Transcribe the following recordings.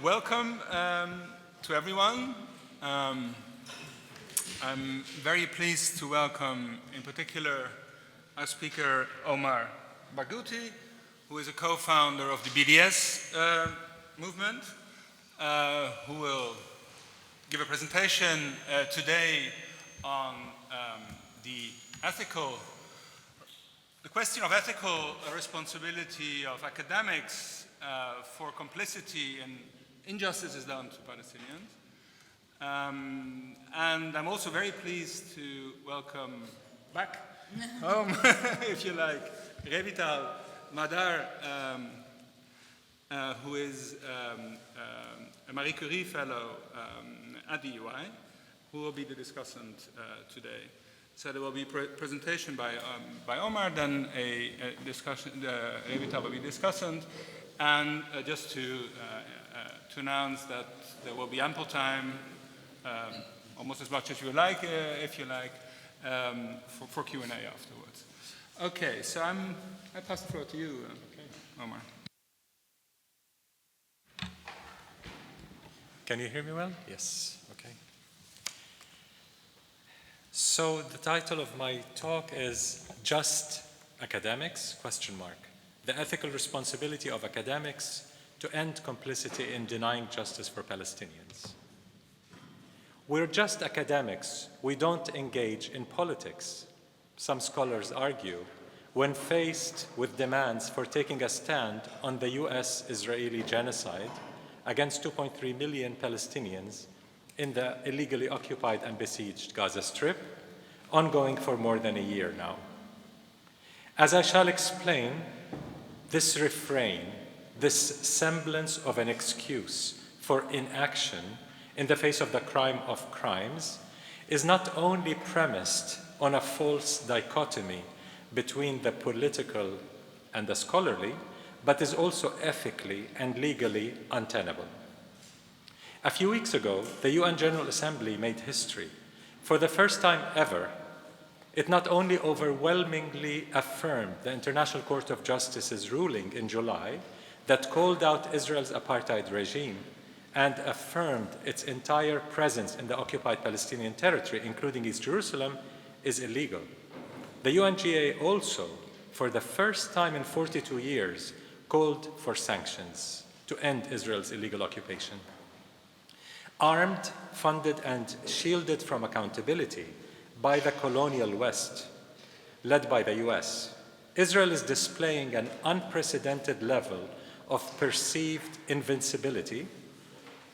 welcome to everyone. I'm very pleased to welcome, in particular, our speaker, Omar Barghouti, who is a co-founder of the BDS Movement, who will give a presentation today on the question of ethical responsibility of academics for complicity in injustices done to Palestinians. And I'm also very pleased to welcome back home, if you like, Revital Madar, who is a Marie Curie Fellow at the UI, who will be the discussant today. So there will be a presentation by Omar, then a discussion, Revital will be discussant, and just to announce that there will be ample time, almost as much as you like, if you like, for Q&A afterwards. Okay, so I pass the floor to you, Omar. Can you hear me well? Yes, okay. So the title of my talk is Just Academics, ? The ethical responsibility of academics to end complicity in denying justice for Palestinians. We're just academics. We don't engage in politics. Some scholars argue when faced with demands for taking a stand on the US-Israeli genocide against 2.3 million Palestinians in the illegally occupied and besieged Gaza Strip, ongoing for more than a year now. As I shall explain, this refrain, this semblance of an excuse for inaction in the face of the crime of crimes, is not only premised on a false dichotomy between the political and the scholarly, but is also ethically and legally untenable. A few weeks ago, the UN General Assembly made history. For the first time ever, it not only overwhelmingly affirmed the International Court of Justice's ruling in July that called out Israel's apartheid regime and affirmed its entire presence in the occupied Palestinian territory, including East Jerusalem, is illegal. The UNGA also, for the first time in 42 years, called for sanctions to end Israel's illegal occupation. Armed, funded, and shielded from accountability by the colonial West, led by the US, Israel is displaying an unprecedented level of perceived invincibility,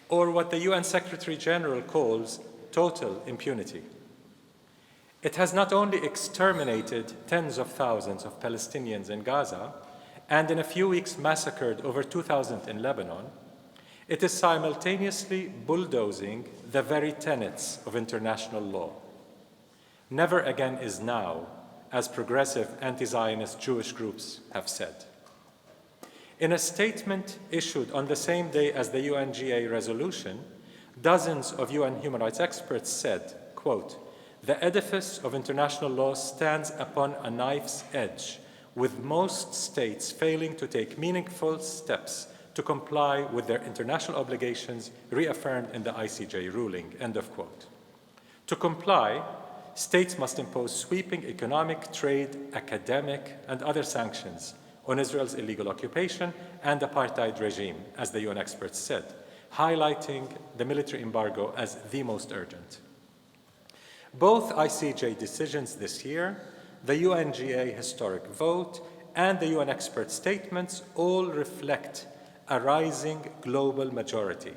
or what the UN Secretary General calls total impunity. It has not only exterminated tens of thousands of Palestinians in Gaza, and in a few weeks massacred over 2,000 in Lebanon, it is simultaneously bulldozing the very tenets of international law. Never again is now, as progressive anti-Zionist Jewish groups have said. In a statement issued on the same day as the UNGA resolution, dozens of UN human rights experts said, quote, "The edifice of international law stands upon a knife's edge, with most states failing to take meaningful steps to comply with their international obligations reaffirmed in the ICJ ruling," end of quote. To comply, states must impose sweeping economic, trade, academic, and other sanctions on Israel's illegal occupation and apartheid regime, as the UN experts said, highlighting the military embargo as the most urgent. Both ICJ decisions this year, the UNGA historic vote, and the UN expert statements all reflect a rising global majority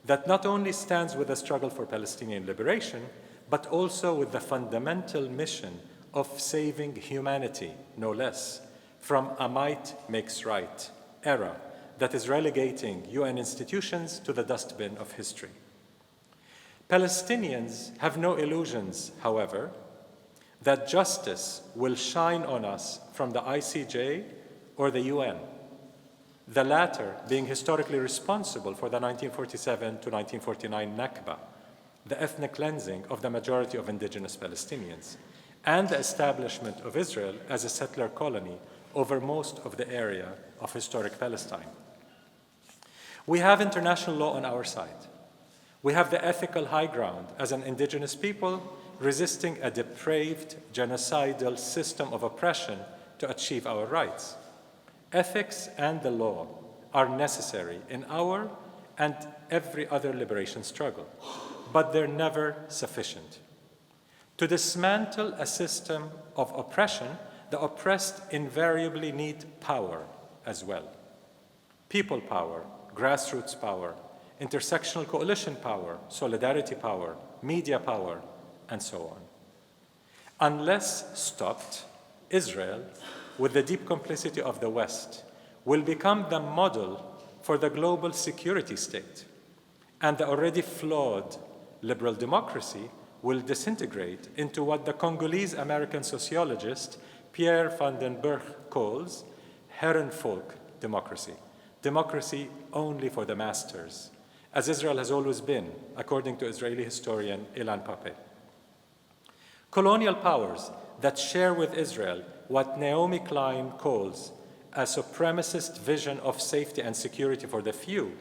that not only stands with the struggle for Palestinian liberation, but also with the fundamental mission of saving humanity, no less, from a might makes right era that is relegating UN institutions to the dustbin of history. Palestinians have no illusions, however, that justice will shine on us from the ICJ or the UN, the latter being historically responsible for the 1947 to 1949 Nakba, the ethnic cleansing of the majority of indigenous Palestinians, and the establishment of Israel as a settler colony over most of the area of historic Palestine. We have international law on our side. We have the ethical high ground as an indigenous people resisting a depraved, genocidal system of oppression to achieve our rights. Ethics and the law are necessary in our and every other liberation struggle, but they're never sufficient. To dismantle a system of oppression, the oppressed invariably need power as well. People power, grassroots power, intersectional coalition power, solidarity power, media power, and so on. Unless stopped, Israel, with the deep complicity of the West, will become the model for the global security state, and the already flawed liberal democracy will disintegrate into what the Congolese-American sociologist Pierre van den Berg calls Herrenvolk democracy, democracy only for the masters, as Israel has always been, according to Israeli historian Ilan Pappé. Colonial powers that share with Israel what Naomi Klein calls a supremacist vision of safety and security for the few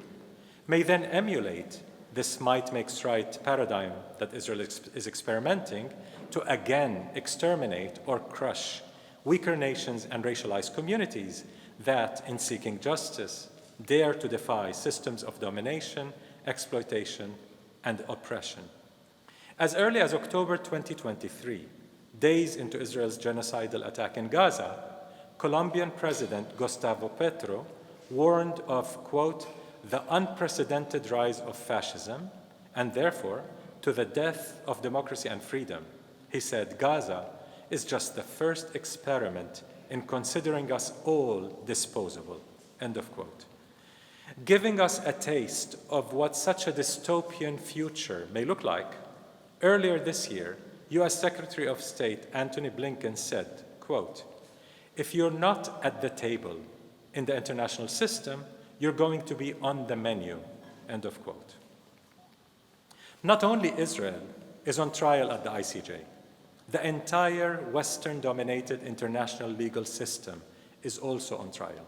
may then emulate this might makes right paradigm that Israel is experimenting to again exterminate or crush weaker nations and racialized communities that, in seeking justice, dare to defy systems of domination, exploitation, and oppression. As early as October 2023, days into Israel's genocidal attack in Gaza, Colombian President Gustavo Petro warned of, quote, the unprecedented rise of fascism, and therefore to the death of democracy and freedom. He said, Gaza is just the first experiment in considering us all disposable, end of quote. Giving us a taste of what such a dystopian future may look like, earlier this year, US Secretary of State Antony Blinken said, quote, if you're not at the table in the international system, you're going to be on the menu, end of quote. Not only Israel is on trial at the ICJ, the entire Western-dominated international legal system is also on trial.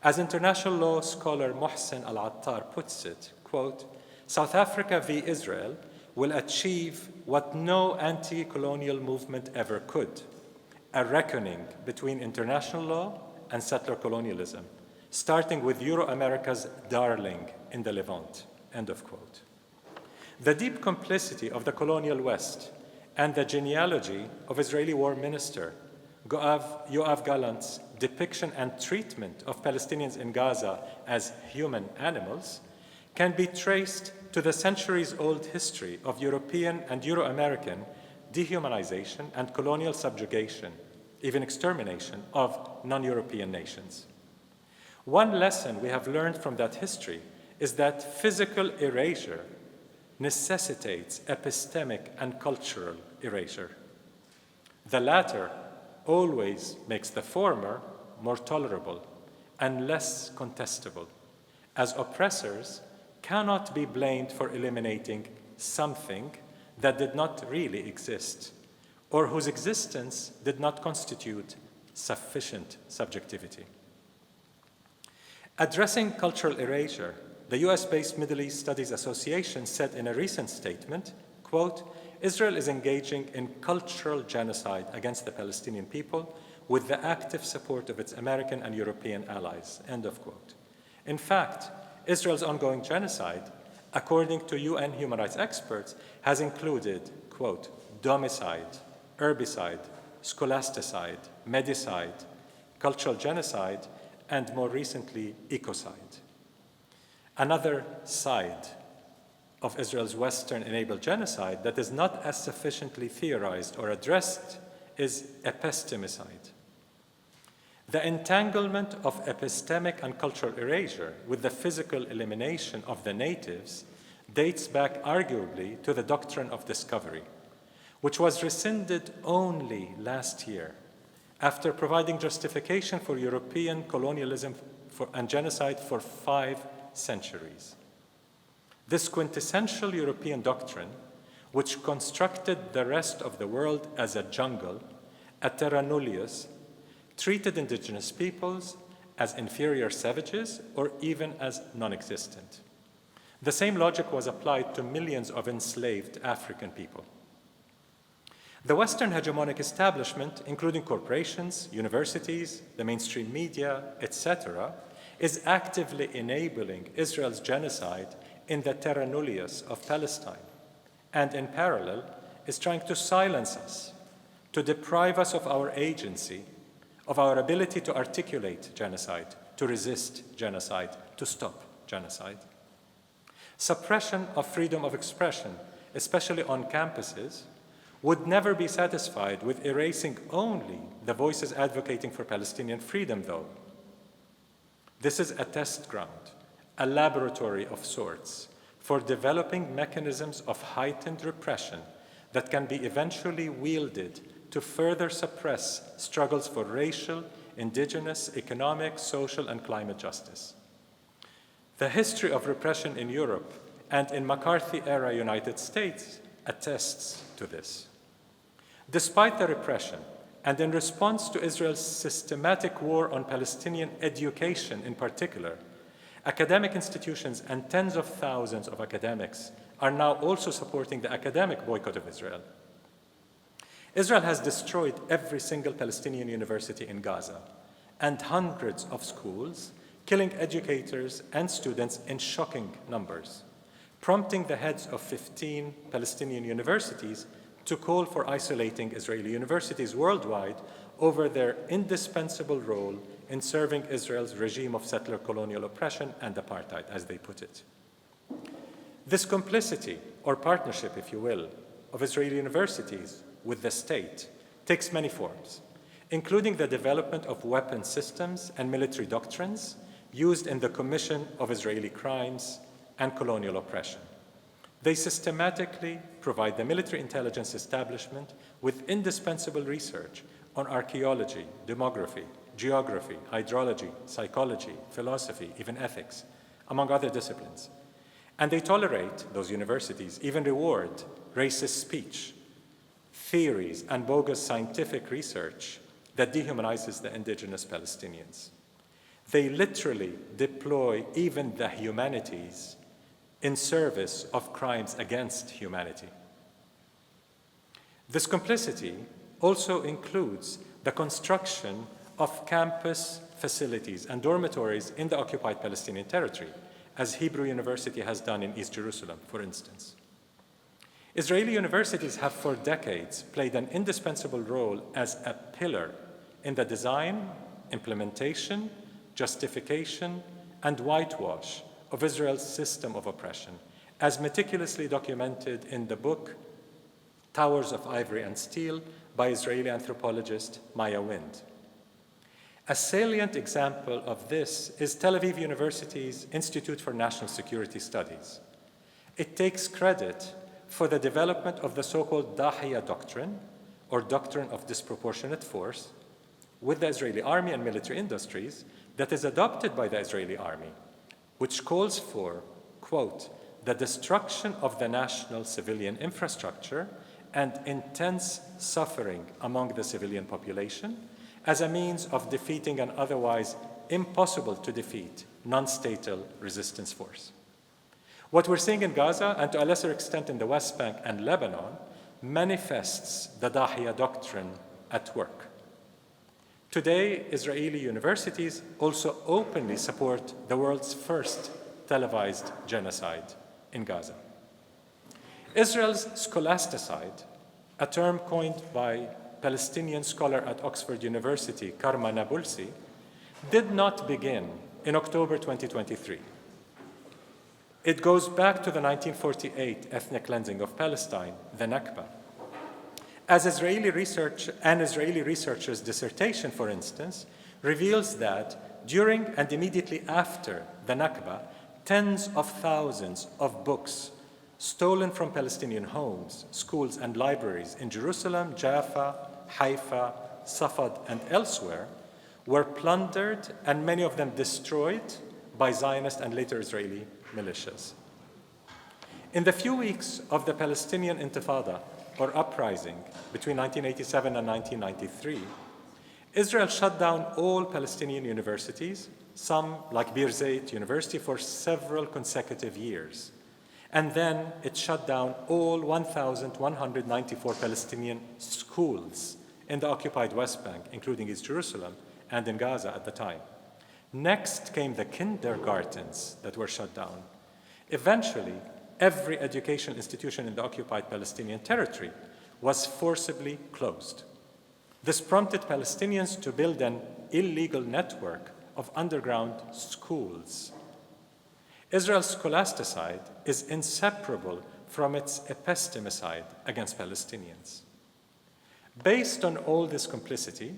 As international law scholar Mohsen Al-Attar puts it, quote, South Africa v. Israel will achieve what no anti-colonial movement ever could, a reckoning between international law and settler colonialism, starting with Euro-America's darling in the Levant, end of quote. The deep complicity of the colonial West and the genealogy of Israeli War Minister Yoav Gallant's depiction and treatment of Palestinians in Gaza as human animals can be traced to the centuries-old history of European and Euro-American dehumanization and colonial subjugation, even extermination of non-European nations. One lesson we have learned from that history is that physical erasure necessitates epistemic and cultural erasure. The latter always makes the former more tolerable and less contestable, as oppressors cannot be blamed for eliminating something that did not really exist, or whose existence did not constitute sufficient subjectivity. Addressing cultural erasure, the US-based Middle East Studies Association said in a recent statement, quote, Israel is engaging in cultural genocide against the Palestinian people with the active support of its American and European allies, end of quote. In fact, Israel's ongoing genocide, according to UN human rights experts, has included, quote, domicide, herbicide, scholasticide, medicide, cultural genocide, and more recently, ecocide. Another side of Israel's Western-enabled genocide that is not as sufficiently theorized or addressed is epistemicide. The entanglement of epistemic and cultural erasure with the physical elimination of the natives dates back arguably to the doctrine of discovery, which was rescinded only last year after providing justification for European colonialism and genocide for 5 centuries. This quintessential European doctrine, which constructed the rest of the world as a jungle, a terra nullius, treated indigenous peoples as inferior savages, or even as non-existent. The same logic was applied to millions of enslaved African people. The Western hegemonic establishment, including corporations, universities, the mainstream media, etc., is actively enabling Israel's genocide in the terra nullius of Palestine, and in parallel is trying to silence us, to deprive us of our agency, of our ability to articulate genocide, to resist genocide, to stop genocide. Suppression of freedom of expression, especially on campuses, would never be satisfied with erasing only the voices advocating for Palestinian freedom, though. This is a test ground, a laboratory of sorts, for developing mechanisms of heightened repression that can be eventually wielded to further suppress struggles for racial, indigenous, economic, social, and climate justice. The history of repression in Europe and in McCarthy-era United States attests to this. Despite the repression, and in response to Israel's systematic war on Palestinian education in particular, academic institutions and tens of thousands of academics are now also supporting the academic boycott of Israel. Israel has destroyed every single Palestinian university in Gaza and hundreds of schools, killing educators and students in shocking numbers, prompting the heads of 15 Palestinian universities to call for isolating Israeli universities worldwide over their indispensable role in serving Israel's regime of settler colonial oppression and apartheid, as they put it. This complicity, or partnership, if you will, of Israeli universities with the state takes many forms, including the development of weapon systems and military doctrines used in the commission of Israeli crimes and colonial oppression. They systematically provide the military intelligence establishment with indispensable research on archaeology, demography, geography, hydrology, psychology, philosophy, even ethics, among other disciplines. And they tolerate, those universities, even reward racist speech, theories, and bogus scientific research that dehumanizes the indigenous Palestinians. They literally deploy even the humanities in service of crimes against humanity. This complicity also includes the construction of campus facilities and dormitories in the occupied Palestinian territory, as Hebrew University has done in East Jerusalem, for instance. Israeli universities have for decades played an indispensable role as a pillar in the design, implementation, justification, and whitewash of Israel's system of oppression, as meticulously documented in the book Towers of Ivory and Steel by Israeli anthropologist Maya Wind. A salient example of this is Tel Aviv University's Institute for National Security Studies. It takes credit for the development of the so-called Dahiya doctrine, or doctrine of disproportionate force, with the Israeli army and military industries that is adopted by the Israeli army, which calls for, quote, the destruction of the national civilian infrastructure and intense suffering among the civilian population as a means of defeating an otherwise impossible to defeat non-statal resistance force. What we're seeing in Gaza, and to a lesser extent in the West Bank and Lebanon, manifests the Dahiya doctrine at work. Today, Israeli universities also openly support the world's first televised genocide in Gaza. Israel's scholasticide, a term coined by Palestinian scholar at Oxford University, Karma Nabulsi, did not begin in October 2023. It goes back to the 1948 ethnic cleansing of Palestine, the Nakba. As an Israeli researcher's dissertation, for instance, reveals that during and immediately after the Nakba, tens of thousands of books stolen from Palestinian homes, schools, and libraries in Jerusalem, Jaffa, Haifa, Safad, and elsewhere were plundered and many of them destroyed by Zionist and later Israeli militias. In the few weeks of the Palestinian Intifada, or uprising, between 1987 and 1993, Israel shut down all Palestinian universities, some like Bir Zayt University, for several consecutive years. And then it shut down all 1,194 Palestinian schools in the occupied West Bank, including East Jerusalem, and in Gaza at the time. Next came the kindergartens that were shut down. Eventually, every education institution in the occupied Palestinian territory was forcibly closed. This prompted Palestinians to build an illegal network of underground schools. Israel's scholasticide is inseparable from its epistemicide against Palestinians. Based on all this complicity,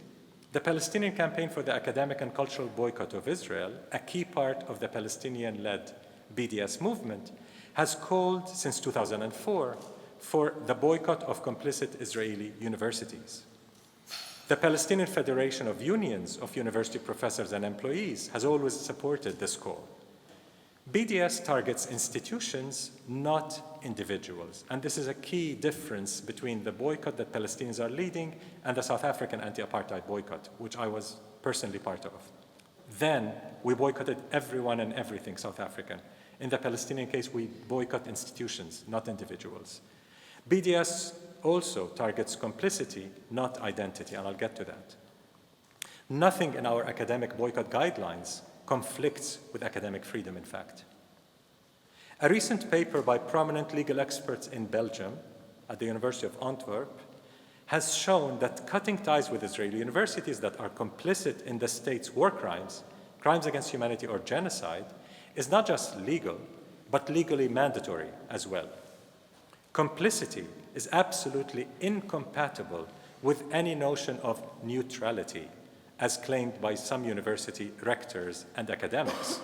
the Palestinian Campaign for the Academic and Cultural Boycott of Israel, a key part of the Palestinian-led BDS movement, has called since 2004 for the boycott of complicit Israeli universities. The Palestinian Federation of Unions of University Professors and Employees has always supported this call. BDS targets institutions, not individuals, and this is a key difference between the boycott that Palestinians are leading and the South African anti-apartheid boycott, which I was personally part of. Then we boycotted everyone and everything South African. In the Palestinian case, we boycott institutions, not individuals. BDS also targets complicity, not identity, and I'll get to that. Nothing in our academic boycott guidelines conflicts with academic freedom, in fact. A recent paper by prominent legal experts in Belgium at the University of Antwerp has shown that cutting ties with Israeli universities that are complicit in the state's war crimes, crimes against humanity or genocide, is not just legal, but legally mandatory as well. Complicity is absolutely incompatible with any notion of neutrality, as claimed by some university rectors and academics.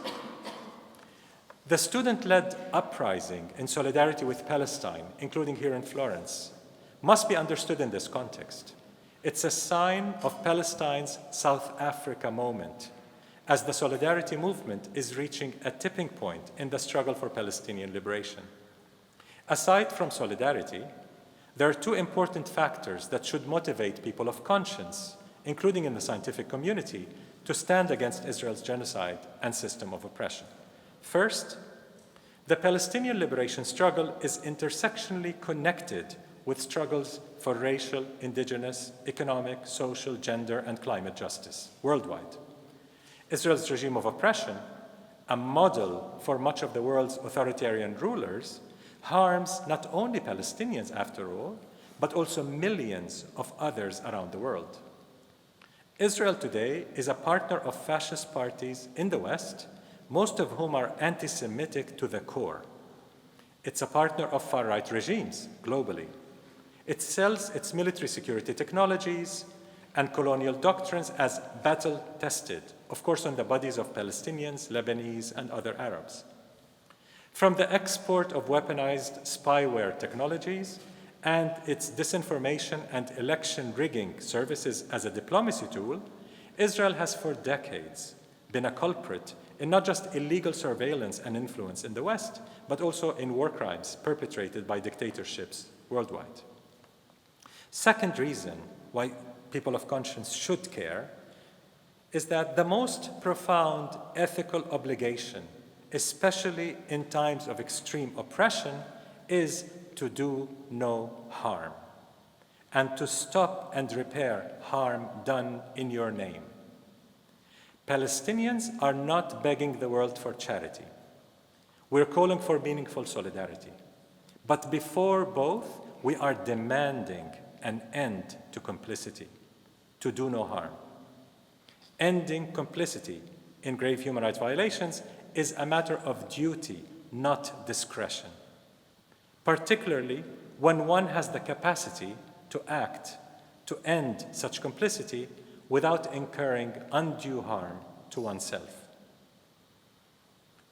The student-led uprising in solidarity with Palestine, including here in Florence, must be understood in this context. It's a sign of Palestine's South Africa moment, as the solidarity movement is reaching a tipping point in the struggle for Palestinian liberation. Aside from solidarity, there are two important factors that should motivate people of conscience, including in the scientific community, to stand against Israel's genocide and system of oppression. First, the Palestinian liberation struggle is intersectionally connected with struggles for racial, indigenous, economic, social, gender, and climate justice worldwide. Israel's regime of oppression, a model for much of the world's authoritarian rulers, harms not only Palestinians, after all, but also millions of others around the world. Israel today is a partner of fascist parties in the West, most of whom are anti-Semitic to the core. It's a partner of far-right regimes globally. It sells its military security technologies and colonial doctrines as battle-tested, of course on the bodies of Palestinians, Lebanese, and other Arabs. From the export of weaponized spyware technologies and its disinformation and election rigging services as a diplomacy tool, Israel has for decades been a culprit in not just illegal surveillance and influence in the West, but also in war crimes perpetrated by dictatorships worldwide. Second reason why people of conscience should care is that the most profound ethical obligation, especially in times of extreme oppression, is to do no harm and to stop and repair harm done in your name. Palestinians are not begging the world for charity. We're calling for meaningful solidarity. But before both, we are demanding an end to complicity, to do no harm. Ending complicity in grave human rights violations is a matter of duty, not discretion, particularly when one has the capacity to act to end such complicity without incurring undue harm to oneself.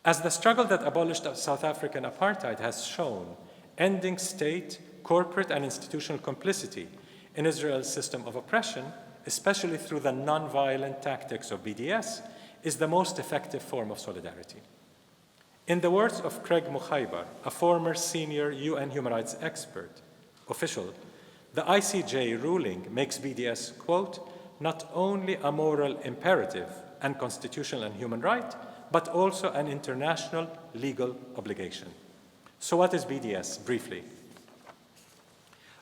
As the struggle that abolished South African apartheid has shown, ending state, corporate, and institutional complicity in Israel's system of oppression, especially through the non-violent tactics of BDS, is the most effective form of solidarity. In the words of Craig Mukhaibar, a former senior UN human rights official, the ICJ ruling makes BDS, quote, not only a moral imperative and constitutional and human right, but also an international legal obligation. So what is BDS, briefly?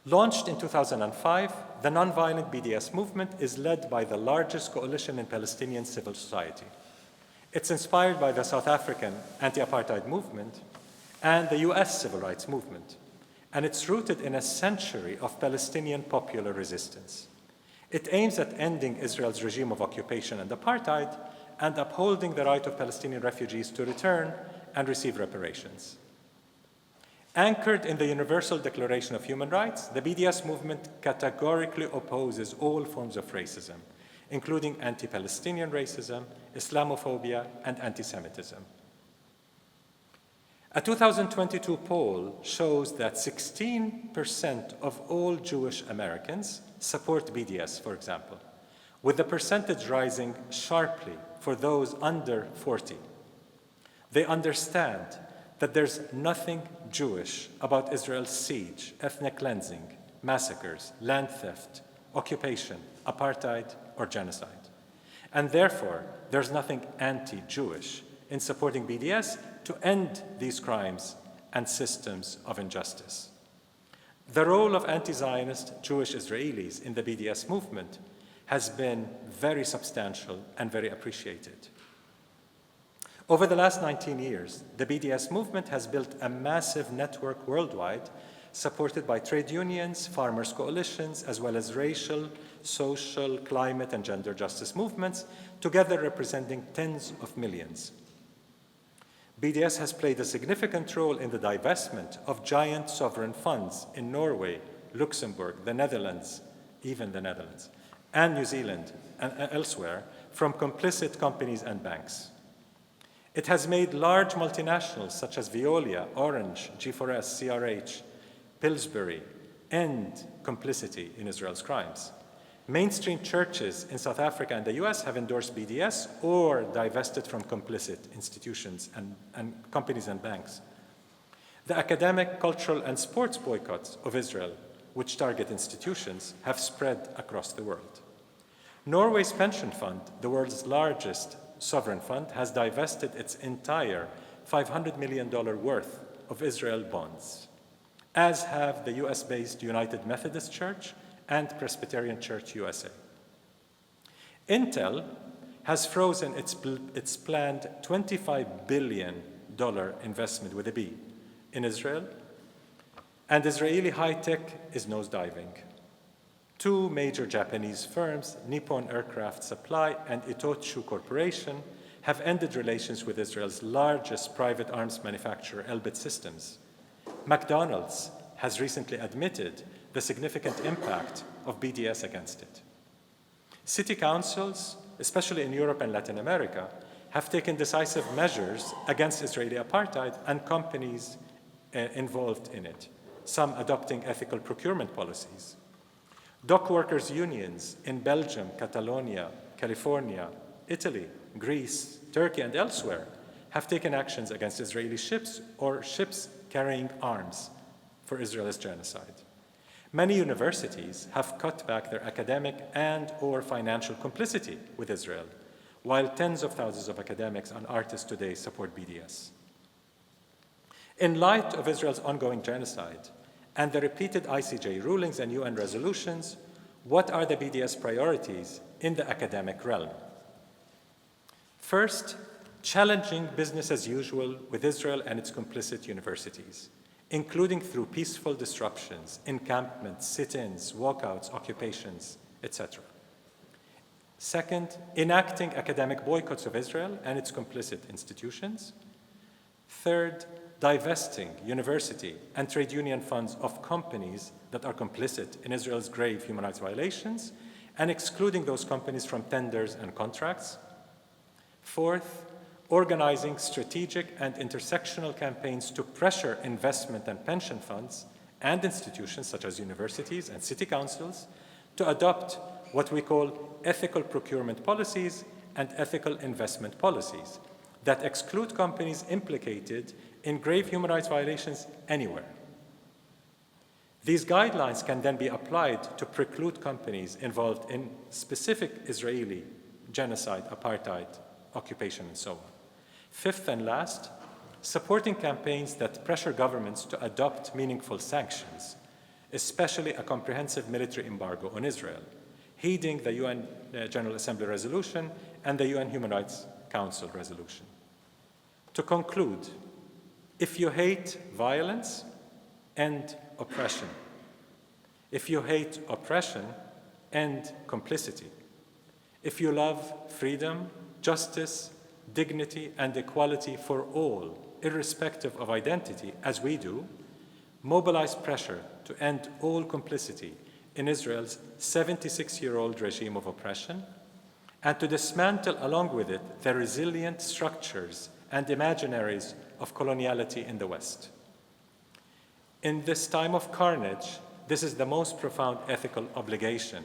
Launched in 2005, the nonviolent BDS movement is led by the largest coalition in Palestinian civil society. It's inspired by the South African anti-apartheid movement and the US civil rights movement, and it's rooted in a century of Palestinian popular resistance. It aims at ending Israel's regime of occupation and apartheid and upholding the right of Palestinian refugees to return and receive reparations. Anchored in the Universal Declaration of Human Rights, the BDS movement categorically opposes all forms of racism, including anti-Palestinian racism, Islamophobia, and anti-Semitism. A 2022 poll shows that 16% of all Jewish Americans support BDS, for example, with the percentage rising sharply for those under 40. They understand that there's nothing Jewish about Israel's siege, ethnic cleansing, massacres, land theft, occupation, apartheid, or genocide. And therefore, there's nothing anti-Jewish in supporting BDS to end these crimes and systems of injustice. The role of anti-Zionist Jewish Israelis in the BDS movement has been very substantial and very appreciated. Over the last 19 years, the BDS movement has built a massive network worldwide, supported by trade unions, farmers' coalitions, as well as racial, social, climate, and gender justice movements, together representing tens of millions. BDS has played a significant role in the divestment of giant sovereign funds in Norway, Luxembourg, the Netherlands, even the Netherlands, and New Zealand and elsewhere from complicit companies and banks. It has made large multinationals such as Veolia, Orange, G4S, CRH, Pillsbury end complicity in Israel's crimes. Mainstream churches in South Africa and the US have endorsed BDS or divested from complicit institutions and companies and banks. The academic, cultural, and sports boycotts of Israel, which target institutions, have spread across the world. Norway's pension fund, the world's largest sovereign fund, has divested its entire $500 million worth of Israel bonds, as have the US-based United Methodist Church and Presbyterian Church USA. Intel has frozen its planned $25 billion investment with a B in Israel, and Israeli high-tech is nosediving. Two major Japanese firms, Nippon Aircraft Supply and Itochu Corporation, have ended relations with Israel's largest private arms manufacturer, Elbit Systems. McDonald's has recently admitted the significant impact of BDS against it. City councils, especially in Europe and Latin America, have taken decisive measures against Israeli apartheid and companies involved in it, some adopting ethical procurement policies. Dock workers' unions in Belgium, Catalonia, California, Italy, Greece, Turkey, and elsewhere have taken actions against Israeli ships or ships carrying arms for Israel's genocide. Many universities have cut back their academic and/or financial complicity with Israel, while tens of thousands of academics and artists today support BDS. In light of Israel's ongoing genocide and the repeated ICJ rulings and UN resolutions, what are the BDS priorities in the academic realm? First, challenging business as usual with Israel and its complicit universities, including through peaceful disruptions, encampments, sit-ins, walkouts, occupations, etc. Second, enacting academic boycotts of Israel and its complicit institutions. Third, divesting university and trade union funds of companies that are complicit in Israel's grave human rights violations and excluding those companies from tenders and contracts. Fourth, organizing strategic and intersectional campaigns to pressure investment and pension funds and institutions such as universities and city councils to adopt what we call ethical procurement policies and ethical investment policies that exclude companies implicated in grave human rights violations anywhere. These guidelines can then be applied to preclude companies involved in specific Israeli genocide, apartheid, occupation, and so on. Fifth and last, supporting campaigns that pressure governments to adopt meaningful sanctions, especially a comprehensive military embargo on Israel, heeding the UN General Assembly resolution and the UN Human Rights Council resolution. To conclude, if you hate violence, end oppression. If you hate oppression, end complicity. If you love freedom, justice, dignity, and equality for all, irrespective of identity, as we do, mobilize pressure to end all complicity in Israel's 76-year-old regime of oppression, and to dismantle along with it the resilient structures and imaginaries of coloniality in the West. In this time of carnage, this is the most profound ethical obligation.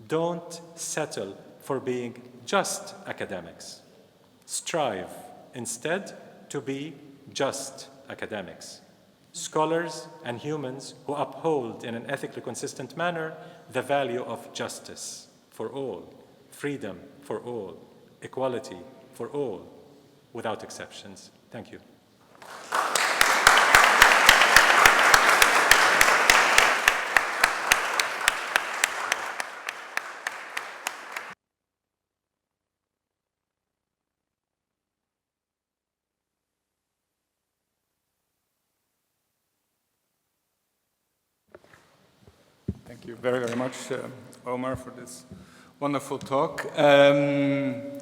Don't settle for being just academics. Strive instead to be just academics, scholars and humans who uphold in an ethically consistent manner the value of justice for all, freedom for all, equality for all, without exceptions. Thank you. Thank you very, very much, Omar, for this wonderful talk. I'm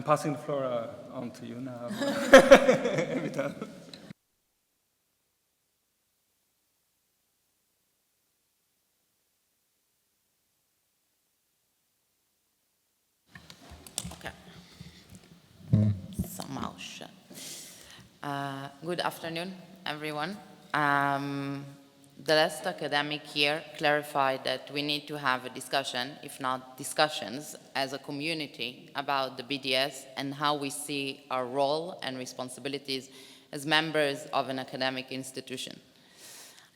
passing the floor on to you now. Revital. Okay. Somehow shut. Good afternoon, everyone. The last academic year clarified that we need to have a discussion, if not discussions, as a community about the BDS and how we see our role and responsibilities as members of an academic institution.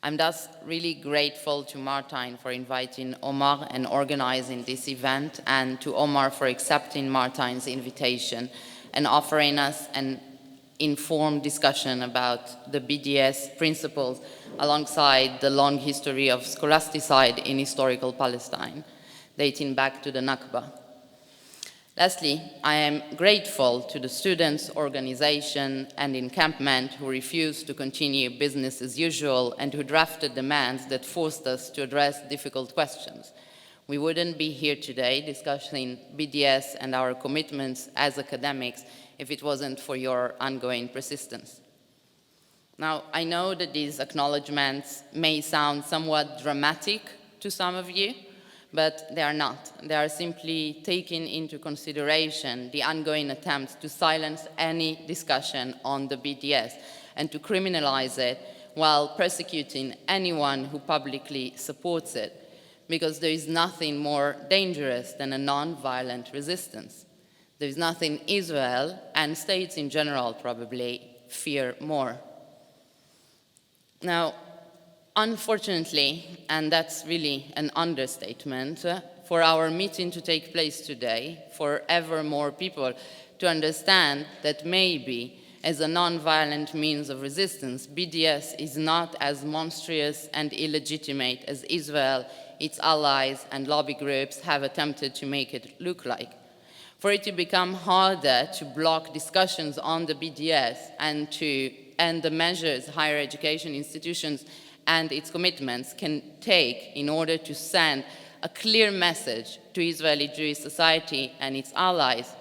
I'm thus really grateful to Martijn for inviting Omar and organizing this event, and to Omar for accepting Martijn's invitation and offering us an informed discussion about the BDS principles alongside the long history of scholasticide in historical Palestine, dating back to the Nakba. Lastly, I am grateful to the students' organization and encampment who refused to continue business as usual and who drafted demands that forced us to address difficult questions. We wouldn't be here today discussing BDS and our commitments as academics if it wasn't for your ongoing persistence. Now, I know that these acknowledgements may sound somewhat dramatic to some of you, but they are not. They are simply taking into consideration the ongoing attempts to silence any discussion on the BDS and to criminalize it while persecuting anyone who publicly supports it, because there is nothing more dangerous than a non-violent resistance. There is nothing Israel, and states in general probably, fear more. Now, unfortunately, and that's really an understatement, for our meeting to take place today, for ever more people to understand that maybe as a non-violent means of resistance, BDS is not as monstrous and illegitimate as Israel, its allies, and lobby groups have attempted to make it look like. For it to become harder to block discussions on the BDS and to end the measures higher education institutions and its commitments can take in order to send a clear message to Israeli Jewish society and its allies,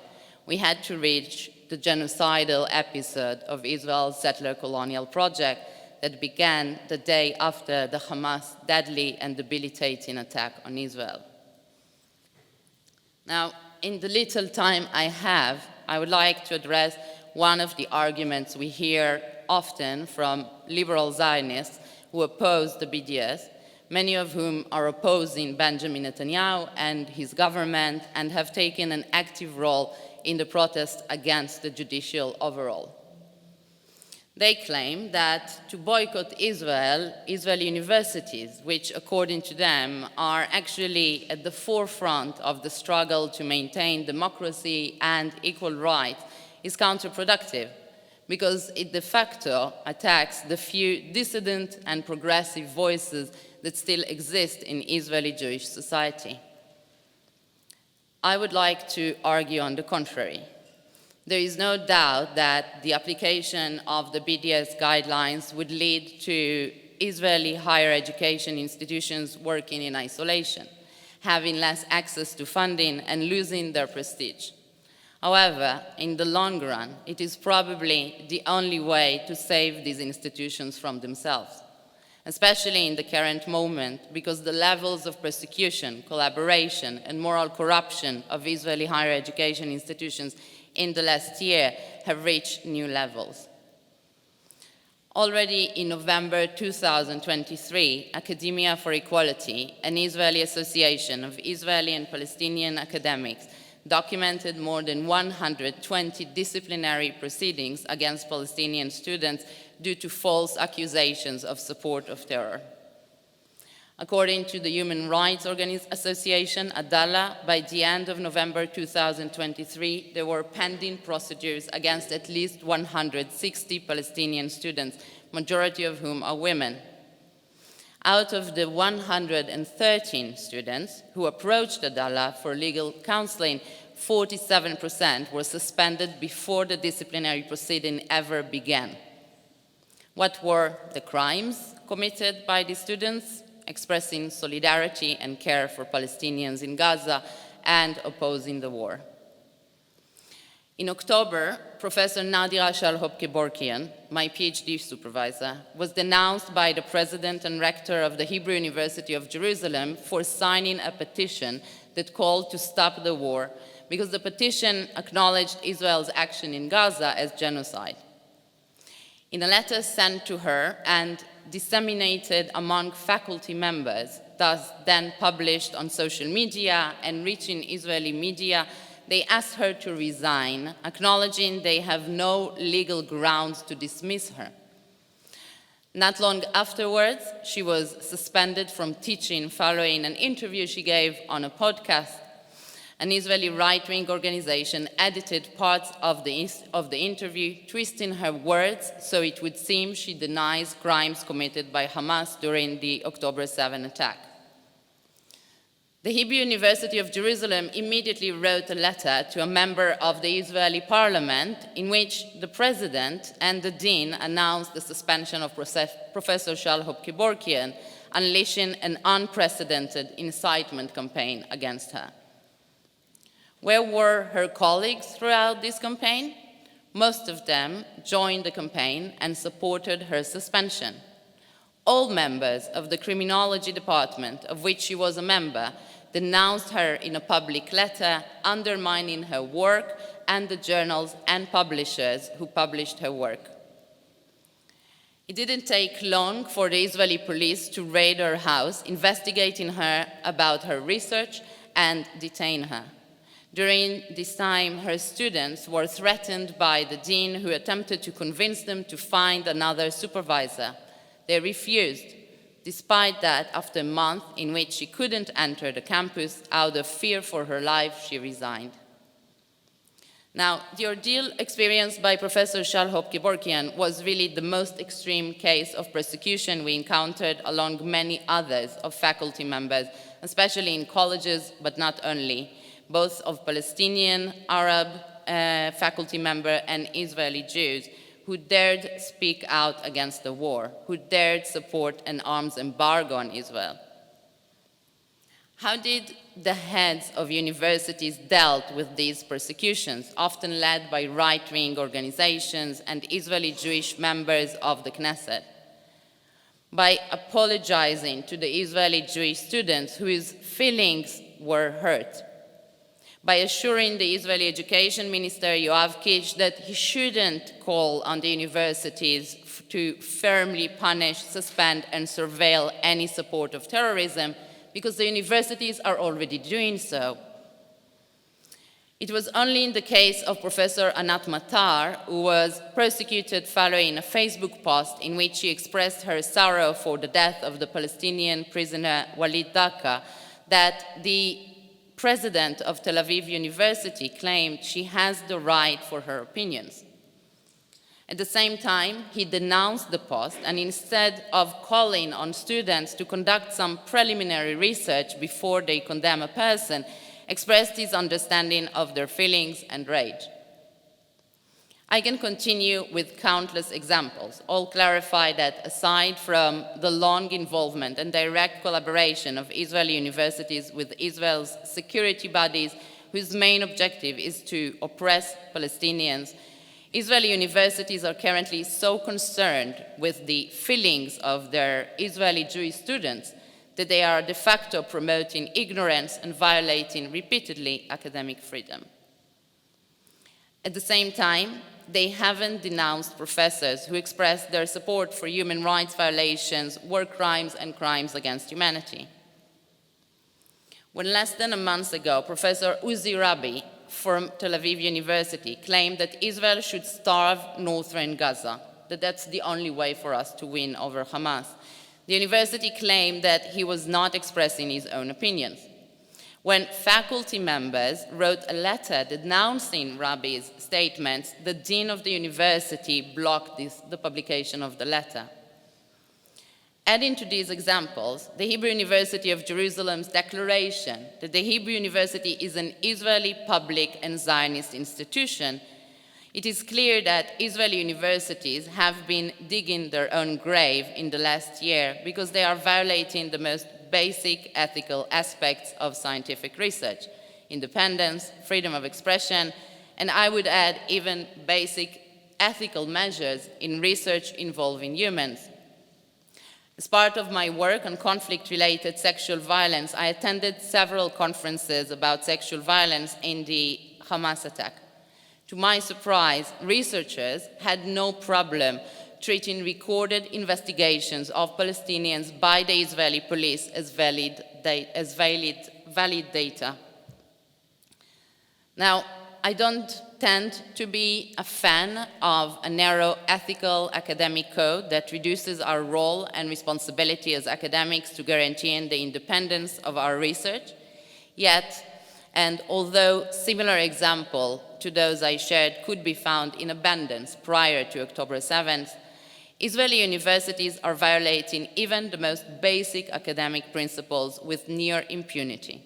we had to reach the genocidal episode of Israel's settler colonial project that began the day after the Hamas deadly and debilitating attack on Israel. Now, in the little time I have, I would like to address one of the arguments we hear often from liberal Zionists who oppose the BDS, many of whom are opposing Benjamin Netanyahu and his government and have taken an active role in the protest against the judicial overhaul. They claim that to boycott Israel, Israeli universities, which according to them are actually at the forefront of the struggle to maintain democracy and equal rights, is counterproductive because it de facto attacks the few dissident and progressive voices that still exist in Israeli Jewish society. I would like to argue on the contrary. There is no doubt that the application of the BDS guidelines would lead to Israeli higher education institutions working in isolation, having less access to funding and losing their prestige. However, in the long run, it is probably the only way to save these institutions from themselves, especially in the current moment, because the levels of persecution, collaboration, and moral corruption of Israeli higher education institutions in the last year have reached new levels. Already in November 2023, Academia for Equality, an Israeli association of Israeli and Palestinian academics, documented more than 120 disciplinary proceedings against Palestinian students due to false accusations of support of terror. According to the Human Rights Association, Adala, by the end of November 2023, there were pending procedures against at least 160 Palestinian students, majority of whom are women. Out of the 113 students who approached Adala for legal counseling, 47% were suspended before the disciplinary proceeding ever began. What were the crimes committed by the students? Expressing solidarity and care for Palestinians in Gaza and opposing the war. In October, Professor Nadira Shalhob-Kevorkian, my PhD supervisor, was denounced by the president and rector of the Hebrew University of Jerusalem for signing a petition that called to stop the war because the petition acknowledged Israel's action in Gaza as genocide. In a letter sent to her and disseminated among faculty members, thus then published on social media and reaching Israeli media, they asked her to resign, acknowledging they have no legal grounds to dismiss her. Not long afterwards, she was suspended from teaching following an interview she gave on a podcast. An Israeli right-wing organization edited parts of the interview, twisting her words so it would seem she denies crimes committed by Hamas during the October 7 attack. The Hebrew University of Jerusalem immediately wrote a letter to a member of the Israeli parliament in which the president and the dean announced the suspension of Professor Shalhob-Kevorkian, unleashing an unprecedented incitement campaign against her. Where were her colleagues throughout this campaign? Most of them joined the campaign and supported her suspension. All members of the criminology department, of which she was a member, denounced her in a public letter, undermining her work and the journals and publishers who published her work. It didn't take long for the Israeli police to raid her house, investigating her about her research and detain her. During this time, her students were threatened by the dean, who attempted to convince them to find another supervisor. They refused. Despite that, after a month in which she couldn't enter the campus, out of fear for her life, she resigned. Now, the ordeal experienced by Professor Shalhob-Kevorkian was really the most extreme case of persecution we encountered along many others of faculty members, especially in colleges, but not only, both of Palestinian, Arab faculty members and Israeli Jews who dared speak out against the war, who dared support an arms embargo on Israel. How did the heads of universities dealt with these persecutions, often led by right-wing organizations and Israeli Jewish members of the Knesset? By apologizing to the Israeli Jewish students whose feelings were hurt, by assuring the Israeli Education Minister, Yoav Kish, that he shouldn't call on the universities to firmly punish, suspend, and surveil any support of terrorism, because the universities are already doing so. It was only in the case of Professor Anat Matar, who was persecuted following a Facebook post in which she expressed her sorrow for the death of the Palestinian prisoner Walid Daka, that the president of Tel Aviv University claimed she has the right for her opinions. At the same time, he denounced the post, and instead of calling on students to conduct some preliminary research before they condemn a person, expressed his understanding of their feelings and rage. I can continue with countless examples. All clarify that aside from the long involvement and direct collaboration of Israeli universities with Israel's security bodies, whose main objective is to oppress Palestinians, Israeli universities are currently so concerned with the feelings of their Israeli Jewish students that they are de facto promoting ignorance and violating repeatedly academic freedom. At the same time, they haven't denounced professors who expressed their support for human rights violations, war crimes, and crimes against humanity. When less than a month ago, Professor Uzi Rabi from Tel Aviv University claimed that Israel should starve northern Gaza, that that's the only way for us to win over Hamas, the university claimed that he was not expressing his own opinions. When faculty members wrote a letter denouncing Rabi's statements, the dean of the university blocked the publication of the letter. Adding to these examples, the Hebrew University of Jerusalem's declaration that the Hebrew University is an Israeli public and Zionist institution, it is clear that Israeli universities have been digging their own grave in the last year because they are violating the most basic ethical aspects of scientific research: independence, freedom of expression, and I would add even basic ethical measures in research involving humans. As part of my work on conflict-related sexual violence, I attended several conferences about sexual violence in the Hamas attack. To my surprise, researchers had no problem treating recorded investigations of Palestinians by the Israeli police as valid data. Now, I don't tend to be a fan of a narrow ethical academic code that reduces our role and responsibility as academics to guaranteeing the independence of our research. Yet, and although similar examples to those I shared could be found in abundance prior to October 7th, Israeli universities are violating even the most basic academic principles with near impunity.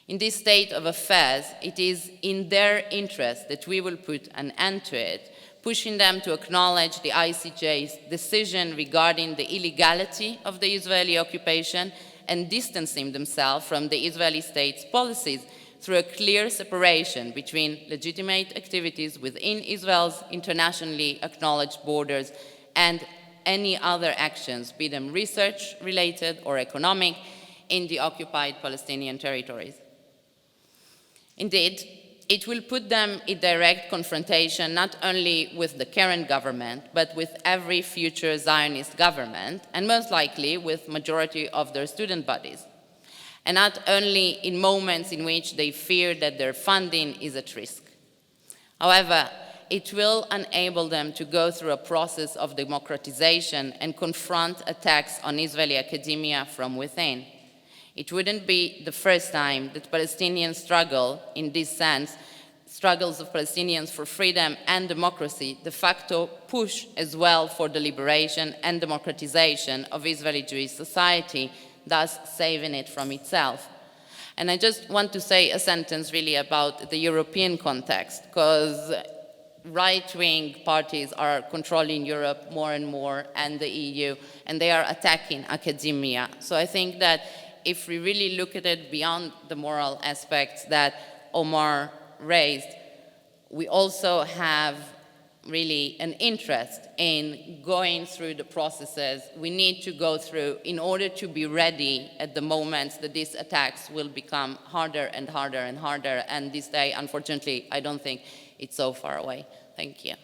In this state of affairs, it is in their interest that we will put an end to it, pushing them to acknowledge the ICJ's decision regarding the illegality of the Israeli occupation and distancing themselves from the Israeli state's policies through a clear separation between legitimate activities within Israel's internationally acknowledged borders and any other actions, be them research-related or economic, in the occupied Palestinian territories. Indeed, it will put them in direct confrontation not only with the current government, but with every future Zionist government, and most likely with majority of their student bodies. And not only in moments in which they fear that their funding is at risk. However, it will enable them to go through a process of democratization and confront attacks on Israeli academia from within. It wouldn't be the first time that Palestinians struggle in this sense. Struggles of Palestinians for freedom and democracy de facto push as well for the liberation and democratization of Israeli Jewish society, thus saving it from itself. And I just want to say a sentence really about the European context, because right-wing parties are controlling Europe more and more, and the EU, and they are attacking academia. So I think that if we really look at it beyond the moral aspects that Omar raised, we also have really an interest in going through the processes we need to go through in order to be ready at the moments that these attacks will become harder and harder and harder. And this day, unfortunately, I don't think it's so far away. Thank you.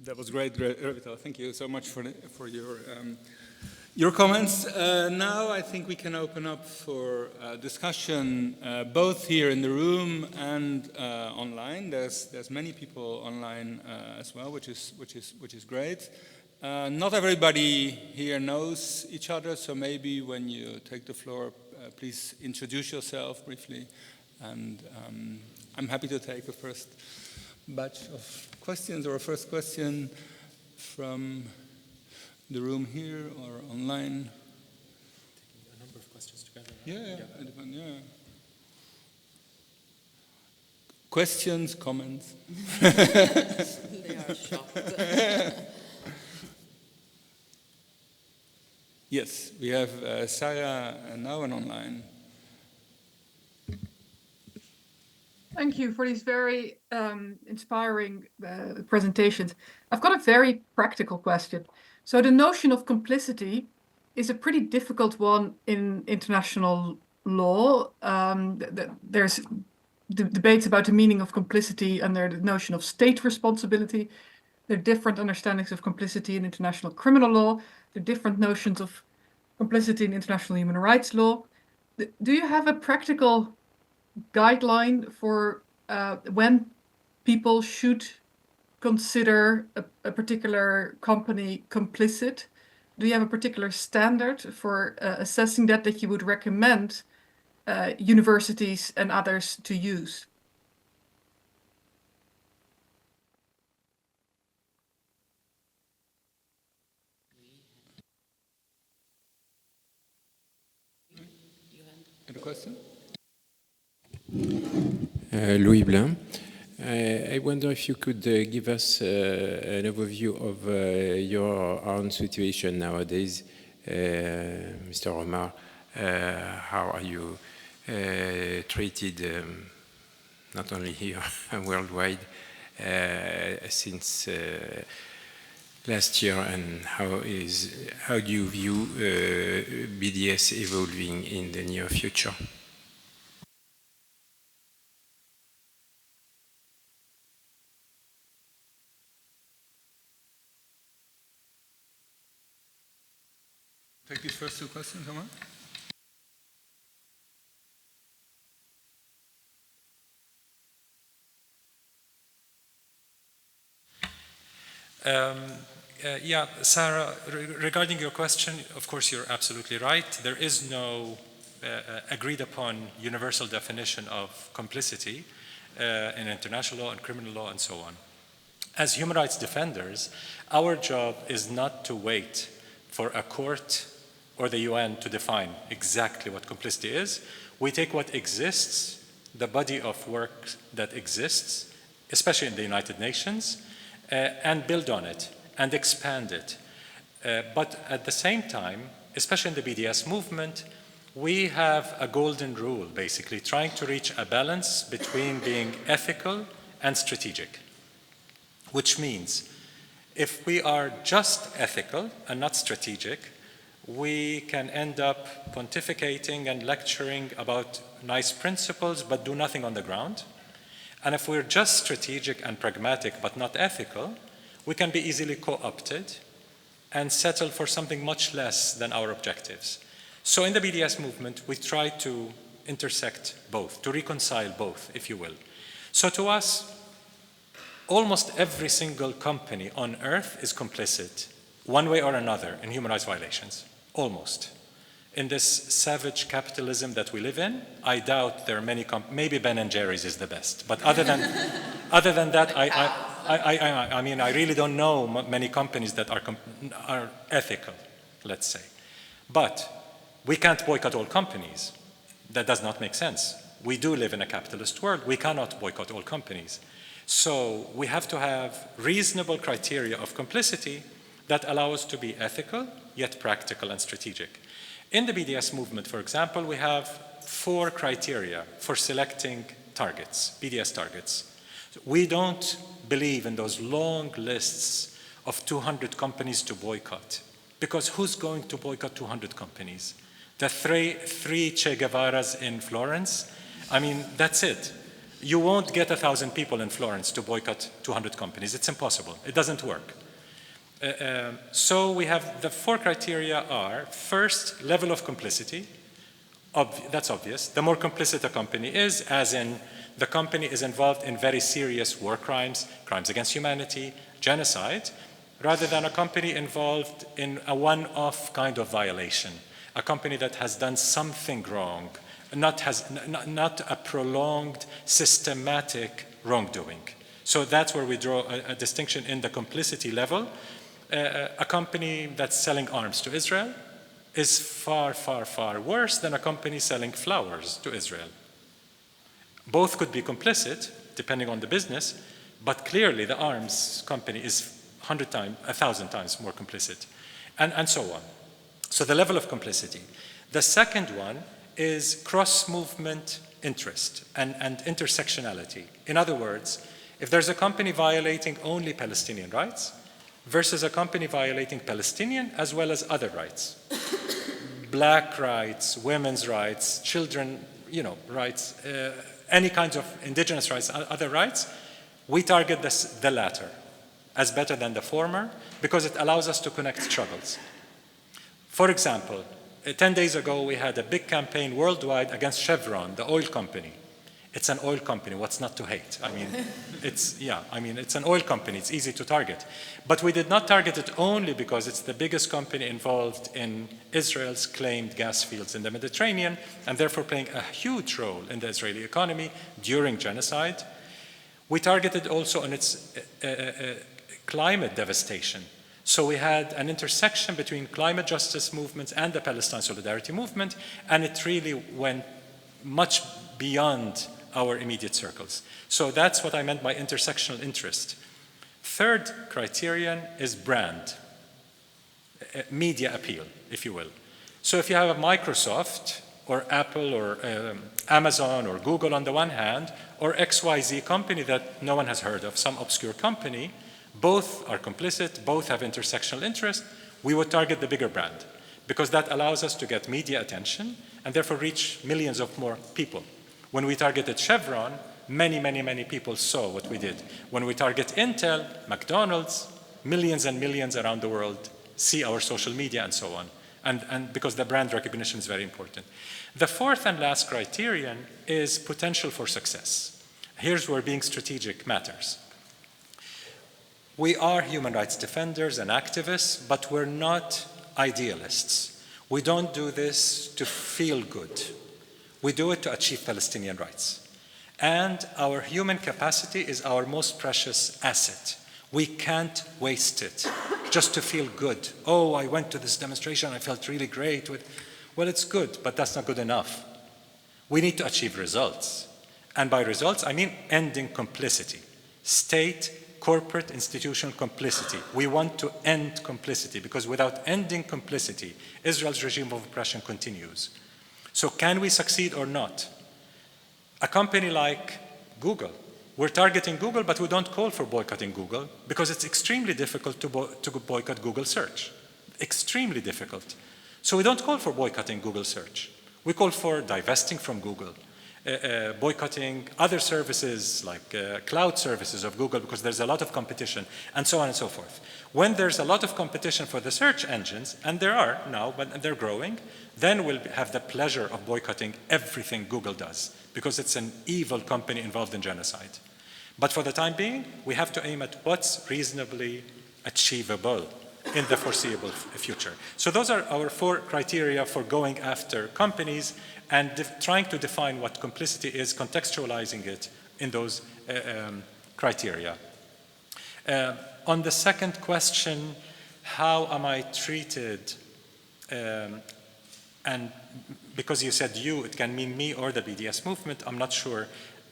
That was great, Revital. Thank you so much for your comments. Now I think we can open up for discussion, both here in the room and online. There's many people online as well, which is great. Not everybody here knows each other, so maybe when you take the floor, please introduce yourself briefly, and I'm happy to take the first batch of questions or a first question from the room here or online. Taking a number of questions together. Yeah. Questions, comments? They are shocked. Yes, we have Sarah now and online. Thank you for these very inspiring presentations. I've got a very practical question. So the notion of complicity is a pretty difficult one in international law. There's debates about the meaning of complicity and the notion of state responsibility. There are different understandings of complicity in international criminal law. There are different notions of complicity in international human rights law. Do you have a practical guideline for when people should consider a particular company complicit? Do you have a particular standard for assessing that you would recommend universities and others to use? Any question? Louis Blin. I wonder if you could give us an overview of your own situation nowadays, Mr. Omar. How are you treated, not only here, worldwide, since last year, and how do you view BDS evolving in the near future? Take these first two questions, Omar. Yeah, Sarah, regarding your question, of course, you're absolutely right. There is no agreed upon universal definition of complicity in international law and criminal law and so on. As human rights defenders, our job is not to wait for a court or the UN to define exactly what complicity is. We take what exists, the body of work that exists, especially in the United Nations, and build on it and expand it. But at the same time, especially in the BDS movement, we have a golden rule, basically, trying to reach a balance between being ethical and strategic, which means if we are just ethical and not strategic, we can end up pontificating and lecturing about nice principles but do nothing on the ground. And if we're just strategic and pragmatic but not ethical, we can be easily co-opted and settle for something much less than our objectives. So in the BDS movement, we try to intersect both, to reconcile both, if you will. So to us, almost every single company on earth is complicit, one way or another, in human rights violations. Almost. In this savage capitalism that we live in, I doubt there are many maybe Ben & Jerry's is the best. But other than that, I mean, I really don't know many companies that are ethical, let's say. But we can't boycott all companies. That does not make sense. We do live in a capitalist world. We cannot boycott all companies. So we have to have reasonable criteria of complicity that allow us to be ethical, yet practical and strategic. In the BDS movement, for example, we have 4 criteria for selecting targets, BDS targets. We don't believe in those long lists of 200 companies to boycott, because who's going to boycott 200 companies? The three Che Guevaras in Florence? I mean, that's it. You won't get 1,000 people in Florence to boycott 200 companies. It's impossible. It doesn't work. So we have the 4 criteria are, first, level of complicity. That's obvious. The more complicit a company is, as in the company is involved in very serious war crimes, crimes against humanity, genocide, rather than a company involved in a one-off kind of violation, a company that has done something wrong, not a prolonged, systematic wrongdoing. So that's where we draw a distinction in the complicity level. A company that's selling arms to Israel is far, far, far worse than a company selling flowers to Israel. Both could be complicit, depending on the business, but clearly the arms company is 1,000 times more complicit, and so on. So the level of complicity. The second one is cross-movement interest and intersectionality. In other words, if there's a company violating only Palestinian rights versus a company violating Palestinian as well as other rights, black rights, women's rights, children, rights, any kinds of indigenous rights, other rights, we target the latter as better than the former because it allows us to connect struggles. For example, 10 days ago, we had a big campaign worldwide against Chevron, the oil company. It's an oil company, what's not to hate? I mean, it's an oil company, it's easy to target. But we did not target it only because it's the biggest company involved in Israel's claimed gas fields in the Mediterranean, and therefore playing a huge role in the Israeli economy during genocide. We targeted also on its climate devastation. So we had an intersection between climate justice movements and the Palestine Solidarity Movement, and it really went much beyond our immediate circles. So that's what I meant by intersectional interest. Third criterion is brand, media appeal, if you will. So if you have a Microsoft or Apple or Amazon or Google on the one hand, or XYZ company that no one has heard of, some obscure company, both are complicit, both have intersectional interest, we would target the bigger brand because that allows us to get media attention and therefore reach millions of more people. When we targeted Chevron, many, many, many people saw what we did. When we target Intel, McDonald's, millions and millions around the world see our social media and so on. And because the brand recognition is very important. The fourth and last criterion is potential for success. Here's where being strategic matters. We are human rights defenders and activists, but we're not idealists. We don't do this to feel good. We do it to achieve Palestinian rights. And our human capacity is our most precious asset. We can't waste it just to feel good. Oh, I went to this demonstration, I felt really great. Well, it's good, but that's not good enough. We need to achieve results. And by results, I mean ending complicity. State, corporate, institutional complicity. We want to end complicity because without ending complicity, Israel's regime of oppression continues. So can we succeed or not? A company like Google, we're targeting Google, but we don't call for boycotting Google because it's extremely difficult to boycott Google search. Extremely difficult. So we don't call for boycotting Google search. We call for divesting from Google, boycotting other services like cloud services of Google because there's a lot of competition, and so on and so forth. When there's a lot of competition for the search engines, and there are now, but they're growing, then we'll have the pleasure of boycotting everything Google does because it's an evil company involved in genocide. But for the time being, we have to aim at what's reasonably achievable in the foreseeable future. So those are our 4 criteria for going after companies and trying to define what complicity is, contextualizing it in those criteria. On the second question, how am I treated? And because you said you, it can mean me or the BDS movement, I'm not sure.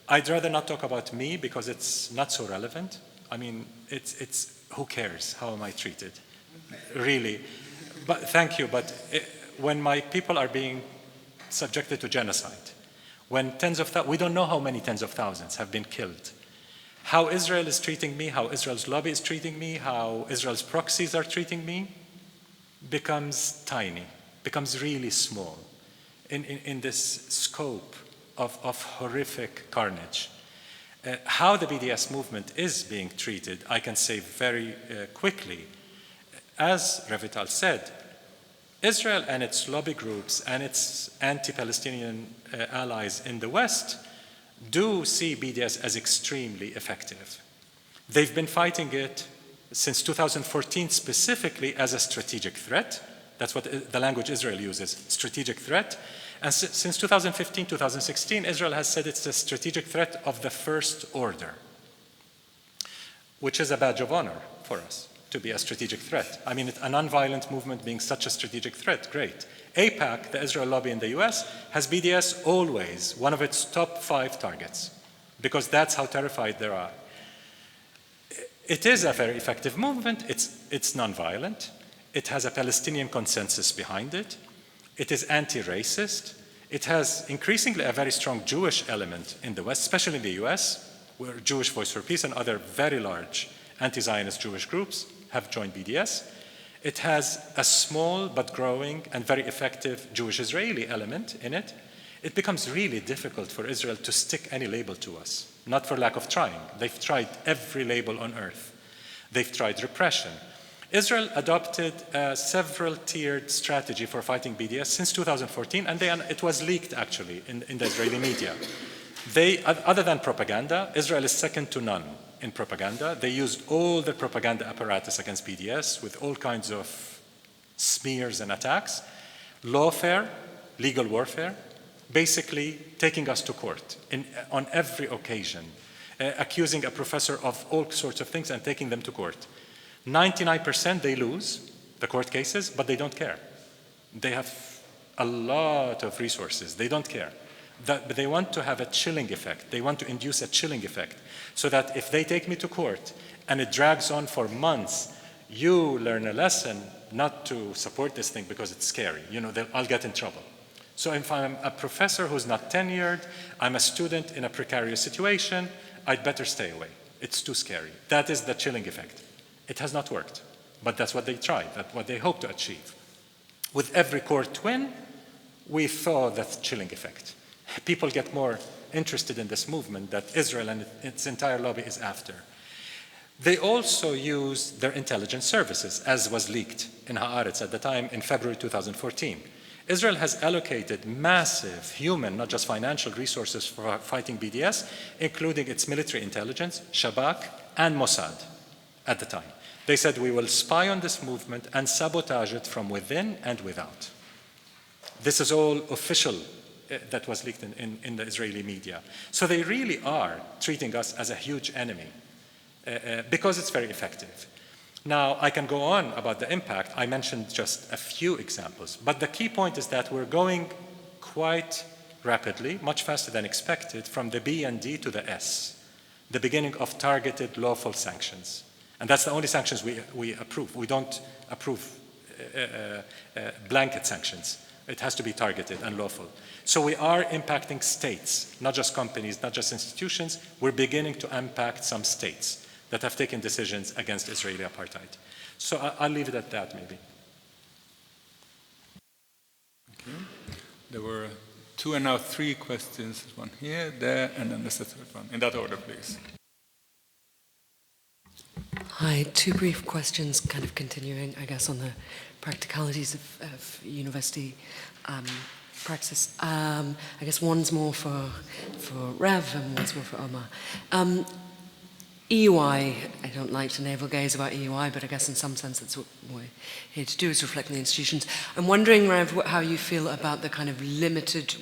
I'd rather not talk about me because it's not so relevant. I mean, it's who cares? How am I treated? Really. But thank you, but when my people are being subjected to genocide, when we don't know how many tens of thousands have been killed, how Israel is treating me, how Israel's lobby is treating me, how Israel's proxies are treating me, becomes tiny, becomes really small in this scope of horrific carnage. How the BDS movement is being treated, I can say very quickly. As Revital said, Israel and its lobby groups and its anti-Palestinian allies in the West do see BDS as extremely effective. They've been fighting it since 2014 specifically as a strategic threat. That's what the language Israel uses, strategic threat. And since 2015, 2016, Israel has said it's a strategic threat of the first order, which is a badge of honor for us to be a strategic threat. I mean, a non-violent movement being such a strategic threat, great. AIPAC, the Israel lobby in the US, has BDS always one of its top 5 targets, because that's how terrified they are. It is a very effective movement. It's non-violent. It has a Palestinian consensus behind it. It is anti-racist. It has increasingly a very strong Jewish element in the West, especially in the US, where Jewish Voice for Peace and other very large anti-Zionist Jewish groups have joined BDS. It has a small but growing and very effective Jewish-Israeli element in it. It becomes really difficult for Israel to stick any label to us, not for lack of trying. They've tried every label on earth. They've tried repression. Israel adopted a several-tiered strategy for fighting BDS since 2014, and it was leaked actually in the Israeli media. Other than propaganda, Israel is second to none in propaganda. They used all the propaganda apparatus against BDS with all kinds of smears and attacks. Lawfare, legal warfare, basically taking us to court on every occasion, accusing a professor of all sorts of things and taking them to court. 99% they lose the court cases, but they don't care. They have a lot of resources. They don't care. But they want to have a chilling effect. They want to induce a chilling effect so that if they take me to court and it drags on for months, you learn a lesson not to support this thing because it's scary. You know, I'll get in trouble. So if I'm a professor who's not tenured, I'm a student in a precarious situation, I'd better stay away. It's too scary. That is the chilling effect. It has not worked, but that's what they tried, that's what they hope to achieve. With every court win, we saw that chilling effect. People get more interested in this movement that Israel and its entire lobby is after. They also use their intelligence services, as was leaked in Haaretz at the time in February 2014. Israel has allocated massive human, not just financial resources for fighting BDS, including its military intelligence, Shabak, and Mossad at the time. They said, we will spy on this movement and sabotage it from within and without. This is all official that was leaked in the Israeli media. So they really are treating us as a huge enemy because it's very effective. Now, I can go on about the impact. I mentioned just a few examples, but the key point is that we're going quite rapidly, much faster than expected, from the B and D to the S, the beginning of targeted lawful sanctions. And that's the only sanctions we approve. We don't approve blanket sanctions. It has to be targeted and lawful. So we are impacting states, not just companies, not just institutions. We're beginning to impact some states that have taken decisions against Israeli apartheid. So I'll leave it at that, maybe. Okay. There were 2 and now 3 questions. One here, there, and then there's the third one. In that order, please. Hi, 2 brief questions, kind of continuing, I guess, on the practicalities of university practice. I guess one's more for Rev and one's more for Omar. EUI, I don't like to navel gaze about EUI, but I guess in some sense that's what we're here to do, is reflect the institutions. I'm wondering, Rev, how you feel about the kind of limited,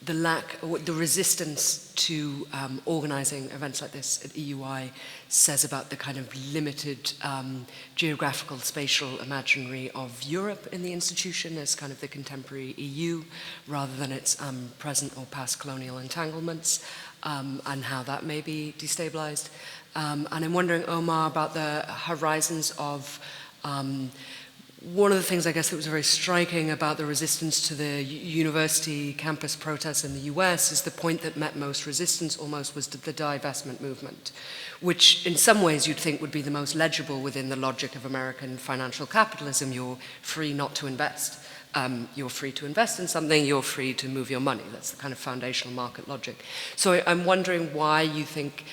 the resistance to organizing events like this at EUI says about the kind of limited geographical, spatial imaginary of Europe in the institution as kind of the contemporary EU, rather than its present or past colonial entanglements, and how that may be destabilized. And I'm wondering, Omar, about the horizons of one of the things, I guess, that was very striking about the resistance to the university campus protests in the US is the point that met most resistance almost was the divestment movement, which in some ways you'd think would be the most legible within the logic of American financial capitalism. You're free not to invest. you're free to invest in something, you're free to move your money. That's the kind of foundational market logic. So I'm wondering why you think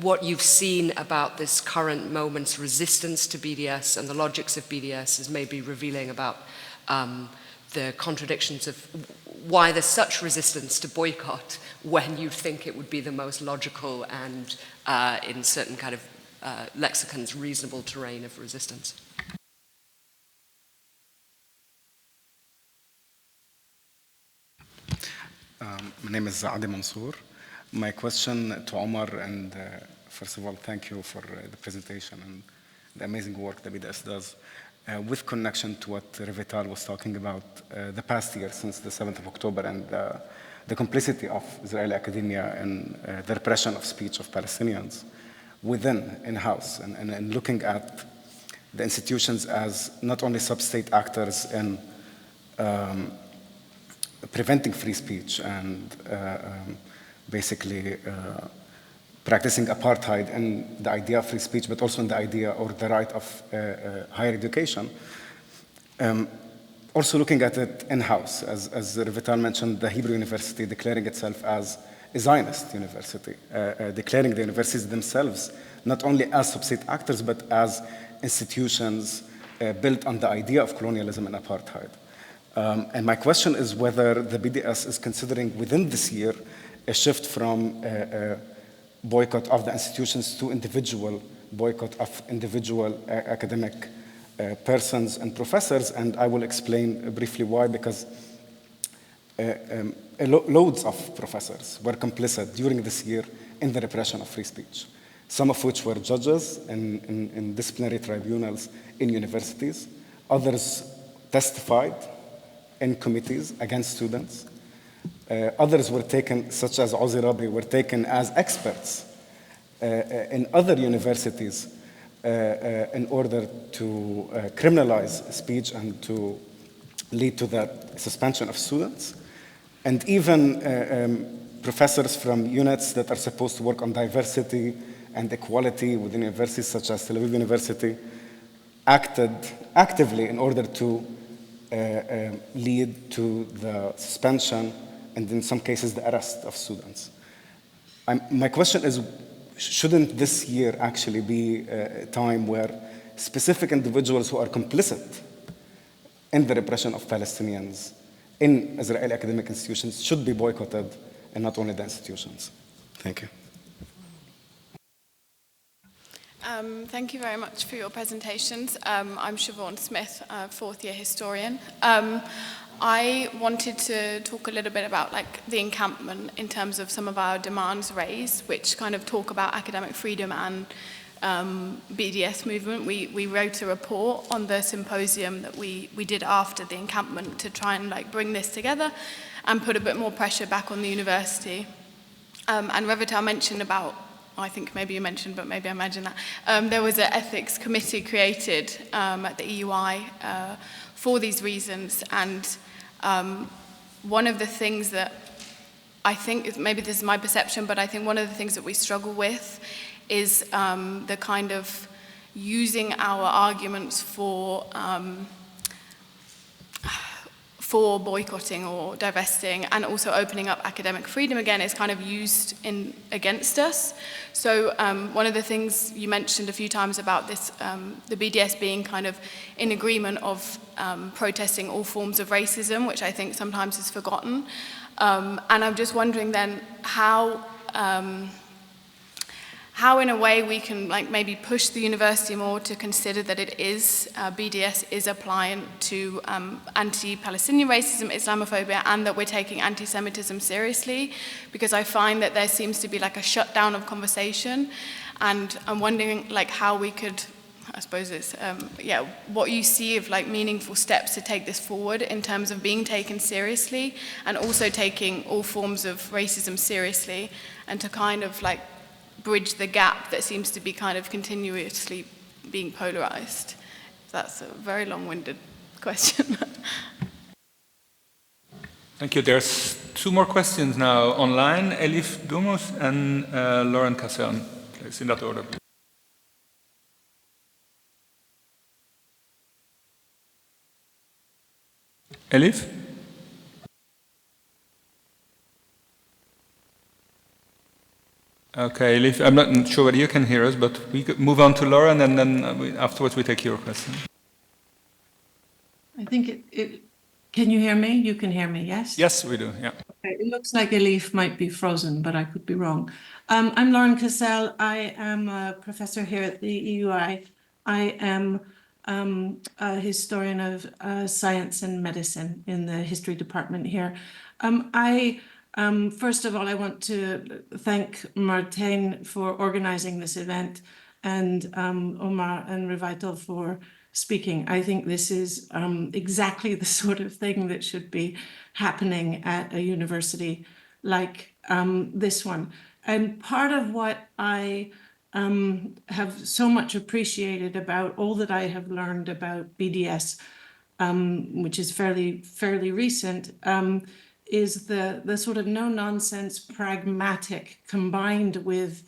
what you've seen about this current moment's resistance to BDS and the logics of BDS is maybe revealing about the contradictions of why there's such resistance to boycott when you think it would be the most logical and in certain kind of lexicons reasonable terrain of resistance. My name is Adi Mansour. My question to Omar, and first of all, thank you for the presentation and the amazing work that BDS does. With connection to what Revital was talking about the past year since the 7th of October and the complicity of Israeli academia in the repression of speech of Palestinians within, in-house, and looking at the institutions as not only sub-state actors in preventing free speech and basically practicing apartheid in the idea of free speech, but also in the idea or the right of higher education. Also looking at it in-house, as Revital mentioned, the Hebrew University declaring itself as a Zionist university, declaring the universities themselves not only as sub-state actors, but as institutions built on the idea of colonialism and apartheid. And my question is whether the BDS is considering within this year a shift from boycott of the institutions to individual boycott of individual academic persons and professors, and I will explain briefly why, because loads of professors were complicit during this year in the repression of free speech, some of which were judges in disciplinary tribunals in universities. Others testified in committees against students. Others were taken, such as Ozi Rabi, were taken as experts in other universities in order to criminalize speech and to lead to the suspension of students. And even professors from units that are supposed to work on diversity and equality within universities, such as Tel Aviv University, acted actively in order to lead to the suspension and in some cases the arrest of students. My question is, shouldn't this year actually be a time where specific individuals who are complicit in the repression of Palestinians in Israeli academic institutions should be boycotted and not only the institutions? Thank you. Thank you very much for your presentations. I'm Siobhan Smith, a fourth-year historian. I wanted to talk a little bit about the encampment in terms of some of our demands raised, which kind of talk about academic freedom and BDS movement. We wrote a report on the symposium that we did after the encampment to try and bring this together and put a bit more pressure back on the university. And Revital mentioned about, I think maybe you mentioned, but maybe I imagine that, there was an ethics committee created at the EUI for these reasons. And one of the things that I think, maybe this is my perception, but I think one of the things that we struggle with is the kind of using our arguments for boycotting or divesting and also opening up academic freedom again is kind of used against us. So one of the things you mentioned a few times about this, the BDS being kind of in agreement of protesting all forms of racism, which I think sometimes is forgotten. And I'm just wondering then how in a way we can maybe push the university more to consider that it is, BDS is appliant to anti-Palestinian racism, Islamophobia, and that we're taking anti-Semitism seriously, because I find that there seems to be a shutdown of conversation, and I'm wondering how we could, I suppose it's, what you see of meaningful steps to take this forward in terms of being taken seriously and also taking all forms of racism seriously, and to kind of bridge the gap that seems to be kind of continuously being polarized. That's a very long-winded question. Thank you. There's two more questions now online. Elif Dumus and Lauren Casson, please, in that order. Elif? Okay, Elif, I'm not sure whether you can hear us, but we could move on to Lauren, and then afterwards we take your question. I think can you hear me? You can hear me, yes? Yes, we do, yeah. Okay, it looks like Elif might be frozen, but I could be wrong. I'm Lauren Cassell. I am a professor here at the EUI. I am a historian of science and medicine in the history department here. First of all, I want to thank Martijn for organizing this event and Omar and Revital for speaking. I think this is exactly the sort of thing that should be happening at a university like this one. And part of what I have so much appreciated about all that I have learned about BDS, which is fairly recent, is the sort of no-nonsense pragmatic combined with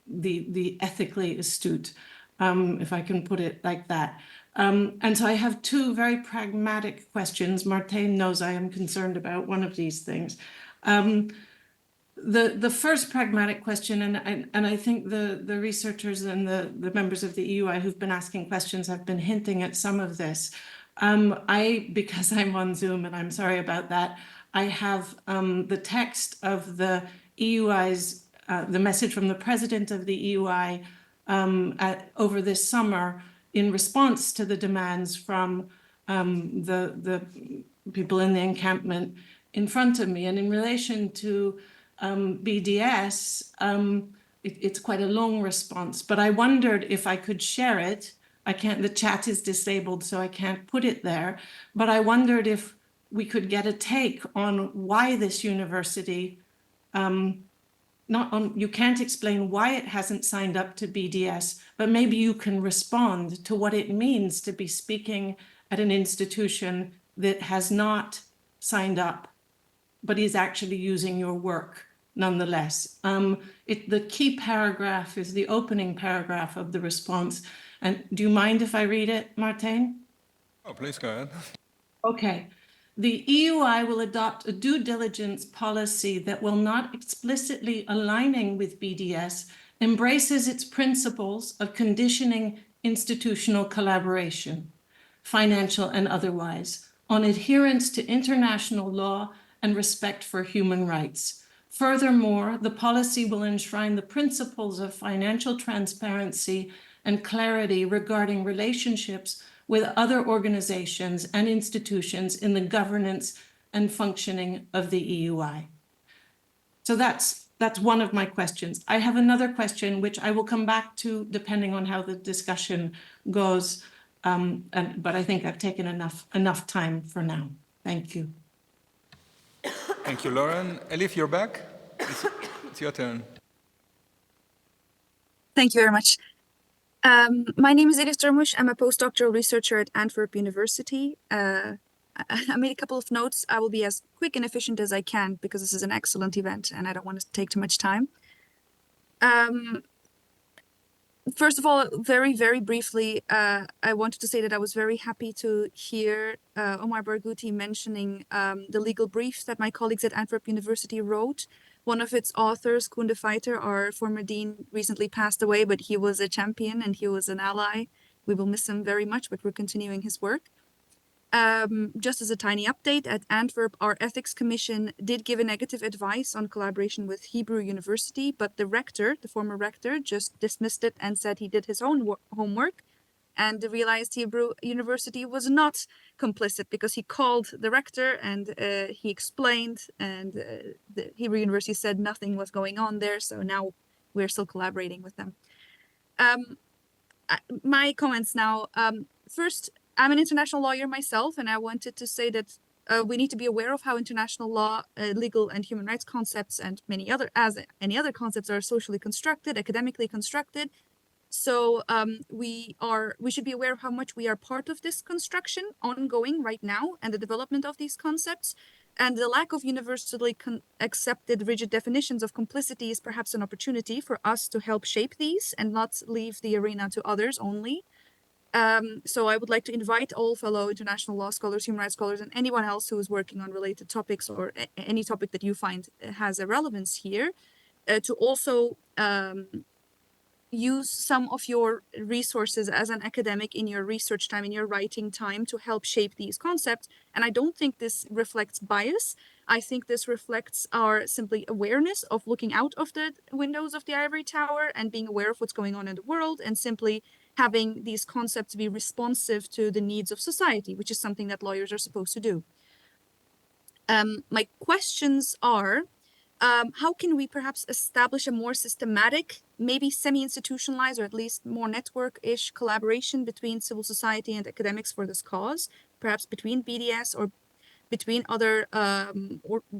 the ethically astute, if I can put it like that. And so I have two very pragmatic questions. Martijn knows I am concerned about one of these things. The first pragmatic question, and I think the researchers and the members of the EUI who've been asking questions have been hinting at some of this. Because I'm on Zoom, and I'm sorry about that, I have the text of the EUI's, the message from the president of the EUI over this summer in response to the demands from the people in the encampment in front of me. And in relation to BDS, it's quite a long response, but I wondered if I could share it. I can't, the chat is disabled, so I can't put it there, but I wondered if we could get a take on why this university, you can't explain why it hasn't signed up to BDS, but maybe you can respond to what it means to be speaking at an institution that has not signed up, but is actually using your work nonetheless. The key paragraph is the opening paragraph of the response. And do you mind if I read it, Martijn? Oh, please go ahead. Okay. The EUI will adopt a due diligence policy that, while not explicitly aligning with BDS, embraces its principles of conditioning institutional collaboration, financial and otherwise, on adherence to international law and respect for human rights. Furthermore, the policy will enshrine the principles of financial transparency and clarity regarding relationships with other organizations and institutions in the governance and functioning of the EUI. So that's one of my questions. I have another question, which I will come back to depending on how the discussion goes, but I think I've taken enough time for now. Thank you. Thank you, Lauren. Elif, you're back. It's your turn. Thank you very much. My name is Elif Durmuş. I'm a postdoctoral researcher at Antwerp University. I made a couple of notes. I will be as quick and efficient as I can because this is an excellent event and I don't want to take too much time. First of all, very briefly, I wanted to say that I was very happy to hear Omar Barghouti mentioning the legal brief that my colleagues at Antwerp University wrote. One of its authors, Koen de Feiter, our former dean, recently passed away, but he was a champion and he was an ally. We will miss him very much, but we're continuing his work. Just as a tiny update, at Antwerp, our ethics commission did give a negative advice on collaboration with Hebrew University, but the rector, the former rector, just dismissed it and said he did his own homework and realized Hebrew University was not complicit because he called the rector and he explained, and the Hebrew University said nothing was going on there, so now we're still collaborating with them. My comments now. First, I'm an international lawyer myself, and I wanted to say that we need to be aware of how international law, legal and human rights concepts, and any other concepts are socially constructed, academically constructed. So we should be aware of how much we are part of this construction ongoing right now and the development of these concepts. And the lack of universally accepted rigid definitions of complicity is perhaps an opportunity for us to help shape these and not leave the arena to others only. So I would like to invite all fellow international law scholars, human rights scholars, and anyone else who is working on related topics or any topic that you find has a relevance here, to also use some of your resources as an academic in your research time, in your writing time, to help shape these concepts. And I don't think this reflects bias. I think this reflects our simply awareness of looking out of the windows of the ivory tower and being aware of what's going on in the world, and simply having these concepts be responsive to the needs of society, which is something that lawyers are supposed to do. My questions are, how can we perhaps establish a more systematic, maybe semi-institutionalized, or at least more network-ish collaboration between civil society and academics for this cause, perhaps between BDS or between other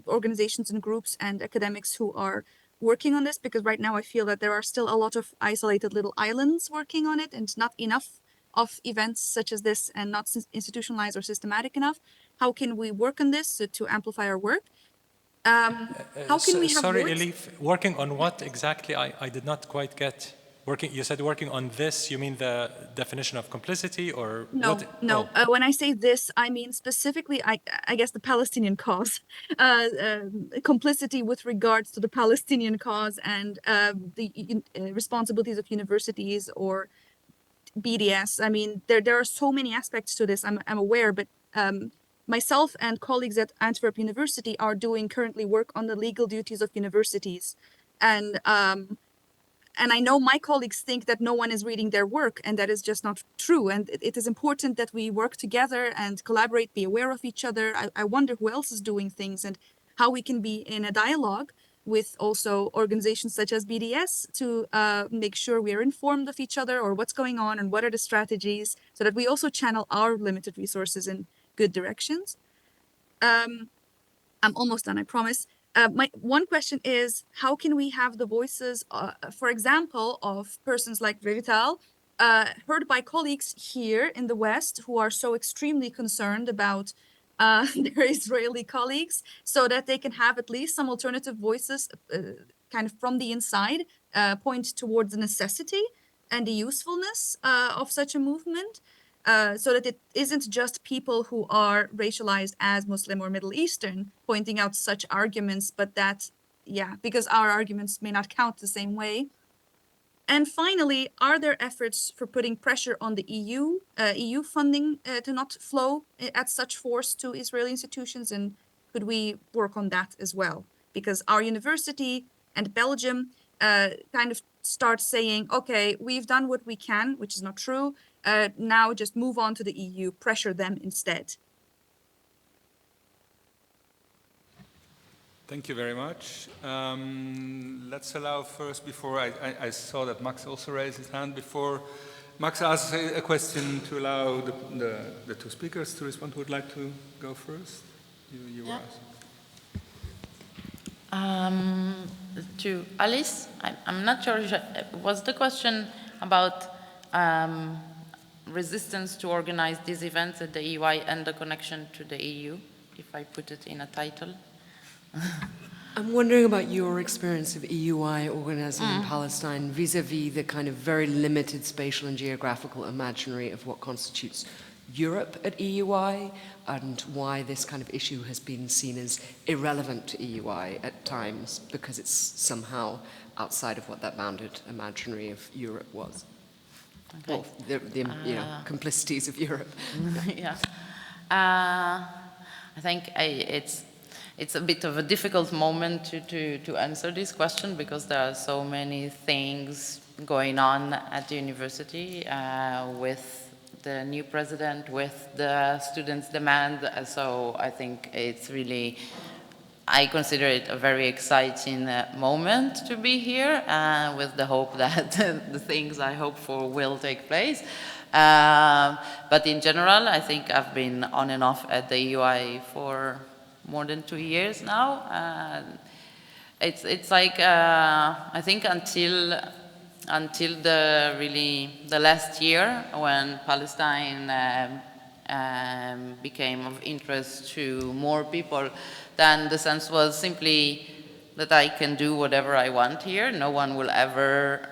organizations and groups and academics who are working on this? Because right now I feel that there are still a lot of isolated little islands working on it, and not enough of events such as this, and not institutionalized or systematic enough. How can we work on this to amplify our work? How can we have sorry, voice? Elif, working on what exactly? I did not quite get. Working, you said working on this, you mean the definition of complicity, or No, what? no. When I say this, I mean specifically, I guess, the Palestinian cause, complicity with regards to the Palestinian cause, and the responsibilities of universities or BDS. I mean, there are so many aspects to this. I'm aware, but myself and colleagues at Antwerp University are doing currently work on the legal duties of universities, and I know my colleagues think that no one is reading their work, and that is just not true. And it is important that we work together and collaborate, be aware of each other. I wonder who else is doing things, and how we can be in a dialogue with also organizations such as BDS to make sure we are informed of each other, or what's going on and what are the strategies, so that we also channel our limited resources in good directions. I'm almost done, I promise. My one question is, how can we have the voices, for example, of persons like Revital, heard by colleagues here in the West who are so extremely concerned about their Israeli colleagues, so that they can have at least some alternative voices kind of from the inside, point towards the necessity and the usefulness of such a movement? So that it isn't just people who are racialized as Muslim or Middle Eastern pointing out such arguments, but that, yeah, because our arguments may not count the same way. And finally, are there efforts for putting pressure on the EU funding to not flow at such force to Israeli institutions? And could we work on that as well? Because our university and Belgium kind of start saying, okay, we've done what we can, which is not true. Now just move on to the EU, pressure them instead. Thank you very much. Let's allow first, before I saw that Max also raised his hand, before Max asks a question, to allow the two speakers to respond. Who would like to go first? You were asked. To Alice, I'm not sure, was the question about resistance to organize these events at the EUI and the connection to the EU, if I put it in a title? I'm wondering about your experience of EUI organizing in Palestine vis-a-vis the kind of very limited spatial and geographical imaginary of what constitutes Europe at EUI, and why this kind of issue has been seen as irrelevant to EUI at times because it's somehow outside of what that bounded imaginary of Europe was. Okay. Well, the complicities of Europe. Yeah. I think it's a bit of a difficult moment to answer this question, because there are so many things going on at the university with the new president, with the students' demand. So I think it's really, I consider it a very exciting moment to be here, with the hope that the things I hope for will take place. But in general, I think I've been on and off at the EUI for more than 2 years now. It's like, I think until the last year, when Palestine became of interest to more people, then the sense was simply that I can do whatever I want here. No one will ever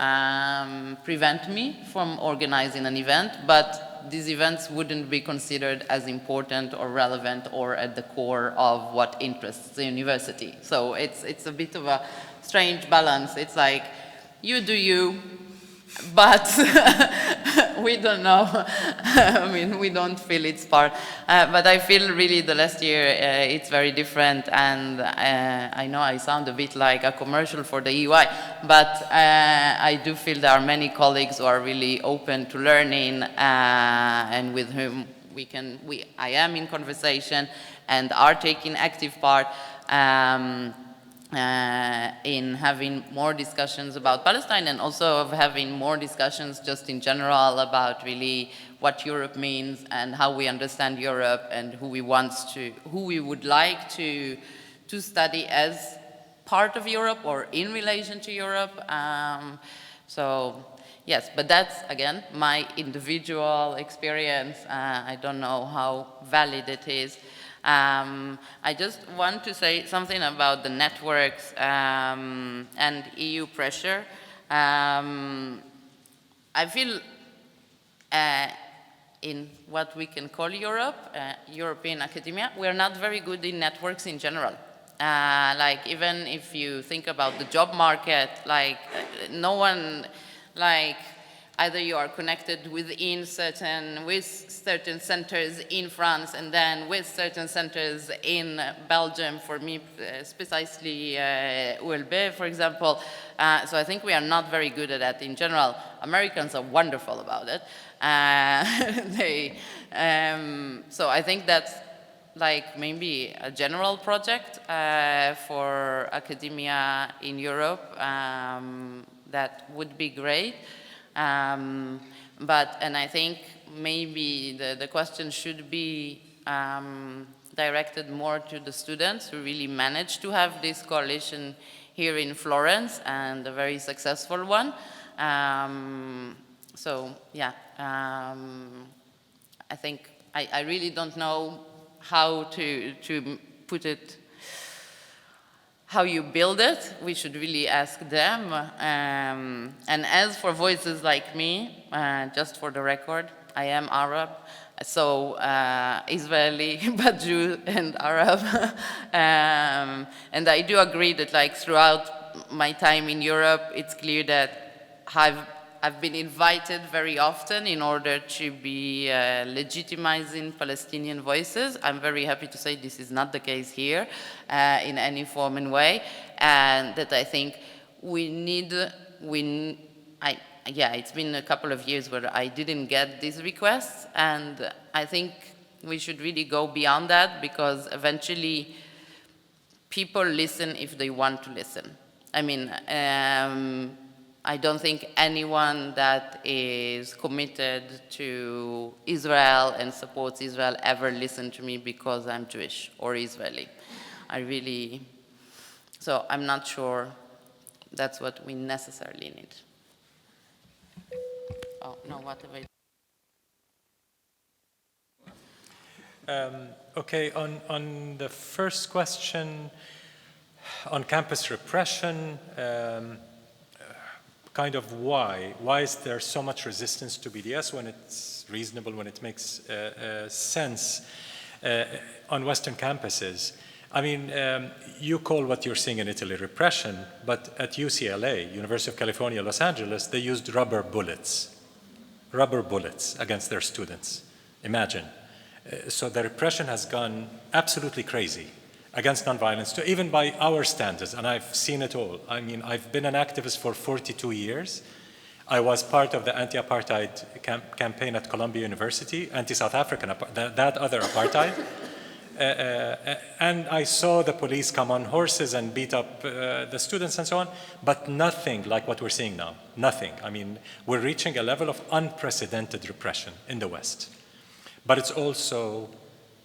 prevent me from organizing an event, but these events wouldn't be considered as important or relevant or at the core of what interests the university. So it's a bit of a strange balance. It's like, you do you, but we don't know. I mean, we don't feel it's part. But I feel really the last year it's very different, and I know I sound a bit like a commercial for the EUI, but I do feel there are many colleagues who are really open to learning and with whom I am in conversation and are taking active part in having more discussions about Palestine, and also of having more discussions just in general about really what Europe means and how we understand Europe and who we would like to study as part of Europe or in relation to Europe. So yes, but that's again my individual experience. I don't know how valid it is. I just want to say something about the networks and EU pressure. I feel in what we can call Europe, European academia, we're not very good in networks in general. Like even if you think about the job market, like no one, like either you are connected with certain centers in France and then with certain centers in Belgium, for me, precisely ULB, for example. So I think we are not very good at that in general. Americans are wonderful about it. So I think that's like maybe a general project for academia in Europe that would be great. And I think maybe the question should be directed more to the students who really managed to have this coalition here in Florence, and a very successful one. So yeah, I think I really don't know how to put it, how you build it. We should really ask them. And as for voices like me, just for the record, I am Arab, so Israeli, but Jew and Arab. And I do agree that like throughout my time in Europe, it's clear that I've been invited very often in order to be legitimizing Palestinian voices. I'm very happy to say this is not the case here in any form and way, and that I think it's been a couple of years where I didn't get these requests, and I think we should really go beyond that, because eventually people listen if they want to listen. I mean, I don't think anyone that is committed to Israel and supports Israel ever listened to me because I'm Jewish or Israeli. So I'm not sure that's what we necessarily need. Oh, no, what have I... Okay, on the first question, on campus repression, kind of why? Why is there so much resistance to BDS when it's reasonable, when it makes sense on Western campuses? I mean, you call what you're seeing in Italy repression, but at UCLA, University of California, Los Angeles, they used rubber bullets against their students. Imagine. So the repression has gone absolutely crazy against nonviolence, even by our standards, and I've seen it all. I mean, I've been an activist for 42 years. I was part of the anti-apartheid campaign at Columbia University, anti-South African, that other apartheid. And I saw the police come on horses and beat up the students and so on, but nothing like what we're seeing now, nothing. I mean, we're reaching a level of unprecedented repression in the West. But it's also,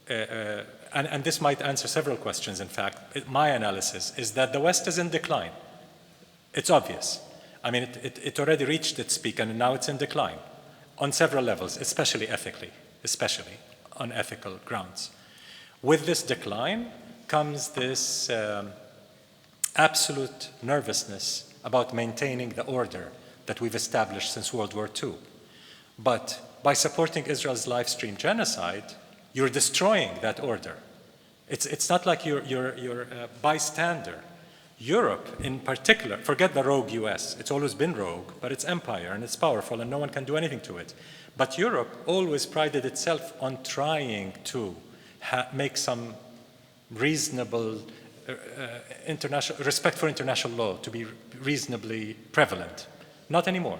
and this might answer several questions, in fact. My analysis is that the West is in decline. It's obvious. I mean, it already reached its peak, and now it's in decline on several levels, especially ethically, especially on ethical grounds. With this decline comes this absolute nervousness about maintaining the order that we've established since World War II. But by supporting Israel's live stream genocide, you're destroying that order. It's not like you're a bystander. Europe, in particular, forget the rogue US. It's always been rogue, but it's empire and it's powerful and no one can do anything to it. But Europe always prided itself on trying to make some reasonable respect for international law to be reasonably prevalent. Not anymore.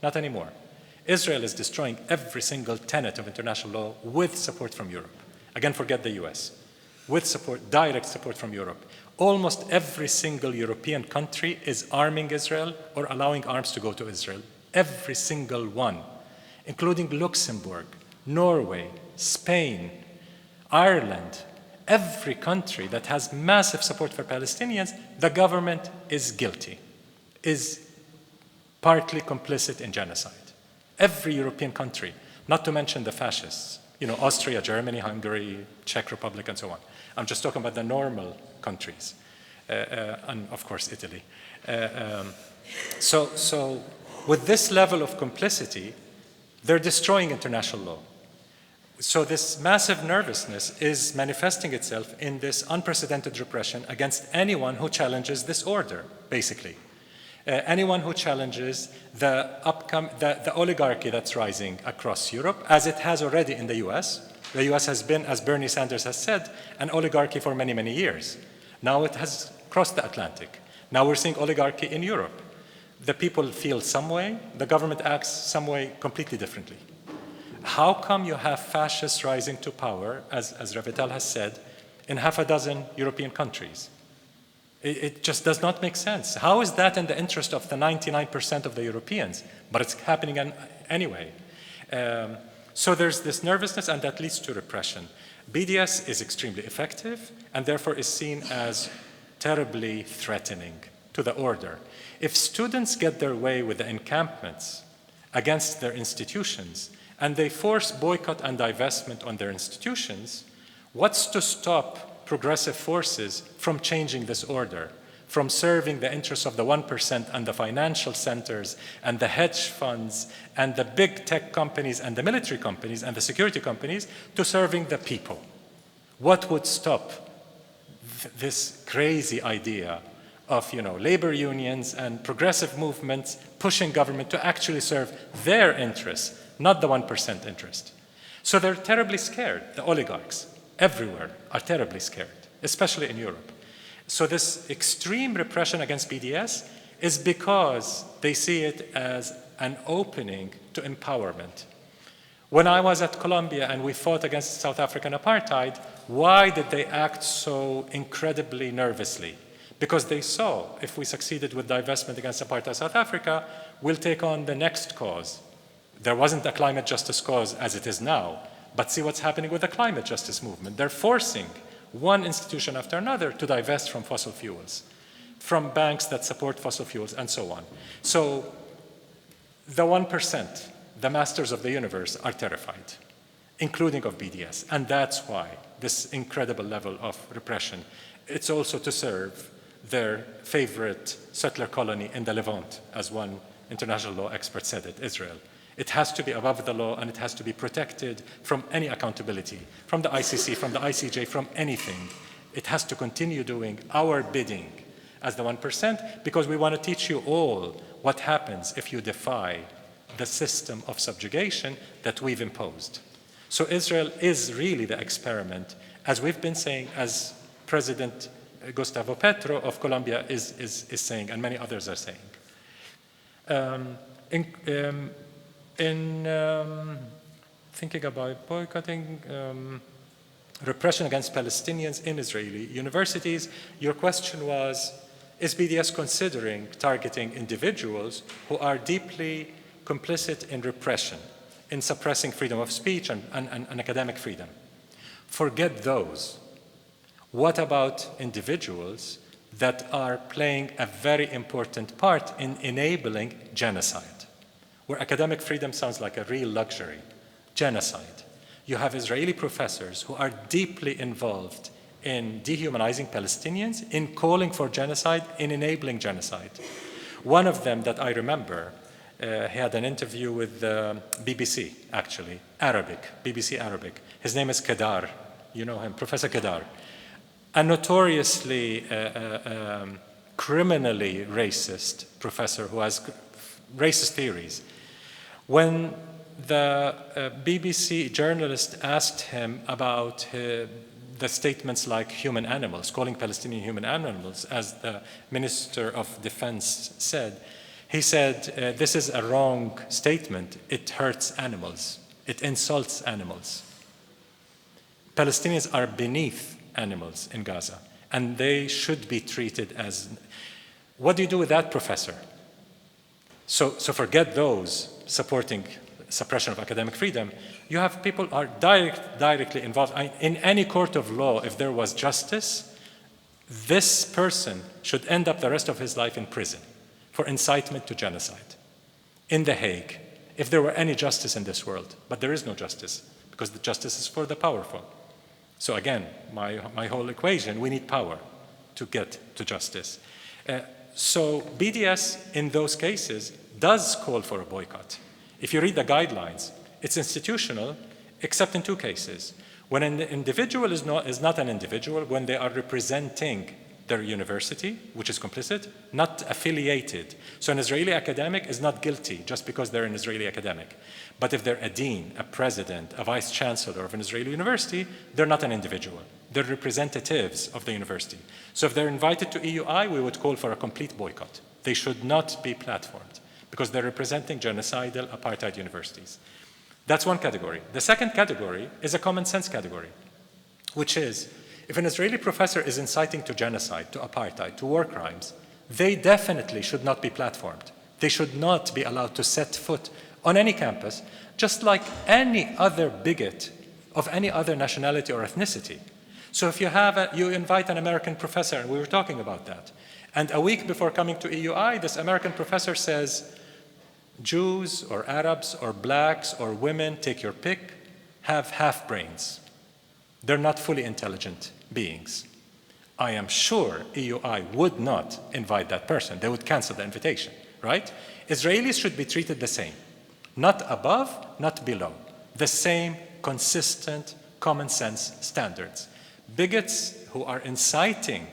Not anymore. Israel is destroying every single tenet of international law with support from Europe. Again, forget the US. With support, direct support from Europe. Almost every single European country is arming Israel or allowing arms to go to Israel. Every single one, including Luxembourg, Norway, Spain, Ireland. Every country that has massive support for Palestinians, the government is guilty, is partly complicit in genocide. Every European country, not to mention the fascists, Austria, Germany, Hungary, Czech Republic, and so on. I'm just talking about the normal countries, and of course Italy. So with this level of complicity, they're destroying international law. So this massive nervousness is manifesting itself in this unprecedented repression against anyone who challenges this order, basically. Anyone who challenges the oligarchy that's rising across Europe, as it has already in the US. The US has been, as Bernie Sanders has said, an oligarchy for many, many years. Now it has crossed the Atlantic. Now we're seeing oligarchy in Europe. The people feel some way, the government acts some way completely differently. How come you have fascists rising to power, as Revital has said, in half a dozen European countries? It just does not make sense. How is that in the interest of the 99% of the Europeans? But it's happening anyway. So there's this nervousness, and that leads to repression. BDS is extremely effective, and therefore is seen as terribly threatening to the order. If students get their way with the encampments against their institutions, and they force boycott and divestment on their institutions, what's to stop progressive forces from changing this order, from serving the interests of the 1% and the financial centers and the hedge funds and the big tech companies and the military companies and the security companies to serving the people? What would stop this crazy idea of labor unions and progressive movements pushing government to actually serve their interests, not the 1% interest? So they're terribly scared. The oligarchs everywhere are terribly scared, especially in Europe. So this extreme repression against BDS is because they see it as an opening to empowerment. When I was at Colombia and we fought against South African apartheid, why did they act so incredibly nervously? Because they saw if we succeeded with divestment against apartheid South Africa, we'll take on the next cause. There wasn't a climate justice cause as it is now, but see what's happening with the climate justice movement. They're forcing one institution after another to divest from fossil fuels, from banks that support fossil fuels, and so on. So the 1%, the masters of the universe, are terrified, including of BDS. And that's why this incredible level of repression. It's also to serve their favorite settler colony in the Levant, as one international law expert said it, Israel. It has to be above the law, and it has to be protected from any accountability, from the ICC, from the ICJ, from anything. It has to continue doing our bidding as the 1%, because we want to teach you all what happens if you defy the system of subjugation that we've imposed. So Israel is really the experiment, as we've been saying, as President Gustavo Petro of Colombia is saying, and many others are saying. In thinking about boycotting, repression against Palestinians in Israeli universities, your question was, is BDS considering targeting individuals who are deeply complicit in repression, in suppressing freedom of speech and academic freedom? Forget those. What about individuals that are playing a very important part in enabling genocide? Where academic freedom sounds like a real luxury. Genocide. You have Israeli professors who are deeply involved in dehumanizing Palestinians, in calling for genocide, in enabling genocide. One of them that I remember he had an interview with BBC, actually, BBC Arabic. His name is Kedar. You know him, Professor Kedar. A notoriously criminally racist professor who has racist theories. When the BBC journalist asked him about the statements like human animals, calling Palestinian human animals, as the Minister of Defense said, he said, this is a wrong statement. It hurts animals. It insults animals. Palestinians are beneath animals in Gaza, and they should be treated as... What do you do with that, professor? So forget those supporting suppression of academic freedom. You have people who are directly involved. In any court of law, if there was justice, this person should end up the rest of his life in prison for incitement to genocide in The Hague, if there were any justice in this world. But there is no justice, because the justice is for the powerful. So again, my whole equation, we need power to get to justice. So BDS, in those cases, does call for a boycott. If you read the guidelines, it's institutional, except in two cases. When an individual is not an individual, when they are representing their university, which is complicit, not affiliated. So an Israeli academic is not guilty just because they're an Israeli academic. But if they're a dean, a president, a vice chancellor of an Israeli university, they're not an individual. They're representatives of the university. So if they're invited to EUI, we would call for a complete boycott. They should not be platformed, because they're representing genocidal apartheid universities. That's one category. The second category is a common sense category, which is, if an Israeli professor is inciting to genocide, to apartheid, to war crimes, they definitely should not be platformed. They should not be allowed to set foot on any campus, just like any other bigot of any other nationality or ethnicity. So if you invite an American professor, and we were talking about that, and a week before coming to EUI, this American professor says, Jews or Arabs or blacks or women, take your pick, have half brains. They're not fully intelligent beings. I am sure EUI would not invite that person. They would cancel the invitation, right? Israelis should be treated the same. Not above, not below. The same consistent common sense standards. Bigots who are inciting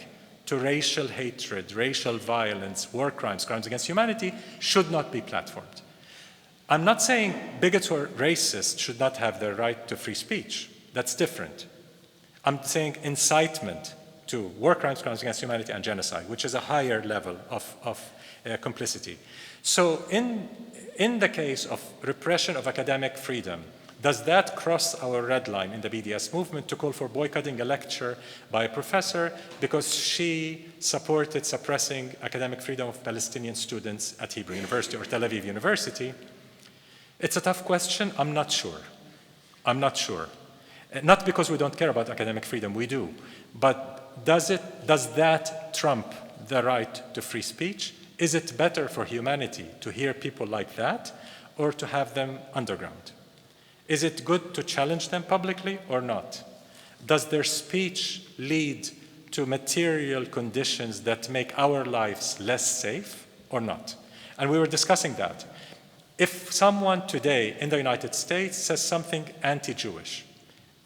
to racial hatred, racial violence, war crimes, crimes against humanity, should not be platformed. I'm not saying bigots who are racist should not have the right to free speech. That's different. I'm saying incitement to war crimes, crimes against humanity, and genocide, which is a higher level of complicity. So in the case of repression of academic freedom, does that cross our red line in the BDS movement to call for boycotting a lecture by a professor because she supported suppressing academic freedom of Palestinian students at Hebrew University or Tel Aviv University? It's a tough question. I'm not sure. I'm not sure. Not because we don't care about academic freedom, we do. But does that trump the right to free speech? Is it better for humanity to hear people like that or to have them underground? Is it good to challenge them publicly or not? Does their speech lead to material conditions that make our lives less safe or not? And we were discussing that. If someone today in the United States says something anti-Jewish,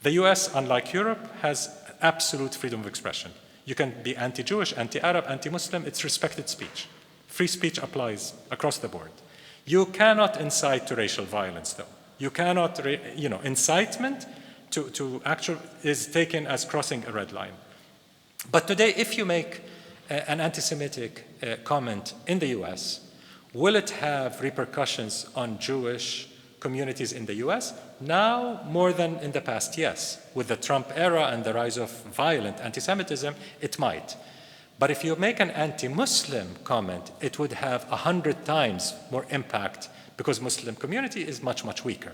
the US, unlike Europe, has absolute freedom of expression. You can be anti-Jewish, anti-Arab, anti-Muslim, it's respected speech. Free speech applies across the board. You cannot incite to racial violence, though. You cannot, incitement to actual is taken as crossing a red line. But today, if you make an anti-Semitic comment in the US, will it have repercussions on Jewish communities in the US? Now, more than in the past, yes. With the Trump era and the rise of violent anti-Semitism, it might. But if you make an anti-Muslim comment, it would have 100 times more impact because Muslim community is much, much weaker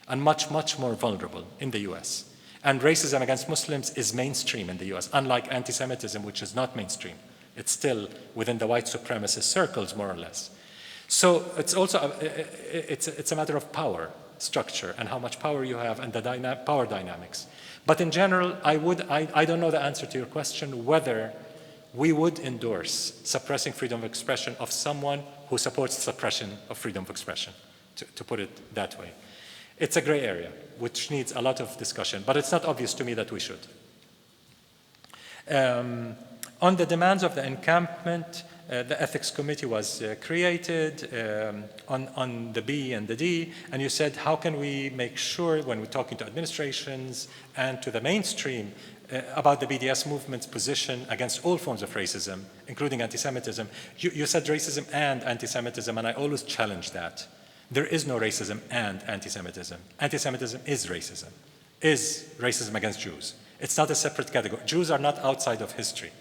and much, much more vulnerable in the US. And racism against Muslims is mainstream in the US, unlike anti-Semitism, which is not mainstream. It's still within the white supremacist circles, more or less. So it's also, it's a matter of power structure and how much power you have and the power dynamics. But in general, I don't know the answer to your question whether we would endorse suppressing freedom of expression of someone who supports suppression of freedom of expression, to put it that way. It's a gray area, which needs a lot of discussion, but it's not obvious to me that we should. On the demands of the encampment, the ethics committee was created on the B and the D, and you said, how can we make sure when we're talking to administrations and to the mainstream about the BDS movement's position against all forms of racism, including anti-Semitism. You said racism and anti-Semitism, and I always challenge that. There is no racism and anti-Semitism. Anti-Semitism is racism against Jews. It's not a separate category. Jews are not outside of history.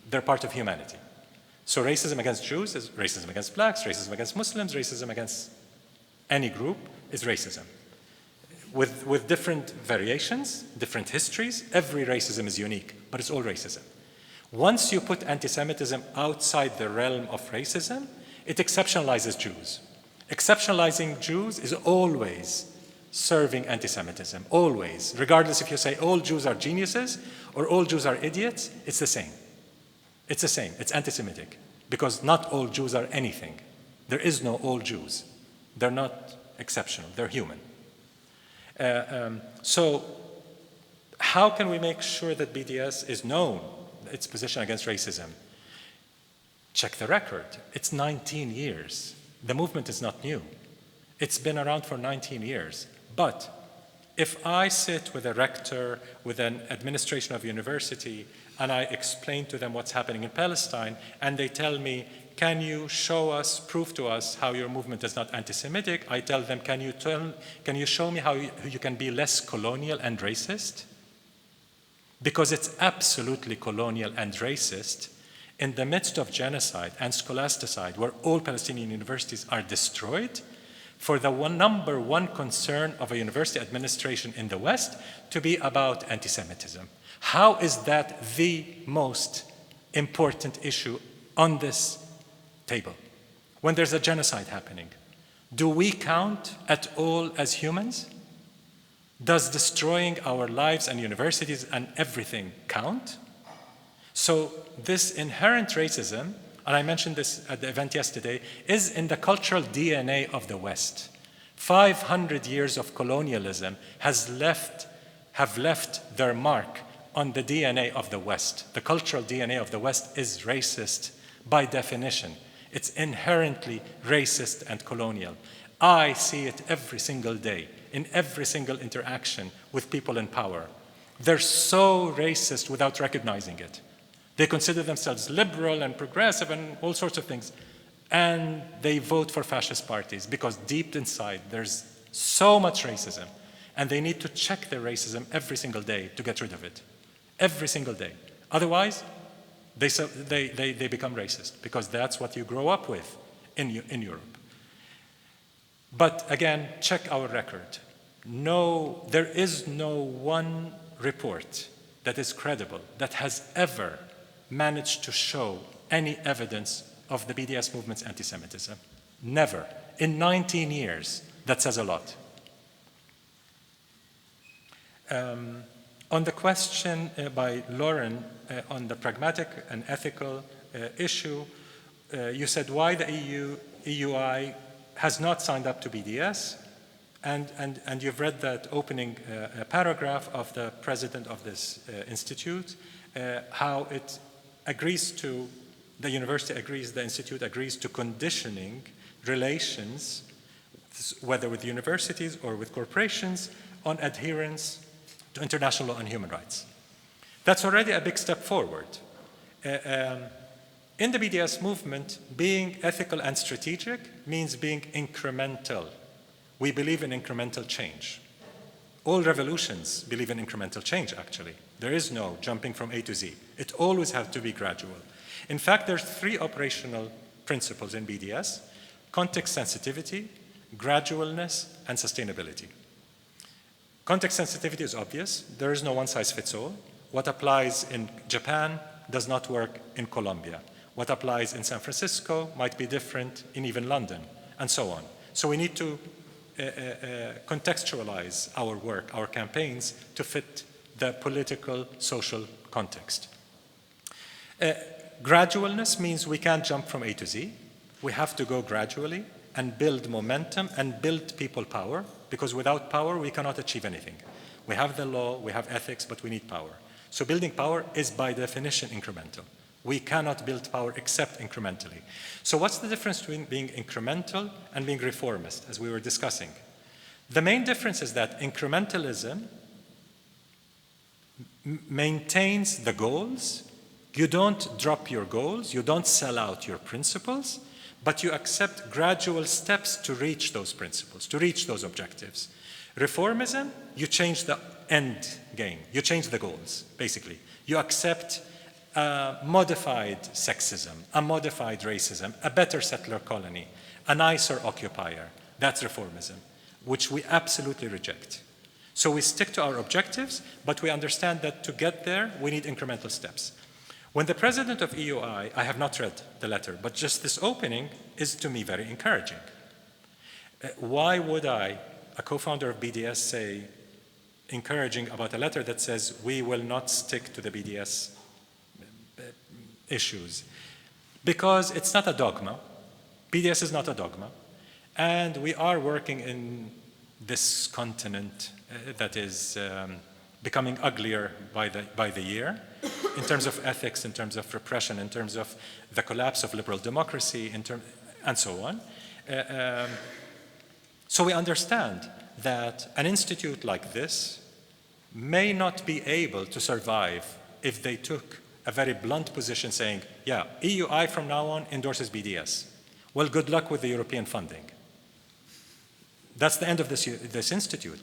They're part of humanity. So racism against Jews is racism against blacks, racism against Muslims, racism against any group is racism. With different variations, different histories, every racism is unique, but it's all racism. Once you put anti-Semitism outside the realm of racism, it exceptionalizes Jews. Exceptionalizing Jews is always serving anti-Semitism, always. Regardless if you say all Jews are geniuses or all Jews are idiots, it's the same. It's the same, it's anti-Semitic, because not all Jews are anything. There is no all Jews. They're not exceptional, they're human. So how can we make sure that BDS is known, its position against racism? Check the record. It's 19 years. The movement is not new. It's been around for 19 years. But if I sit with a rector, with an administration of a university, and I explain to them what's happening in Palestine, and they tell me, can you show us, prove to us how your movement is not anti-Semitic? I tell them, can you show me how you can be less colonial and racist? Because it's absolutely colonial and racist in the midst of genocide and scholasticide, where all Palestinian universities are destroyed, for the number one concern of a university administration in the West to be about anti-Semitism. How is that the most important issue on this table when there's a genocide happening? Do we count at all as humans? Does destroying our lives and universities and everything count? So this inherent racism, and I mentioned this at the event yesterday, is in the cultural DNA of the West. 500 years of colonialism have left their mark on the DNA of the West. The cultural DNA of the West is racist by definition. It's inherently racist and colonial. I see it every single day, in every single interaction with people in power. They're so racist without recognizing it. They consider themselves liberal and progressive and all sorts of things. And they vote for fascist parties because deep inside there's so much racism. And they need to check their racism every single day to get rid of it. Every single day. Otherwise, they become racist because that's what you grow up with in Europe. But again, check our record. No, there is no one report that is credible that has ever managed to show any evidence of the BDS movement's anti-Semitism. Never. In 19 years, that says a lot. On the question by Lauren on the pragmatic and ethical issue, you said why the EUI has not signed up to BDS, and you've read that opening paragraph of the president of this institute, how it agrees to, the university agrees, the institute agrees to conditioning relations, whether with universities or with corporations, on adherence to international law and human rights. That's already a big step forward. In the BDS movement, being ethical and strategic means being incremental. We believe in incremental change. All revolutions believe in incremental change, actually. There is no jumping from A to Z. It always has to be gradual. In fact, there's 3 operational principles in BDS: context sensitivity, gradualness, and sustainability. Context sensitivity is obvious. There is no one size fits all. What applies in Japan does not work in Colombia. What applies in San Francisco might be different in even London, and so on. So we need to contextualize our work, our campaigns, to fit the political, social context. gradualness means we can't jump from A to Z. We have to go gradually and build momentum and build people power, because without power, we cannot achieve anything. We have the law, we have ethics, but we need power. So building power is by definition incremental. We cannot build power except incrementally. So what's the difference between being incremental and being reformist, as we were discussing? The main difference is that incrementalism maintains the goals. You don't drop your goals, you don't sell out your principles, but you accept gradual steps to reach those principles, to reach those objectives. Reformism, you change the end game, you change the goals, basically. You accept a modified sexism, a modified racism, a better settler colony, a nicer occupier. That's reformism, which we absolutely reject. So we stick to our objectives, but we understand that to get there, we need incremental steps. When the president of EUI, I have not read the letter, but just this opening is to me very encouraging. Why would I, a co-founder of BDS, say encouraging about a letter that says we will not stick to the BDS issues? Because it's not a dogma. BDS is not a dogma. And we are working in this continent that is becoming uglier by the year, in terms of ethics, in terms of repression, in terms of the collapse of liberal democracy, and so on. So we understand that an institute like this may not be able to survive if they took a very blunt position saying, yeah, EUI from now on endorses BDS. Well, good luck with the European funding. That's the end of this institute,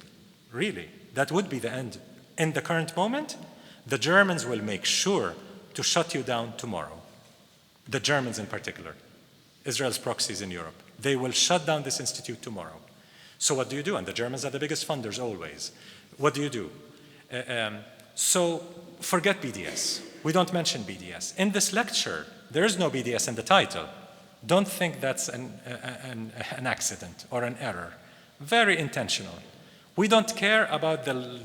really. That would be the end. In the current moment, the Germans will make sure to shut you down tomorrow. The Germans in particular, Israel's proxies in Europe. They will shut down this institute tomorrow. So what do you do? And the Germans are the biggest funders always. What do you do? So forget BDS. We don't mention BDS. In this lecture, there is no BDS in the title. Don't think that's an accident or an error. Very intentional. We don't care about the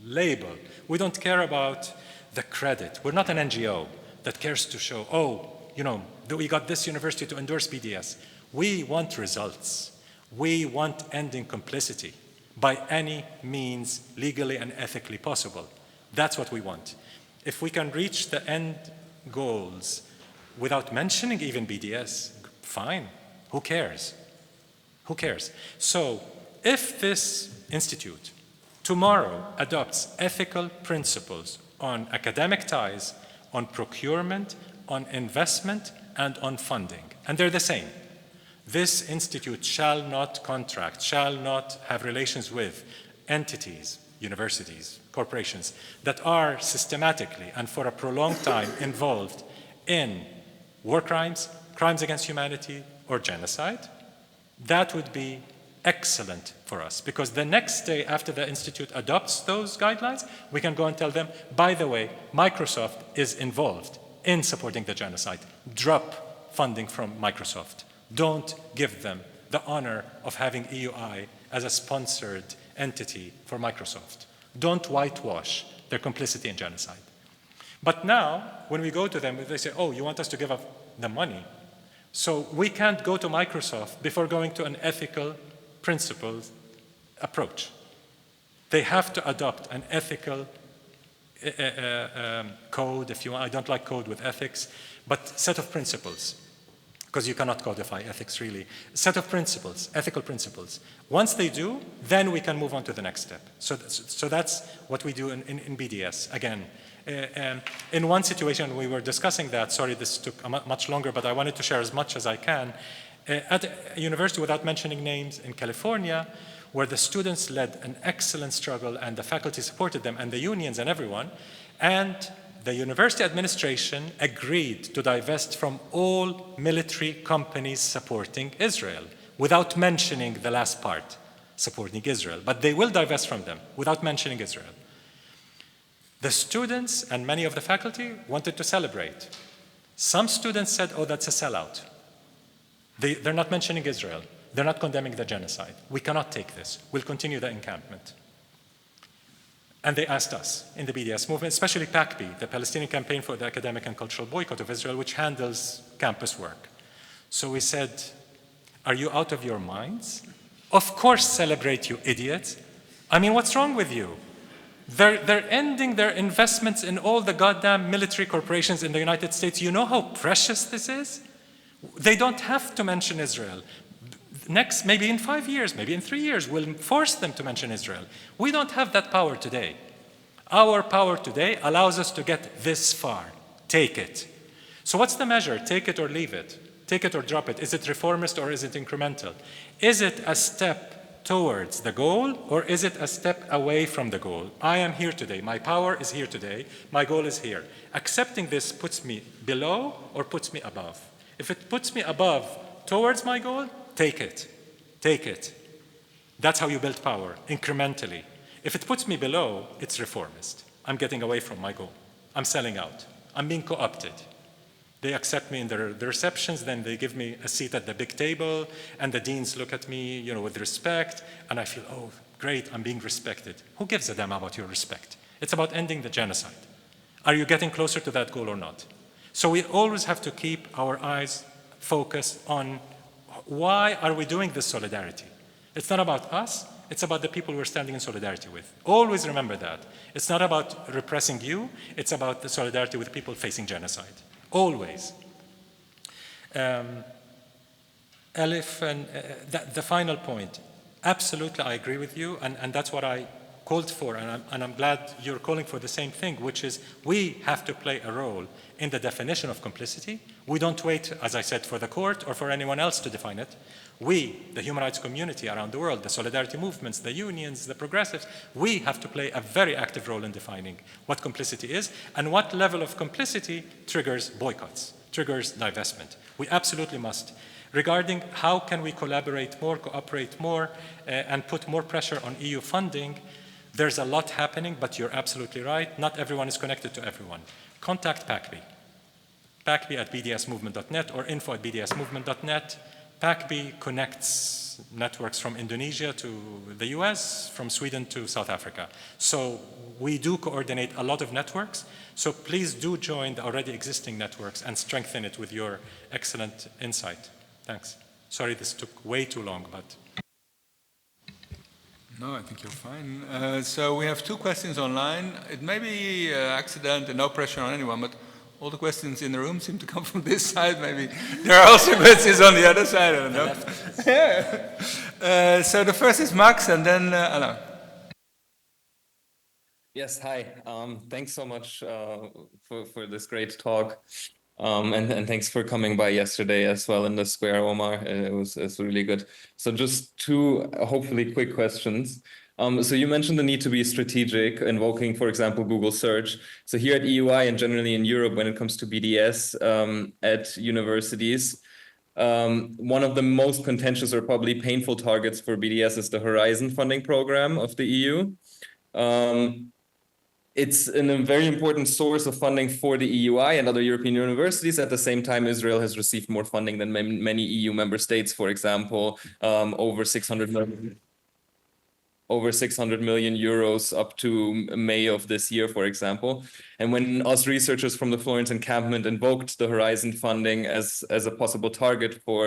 label. We don't care about the credit. We're not an NGO that cares to show, oh, you know, we got this university to endorse BDS. We want results. We want ending complicity by any means legally and ethically possible. That's what we want. If we can reach the end goals without mentioning even BDS, fine. Who cares? Who cares? So if this institute tomorrow adopts ethical principles on academic ties, on procurement, on investment, and on funding, and they're the same, this institute shall not contract, shall not have relations with entities, universities, corporations that are systematically and for a prolonged time involved in war crimes, crimes against humanity, or genocide. That would be excellent for us, because the next day after the institute adopts those guidelines, we can go and tell them, by the way, Microsoft is involved in supporting the genocide. Drop funding from Microsoft. Don't give them the honor of having EUI as a sponsored entity for Microsoft. Don't whitewash their complicity in genocide. But now, when we go to them, they say, oh, you want us to give up the money? So we can't go to Microsoft before going to an ethical principled approach. They have to adopt an ethical code, if you want. I don't like code with ethics, but set of principles, because you cannot codify ethics really. Set of principles, ethical principles. Once they do, then we can move on to the next step. So that's what we do in BDS. Again, in one situation we were discussing that, sorry this took much longer, but I wanted to share as much as I can. At a university, without mentioning names, in California, where the students led an excellent struggle and the faculty supported them and the unions and everyone, and the university administration agreed to divest from all military companies supporting Israel, without mentioning the last part, supporting Israel. But they will divest from them without mentioning Israel. The students and many of the faculty wanted to celebrate. Some students said, oh, that's a sellout. They're not mentioning Israel. They're not condemning the genocide. We cannot take this. We'll continue the encampment. And they asked us in the BDS movement, especially PACB, the Palestinian Campaign for the Academic and Cultural Boycott of Israel, which handles campus work. So we said, are you out of your minds? Of course, celebrate, you idiots. I mean, what's wrong with you? They're ending their investments in all the goddamn military corporations in the United States. You know how precious this is? They don't have to mention Israel. Next, maybe in 5 years, maybe in 3 years, we'll force them to mention Israel. We don't have that power today. Our power today allows us to get this far. Take it. So what's the measure? Take it or leave it. Take it or drop it. Is it reformist or is it incremental? Is it a step towards the goal or is it a step away from the goal? I am here today. My power is here today. My goal is here. Accepting this puts me below or puts me above. If it puts me above towards my goal, take it. Take it. That's how you build power, incrementally. If it puts me below, it's reformist. I'm getting away from my goal. I'm selling out. I'm being co-opted. They accept me in the receptions, then they give me a seat at the big table, and the deans look at me, with respect, and I feel, oh, great, I'm being respected. Who gives a damn about your respect? It's about ending the genocide. Are you getting closer to that goal or not? So we always have to keep our eyes focused on why are we doing this solidarity? It's not about us, it's about the people we're standing in solidarity with. Always remember that. It's not about repressing you, it's about the solidarity with people facing genocide. Always. Elif, and the final point, absolutely I agree with you, and that's what I called for, and I'm glad you're calling for the same thing, which is we have to play a role in the definition of complicity. We don't wait, as I said, for the court or for anyone else to define it. We, the human rights community around the world, the solidarity movements, the unions, the progressives, we have to play a very active role in defining what complicity is and what level of complicity triggers boycotts, triggers divestment. We absolutely must. Regarding how can we collaborate more, cooperate more, and put more pressure on EU funding, there's a lot happening, but you're absolutely right. Not everyone is connected to everyone. Contact PACB. PACB at bdsmovement.net or info@bdsmovement.net. PACB connects networks from Indonesia to the US, from Sweden to South Africa. So we do coordinate a lot of networks. So please do join the already existing networks and strengthen it with your excellent insight. Thanks. Sorry this took way too long, but... No, I think you're fine. So we have 2 questions online. It may be accident and no pressure on anyone, but all the questions in the room seem to come from this side. Maybe there are also questions on the other side. I don't know. Yeah. So the first is Max, and then Alain. Yes, hi. Thanks so much for this great talk. And thanks for coming by yesterday as well in the square, Omar. It was really good. So just 2 hopefully quick questions. So you mentioned the need to be strategic, invoking, for example, Google search. So here at EUI and generally in Europe, when it comes to BDS at universities, one of the most contentious or probably painful targets for BDS is the Horizon funding program of the EU. It's a very important source of funding for the EUI and other European universities. At the same time, Israel has received more funding than many EU member states, for example, over 600 million euros up to May of this year, for example. And when us researchers from the Florence encampment invoked the Horizon funding as a possible target for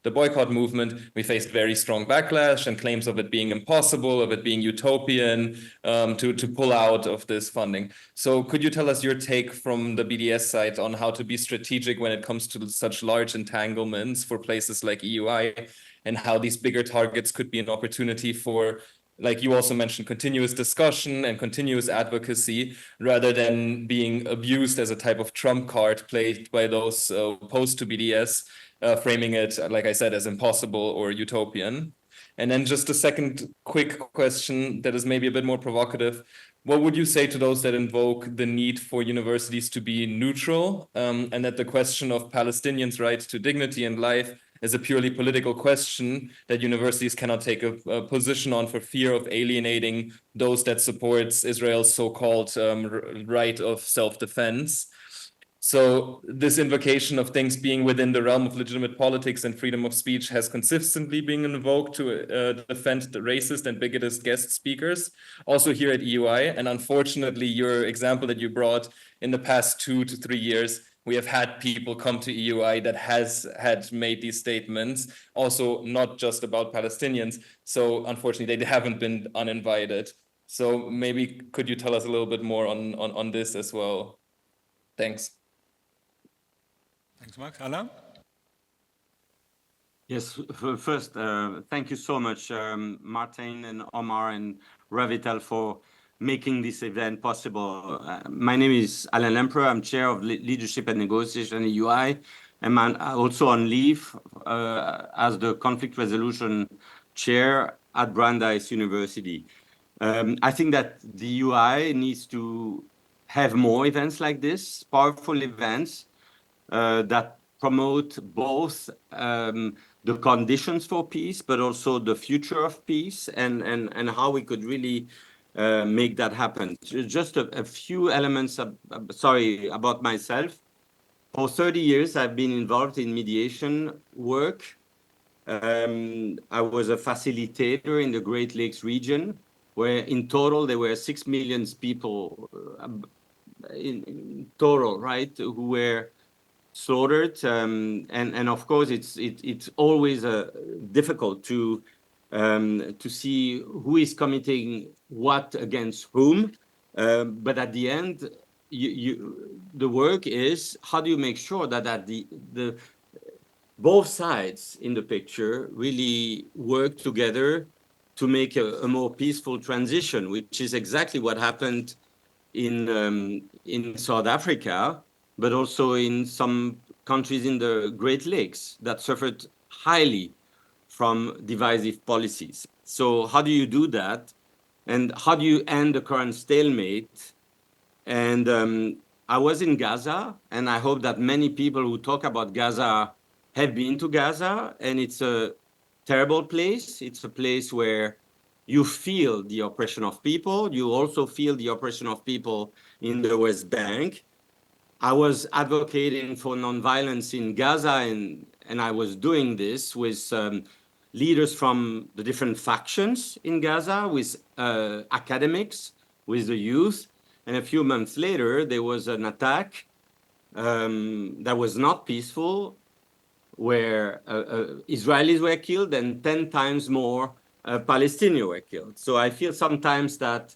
the boycott movement, we faced very strong backlash and claims of it being impossible, of it being utopian, to pull out of this funding. So could you tell us your take from the BDS side on how to be strategic when it comes to such large entanglements for places like EUI, and how these bigger targets could be an opportunity for, like you also mentioned, continuous discussion and continuous advocacy, rather than being abused as a type of trump card played by those opposed to BDS, framing it, like I said, as impossible or utopian. And then just a second quick question that is maybe a bit more provocative. What would you say to those that invoke the need for universities to be neutral, and that the question of Palestinians' right to dignity and life is a purely political question that universities cannot take a position on for fear of alienating those that supports Israel's so-called right of self-defense? So this invocation of things being within the realm of legitimate politics and freedom of speech has consistently been invoked to defend the racist and bigoted guest speakers, also here at EUI. And unfortunately, your example that you brought in the past 2 to 3 years, we have had people come to EUI that had made these statements, also not just about Palestinians. So unfortunately, they haven't been uninvited. So maybe could you tell us a little bit more on this as well? Thanks. Thanks, Max. Alain? Yes, first, thank you so much, Martijn and Omar and Revital for making this event possible. My name is Alain Lempereur. I'm chair of Leadership and Negotiation at UI, and I'm also on leave as the conflict resolution chair at Brandeis University. I think that the UI needs to have more events like this, powerful events that promote both the conditions for peace, but also the future of peace and how we could really make that happen. Just a few elements, sorry, about myself. For 30 years, I've been involved in mediation work. I was a facilitator in the Great Lakes region, where in total there were 6 million people in total, right, who were slaughtered, and of course it's always difficult to see who is committing what against whom, but at the end, the work is how do you make sure that both sides in the picture really work together to make a more peaceful transition, which is exactly what happened in South Africa, but also in some countries in the Great Lakes that suffered highly from divisive policies. So how do you do that? And how do you end the current stalemate? And I was in Gaza, and I hope that many people who talk about Gaza have been to Gaza, and it's a terrible place. It's a place where you feel the oppression of people. You also feel the oppression of people in the West Bank. I was advocating for nonviolence in Gaza, and I was doing this with leaders from the different factions in Gaza, with academics, with the youth. And a few months later, there was an attack that was not peaceful, where Israelis were killed and 10 times more Palestinians were killed. So I feel sometimes that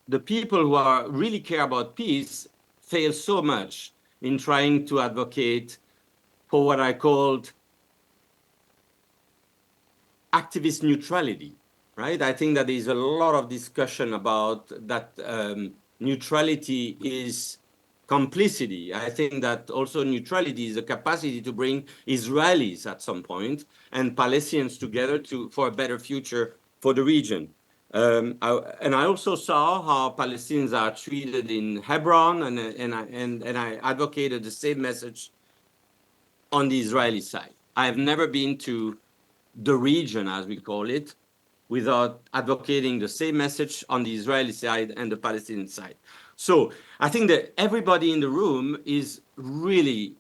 the people who are really care about peace fail so much in trying to advocate for what I called activist neutrality, right? I think that there's a lot of discussion about that neutrality is complicity. I think that also neutrality is a capacity to bring Israelis at some point and Palestinians together for a better future for the region. I also saw how Palestinians are treated in Hebron, and I advocated the same message on the Israeli side. I have never been to the region, as we call it, without advocating the same message on the Israeli side and the Palestinian side. So I think that everybody in the room is really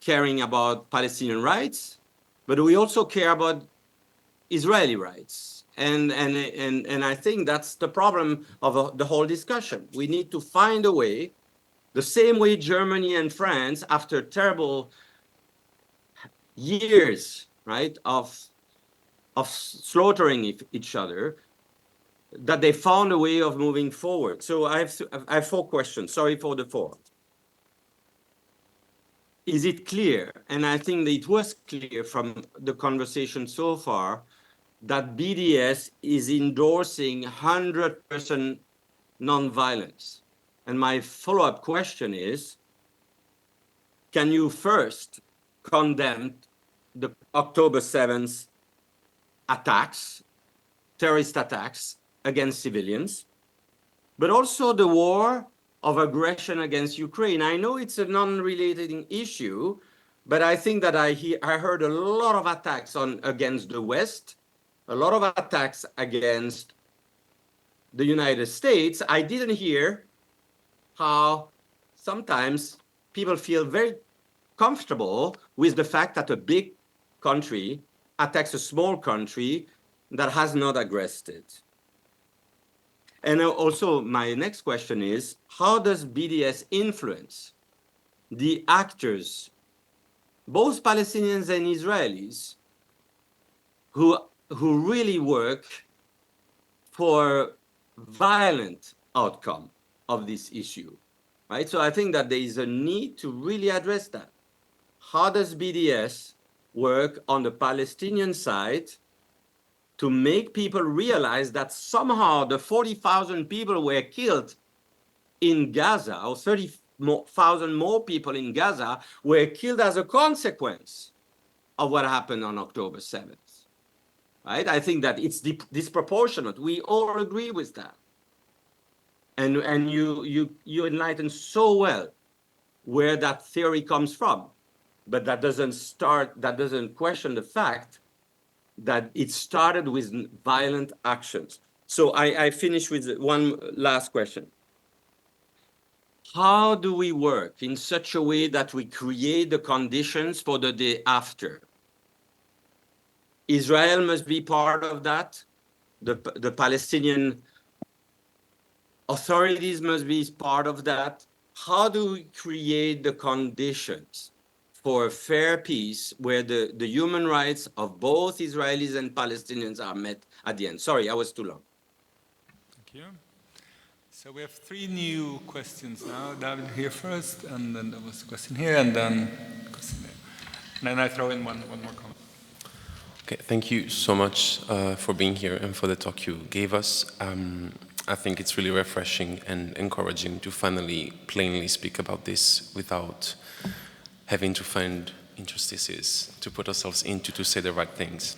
caring about Palestinian rights, but we also care about Israeli rights. And I think that's the problem of the whole discussion. We need to find a way, the same way Germany and France, after terrible years, right, of slaughtering each other, that they found a way of moving forward. So I have 4 questions. Sorry for the 4. Is it clear? And I think that it was clear from the conversation so far that BDS is endorsing 100% nonviolence. And my follow-up question is, can you first condemn the October 7th attacks, terrorist attacks against civilians, but also the war of aggression against Ukraine? I know it's a non-related issue, but I think that I heard a lot of attacks against the West, a lot of attacks against the United States. I didn't hear how sometimes people feel very comfortable with the fact that a big country attacks a small country that has not aggressed it. And also, my next question is, how does BDS influence the actors, both Palestinians and Israelis, who really work for violent outcome of this issue, right? So I think that there is a need to really address that. How does BDS work on the Palestinian side to make people realize that somehow the 40,000 people were killed in Gaza, or 30,000 more people in Gaza were killed as a consequence of what happened on October 7th, right? I think that it's disproportionate. We all agree with that. And you enlighten so well where that theory comes from, but that doesn't question the fact that it started with violent actions. So I finish with one last question. How do we work in such a way that we create the conditions for the day after? Israel must be part of that. The Palestinian authorities must be part of that. How do we create the conditions for a fair peace where the human rights of both Israelis and Palestinians are met at the end? Sorry, I was too long. Thank you. So we have 3 new questions now. David here first, and then there was a question here, and then a question there. And then I throw in one more comment. Okay, thank you so much for being here and for the talk you gave us. I think it's really refreshing and encouraging to finally plainly speak about this without having to find interstices to put ourselves into to say the right things.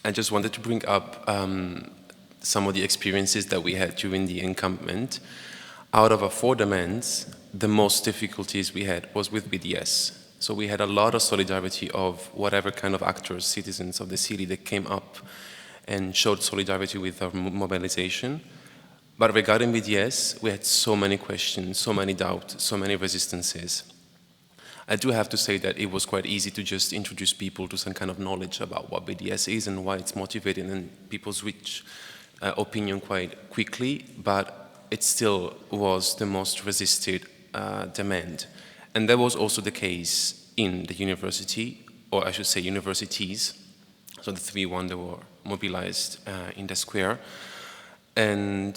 I just wanted to bring up some of the experiences that we had during the encampment. Out of our 4 demands, the most difficulties we had was with BDS. So we had a lot of solidarity of whatever kind of actors, citizens of the city that came up and showed solidarity with our mobilization. But regarding BDS, we had so many questions, so many doubts, so many resistances. I do have to say that it was quite easy to just introduce people to some kind of knowledge about what BDS is and why it's motivating, and people switch opinion quite quickly, but it still was the most resisted demand. And that was also the case in the university, or I should say universities, so the 3 that were mobilized in the square. And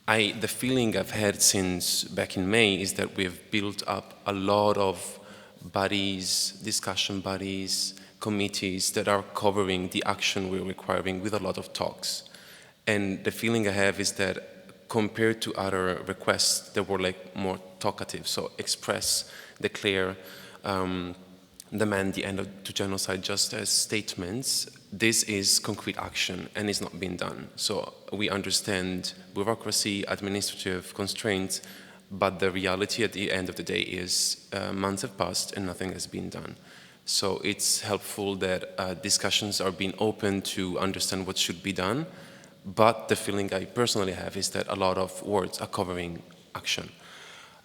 the feeling I've had since back in May is that we've built up a lot of bodies, discussion bodies, committees that are covering the action we're requiring with a lot of talks. And the feeling I have is that compared to other requests that were like more talkative, so express, declare, demand the end to genocide just as statements, this is concrete action and it's not being done. So we understand bureaucracy, administrative constraints, but the reality at the end of the day is months have passed and nothing has been done. So it's helpful that discussions are being open to understand what should be done, but the feeling I personally have is that a lot of words are covering action.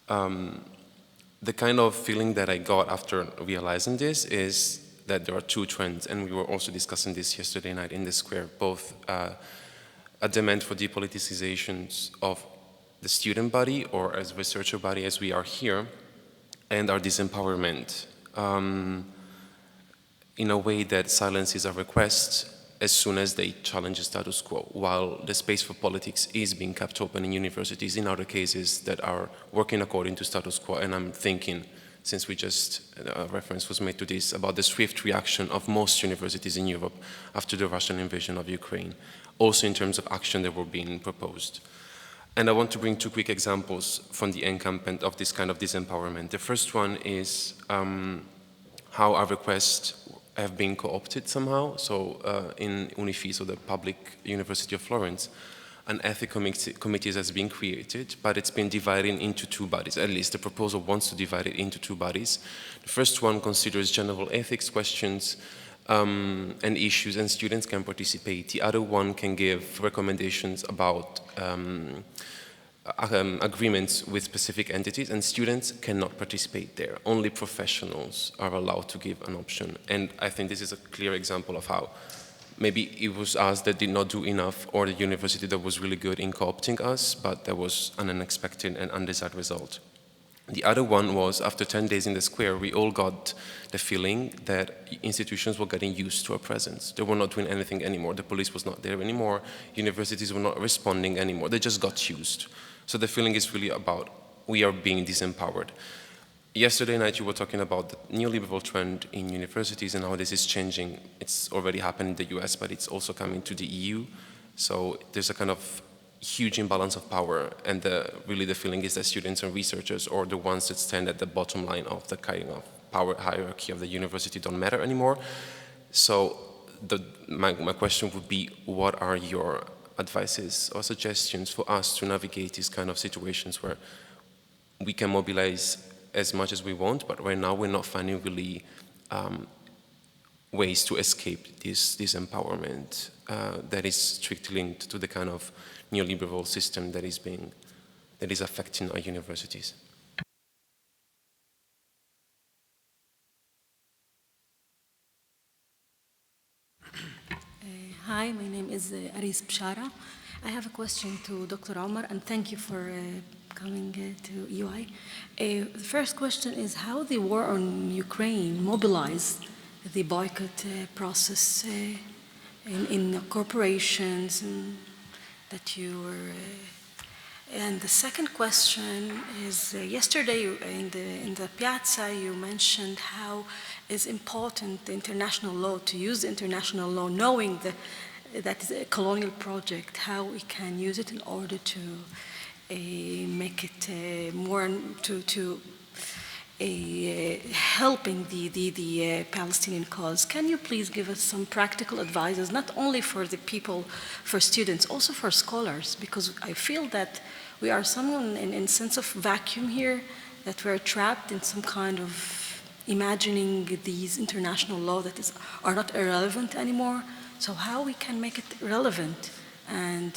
The kind of feeling that I got after realizing this is that there are 2 trends, and we were also discussing this yesterday night in the square, both a demand for depoliticization of the student body or as researcher body as we are here, and our disempowerment in a way that silences our requests as soon as they challenge the status quo, while the space for politics is being kept open in universities in other cases that are working according to status quo. And I'm thinking, since we just, reference was made to this, about the swift reaction of most universities in Europe after the Russian invasion of Ukraine, also in terms of action that were being proposed. And I want to bring 2 quick examples from the encampment of this kind of disempowerment. The first one is how our requests have been co-opted somehow. So in UNIFI, so the Public University of Florence, an ethics committee has been created, but it's been divided into 2 bodies. At least the proposal wants to divide it into 2 bodies. The first one considers general ethics questions and issues, and students can participate. The other one can give recommendations about agreements with specific entities, and students cannot participate there. Only professionals are allowed to give an option. And I think this is a clear example of how maybe it was us that did not do enough, or the university that was really good in co-opting us, but there was an unexpected and undesired result. The other one was, after 10 days in the square, we all got the feeling that institutions were getting used to our presence. They were not doing anything anymore. The police was not there anymore. Universities were not responding anymore. They just got used. So the feeling is really about we are being disempowered. Yesterday night you were talking about the neoliberal trend in universities and how this is changing. It's already happened in the US, but it's also coming to the EU. So there's a kind of huge imbalance of power, and really the feeling is that students and researchers, or the ones that stand at the bottom line of the kind of power hierarchy of the university, don't matter anymore. So my question would be, what are your advices or suggestions for us to navigate these kind of situations where we can mobilize as much as we want, but right now we're not finding really ways to escape this empowerment that is strictly linked to the kind of neoliberal system that is affecting our universities? Hi, my name is Aris Bshara. I have a question to Dr. Omar, and thank you for coming to UI. The first question is how the war on Ukraine mobilized the boycott process in corporations that you were. And the second question is, yesterday in the piazza you mentioned how it's important the international law, to use the international law, knowing that is a colonial project, how we can use it in order to make it more to helping the Palestinian cause. Can you please give us some practical advices, not only for the people, for students, also for scholars, because I feel that we are someone in sense of vacuum here, that we're trapped in some kind of imagining these international laws that are not irrelevant anymore. So how we can make it relevant and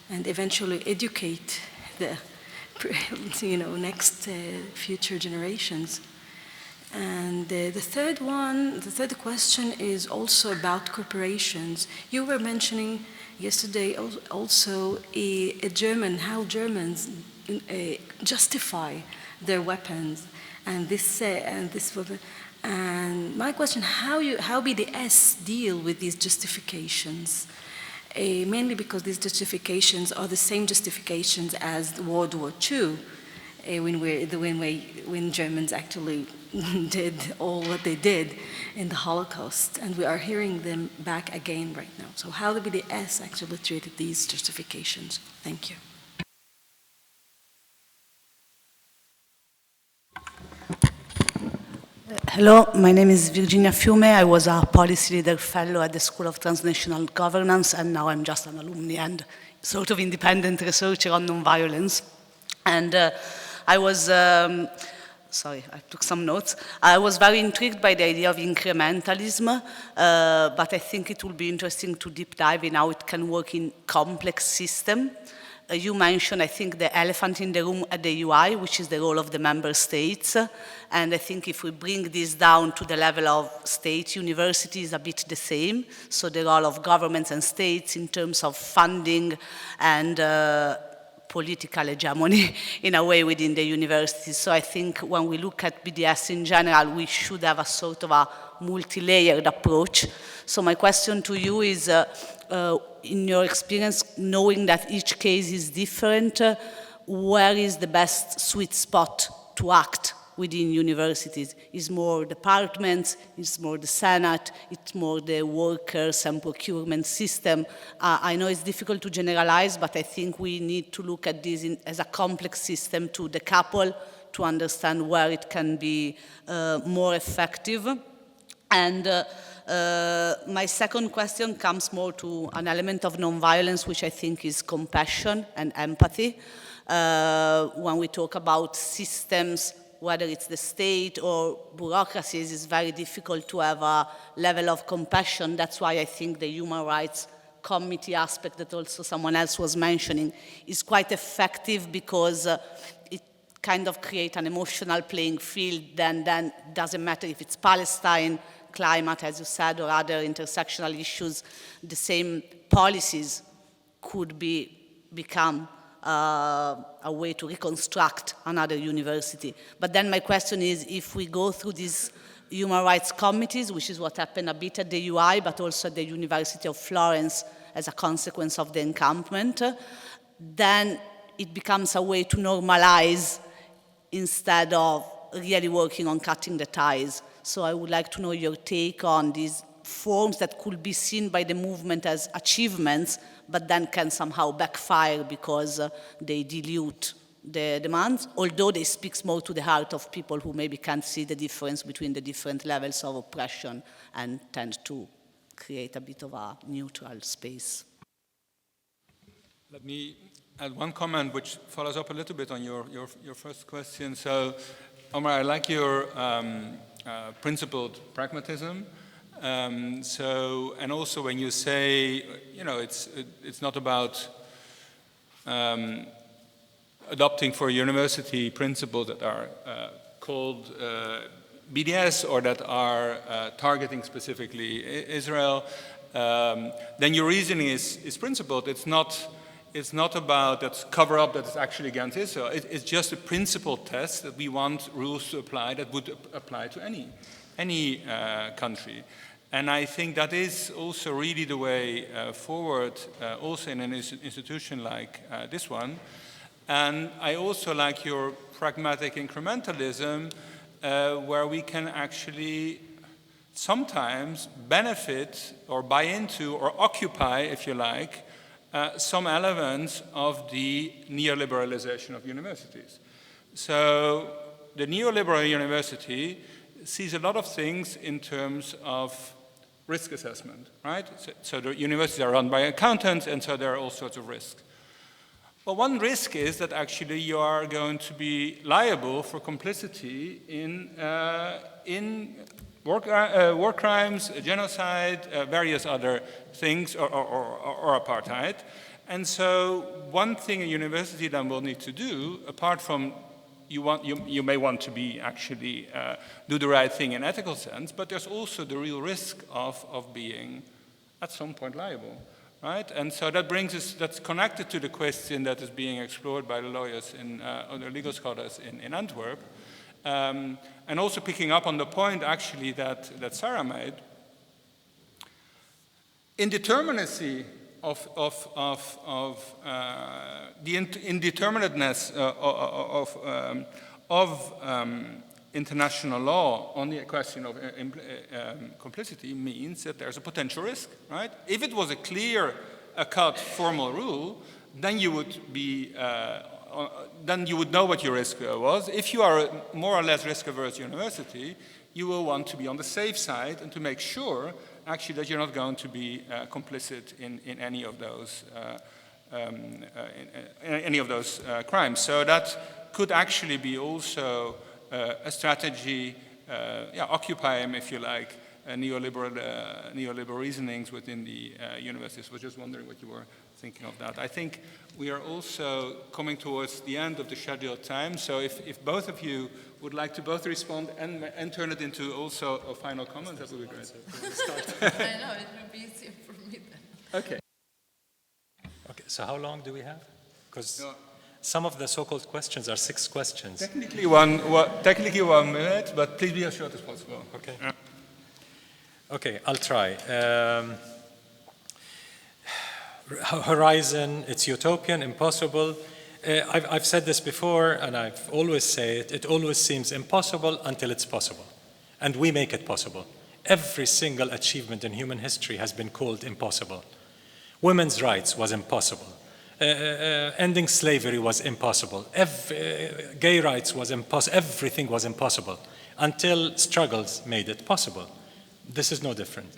eventually educate the next future generations. And the third question is also about corporations. You were mentioning yesterday also how Germans justify their weapons and this weapon. And my question: how BDS deal with these justifications? Mainly because these justifications are the same justifications as World War II, when Germans actually did all what they did in the Holocaust, and we are hearing them back again right now. So how the BDS actually treated these justifications? Thank you. Hello, my name is Virginia Fiume. I was a policy leader fellow at the School of Transnational Governance, and now I'm just an alumni and sort of independent researcher on nonviolence. And I was, sorry, I took some notes. I was very intrigued by the idea of incrementalism, but I think it will be interesting to deep dive in how it can work in complex systems. You mentioned, I think, the elephant in the room at the UI, which is the role of the member states. And I think if we bring this down to the level of states, universities, a bit the same. So the role of governments and states in terms of funding and political hegemony in a way within the universities. So I think when we look at BDS in general, we should have a sort of a multi-layered approach. So my question to you is, in your experience, knowing that each case is different, where is the best sweet spot to act within universities? Is more departments, is more the Senate, it's more the workers and procurement system? I know it's difficult to generalize, but I think we need to look at this as a complex system to decouple, to understand where it can be more effective. And my second question comes more to an element of nonviolence, which I think is compassion and empathy. When we talk about systems, whether it's the state or bureaucracies, it's very difficult to have a level of compassion. That's why I think the human rights committee aspect that also someone else was mentioning is quite effective because it kind of creates an emotional playing field. Then it doesn't matter if it's Palestine, climate, as you said, or other intersectional issues, the same policies could become a way to reconstruct another university. But then my question is, if we go through these human rights committees, which is what happened a bit at the UI, but also at the University of Florence as a consequence of the encampment, then it becomes a way to normalize instead of really working on cutting the ties. So I would like to know your take on these forms that could be seen by the movement as achievements, but then can somehow backfire because they dilute the demands, although they speak more to the heart of people who maybe can't see the difference between the different levels of oppression and tend to create a bit of a neutral space. Let me add one comment which follows up a little bit on your first question. So, Omar, I like your principled pragmatism. And also when you say, it's not about adopting for a university principles that are called BDS or that are targeting specifically Israel, then your reasoning is principled. It's not about that cover up that is actually against Israel. It's just a principled test that we want rules to apply that would apply to any country. And I think that is also really the way forward, also in an institution like this one. And I also like your pragmatic incrementalism, where we can actually sometimes benefit or buy into or occupy, if you like, some elements of the neoliberalization of universities. So the neoliberal university sees a lot of things in terms of risk assessment, right? So the universities are run by accountants, and so there are all sorts of risks. Well, one risk is that actually you are going to be liable for complicity in war crimes, genocide, various other things, or apartheid. And so one thing a university then will need to do, apart from you may want to be actually do the right thing in ethical sense, but there's also the real risk of being at some point liable, right? And so that brings us, that's connected to the question that is being explored by the lawyers or the legal scholars in Antwerp, and also picking up on the point actually that Sarah made. Indeterminacy of the indeterminateness of international law on the question of complicity means that there's a potential risk, right? If it was a clear-cut formal rule, then you would be, then you would know what your risk was. If you are a more or less risk-averse university, you will want to be on the safe side and to make sure actually that you're not going to be complicit in any of those crimes. So that could actually be also a strategy, occupying, if you like, neoliberal reasonings within the universities. I was just wondering what you were thinking of that. I think we are also coming towards the end of the scheduled time, so if both of you would like to both respond and turn it into also a final comment, that would be great. I know, it would be easier for me then. Okay. Okay, so how long do we have? Because some of the so-called questions are 6 questions. Technically 1 minute, but please be as short as possible. Okay. Yeah. Okay, I'll try. Horizon, it's utopian, impossible. I've said this before, and I've always said it always seems impossible until it's possible. And we make it possible. Every single achievement in human history has been called impossible. Women's rights was impossible. Ending slavery was impossible. Gay rights was impossible. Everything was impossible until struggles made it possible. This is no different.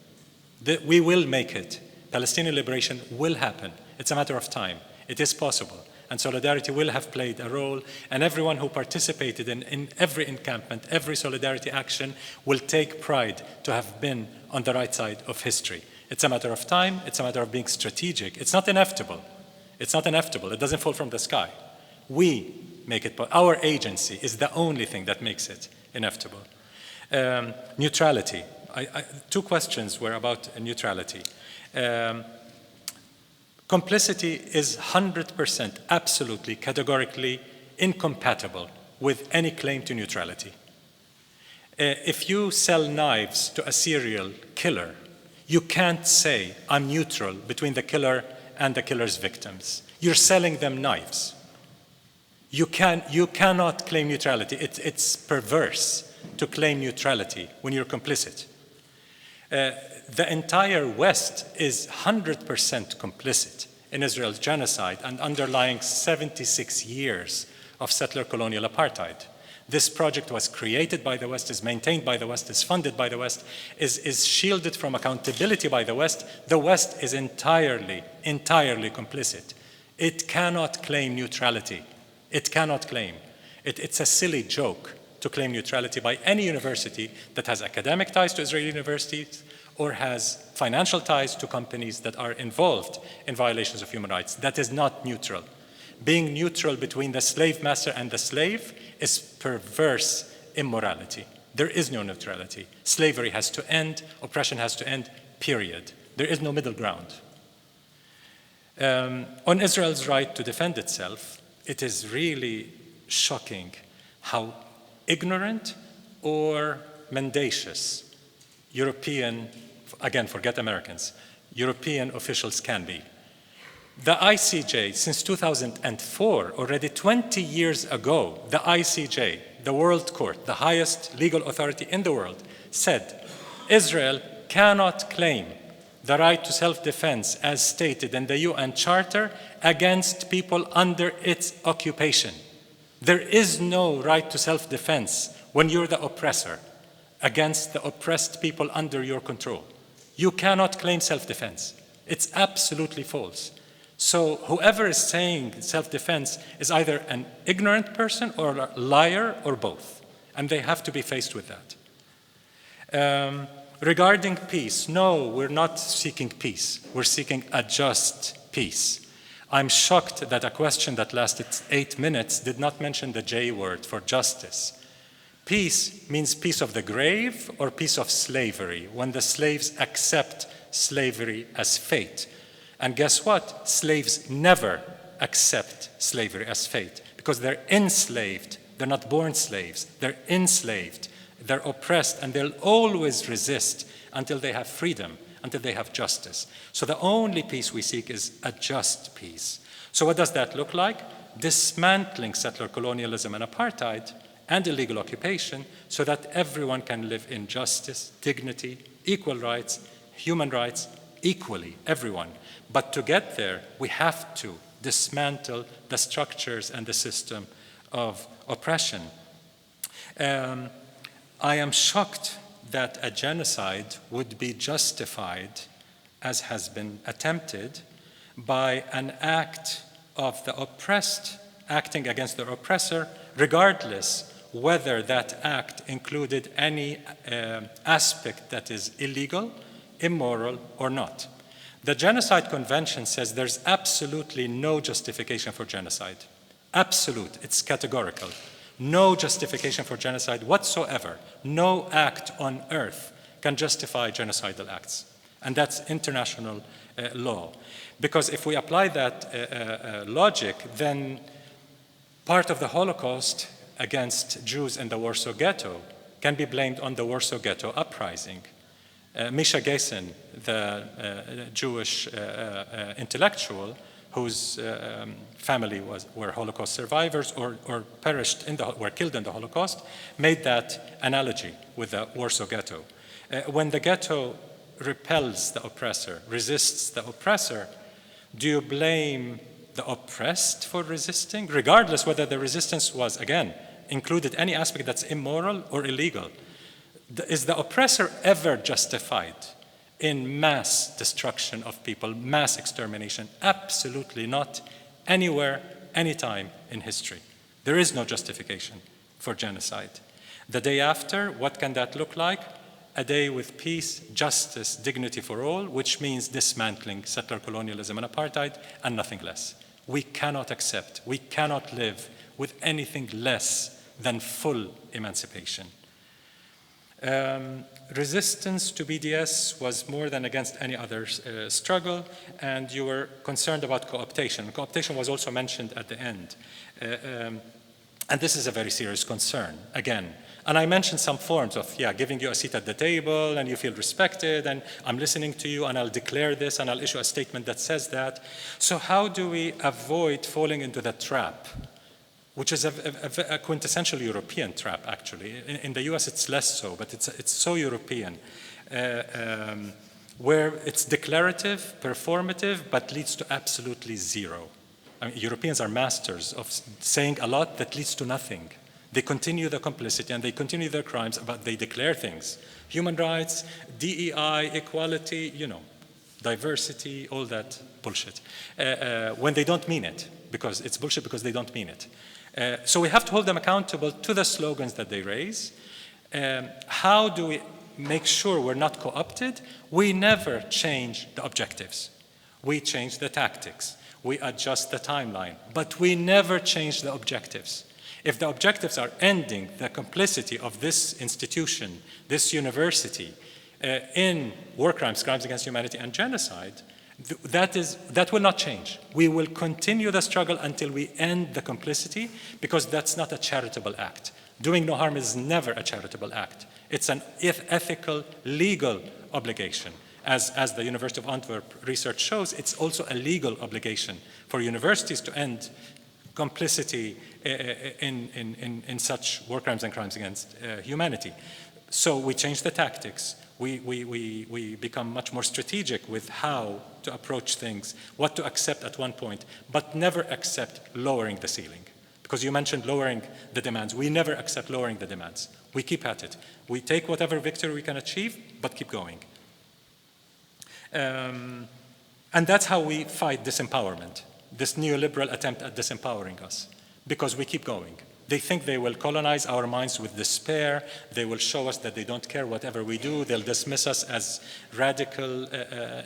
We will make it. Palestinian liberation will happen. It's a matter of time. It is possible. And solidarity will have played a role. And everyone who participated in every encampment, every solidarity action will take pride to have been on the right side of history. It's a matter of time. It's a matter of being strategic. It's not inevitable. It's not inevitable. It doesn't fall from the sky. We make it, our agency is the only thing that makes it inevitable. Neutrality. Two questions were about neutrality. Complicity is 100% absolutely, categorically incompatible with any claim to neutrality. If you sell knives to a serial killer, you can't say, I'm neutral between the killer and the killer's victims. You're selling them knives. You cannot claim neutrality. It's perverse to claim neutrality when you're complicit. The entire West is 100% complicit in Israel's genocide and underlying 76 years of settler colonial apartheid. This project was created by the West, is maintained by the West, is funded by the West, is shielded from accountability by the West. The West is entirely complicit. It cannot claim neutrality. It cannot claim. It's a silly joke to claim neutrality by any university that has academic ties to Israeli universities or has financial ties to companies that are involved in violations of human rights. That is not neutral. Being neutral between the slave master and the slave is perverse immorality. There is no neutrality. Slavery has to end, oppression has to end, period. There is no middle ground. On Israel's right to defend itself, it is really shocking how ignorant or mendacious European, again, forget Americans, European officials can be. The ICJ, since 2004, already 20 years ago, the ICJ, the World Court, the highest legal authority in the world, said Israel cannot claim the right to self-defense as stated in the UN Charter against people under its occupation. There is no right to self-defense when you're the oppressor against the oppressed people under your control. You cannot claim self-defense. It's absolutely false. So whoever is saying self-defense is either an ignorant person or a liar or both, and they have to be faced with that. Regarding peace, no, we're not seeking peace. We're seeking a just peace. I'm shocked that a question that lasted 8 minutes did not mention the J word for justice. Peace means peace of the grave or peace of slavery, when the slaves accept slavery as fate. And guess what? Slaves never accept slavery as fate because they're enslaved. They're not born slaves. They're enslaved. They're oppressed, and they'll always resist until they have freedom, until they have justice. So the only peace we seek is a just peace. So what does that look like? Dismantling settler colonialism and apartheid and illegal occupation so that everyone can live in justice, dignity, equal rights, human rights, equally, everyone. But to get there, we have to dismantle the structures and the system of oppression. I am shocked that a genocide would be justified, as has been attempted, by an act of the oppressed acting against their oppressor, regardless whether that act included any aspect that is illegal, immoral, or not. The Genocide Convention says there's absolutely no justification for genocide. Absolute, it's categorical. No justification for genocide whatsoever. No act on earth can justify genocidal acts. And that's international law. Because if we apply that logic, then part of the Holocaust against Jews in the Warsaw Ghetto can be blamed on the Warsaw Ghetto uprising. Misha Gessen, the Jewish intellectual whose family were Holocaust survivors or perished were killed in the Holocaust, made that analogy with the Warsaw Ghetto. When the ghetto repels the oppressor, resists the oppressor, do you blame the oppressed for resisting, regardless whether the resistance was, again, included any aspect that's immoral or illegal? Is the oppressor ever justified in mass destruction of people, mass extermination? Absolutely not, anywhere, anytime in history. There is no justification for genocide. The day after, what can that look like? a day with peace, justice, dignity for all, which means dismantling settler colonialism and apartheid and nothing less. We cannot accept, we cannot live with anything less than full emancipation. Resistance to BDS was more than against any other struggle, and you were concerned about co-optation. Co-optation was also mentioned at the end. And this is a very serious concern, again. And I mentioned some forms of, giving you a seat at the table and you feel respected and I'm listening to you and I'll declare this and I'll issue a statement that says that. So how do we avoid falling into the trap, which is a quintessential European trap, actually. In the US, it's less so, but it's so European, where it's declarative, performative, but leads to absolutely zero. I mean, Europeans are masters of saying a lot that leads to nothing. They continue the complicity and they continue their crimes, but they declare things. Human rights, DEI, equality, diversity, all that bullshit. When they don't mean it, because it's bullshit because they don't mean it. So we have to hold them accountable to the slogans that they raise. How do we make sure we're not co-opted? We never change the objectives. We change the tactics. We adjust the timeline, but we never change the objectives. If the objectives are ending the complicity of this institution, this university, in war crimes, crimes against humanity, and genocide, that will not change. We will continue the struggle until we end the complicity, because that's not a charitable act. Doing no harm is never a charitable act. It's an ethical, legal obligation. As the University of Antwerp research shows, it's also a legal obligation for universities to end complicity in such war crimes and crimes against humanity. So we change the tactics. We become much more strategic with how to approach things, what to accept at one point, but never accept lowering the ceiling. Because you mentioned lowering the demands. We never accept lowering the demands. We keep at it. We take whatever victory we can achieve, but keep going. And that's how we fight disempowerment, this neoliberal attempt at disempowering us, because we keep going. They think they will colonize our minds with despair. They will show us that they don't care whatever we do. They'll dismiss us as radical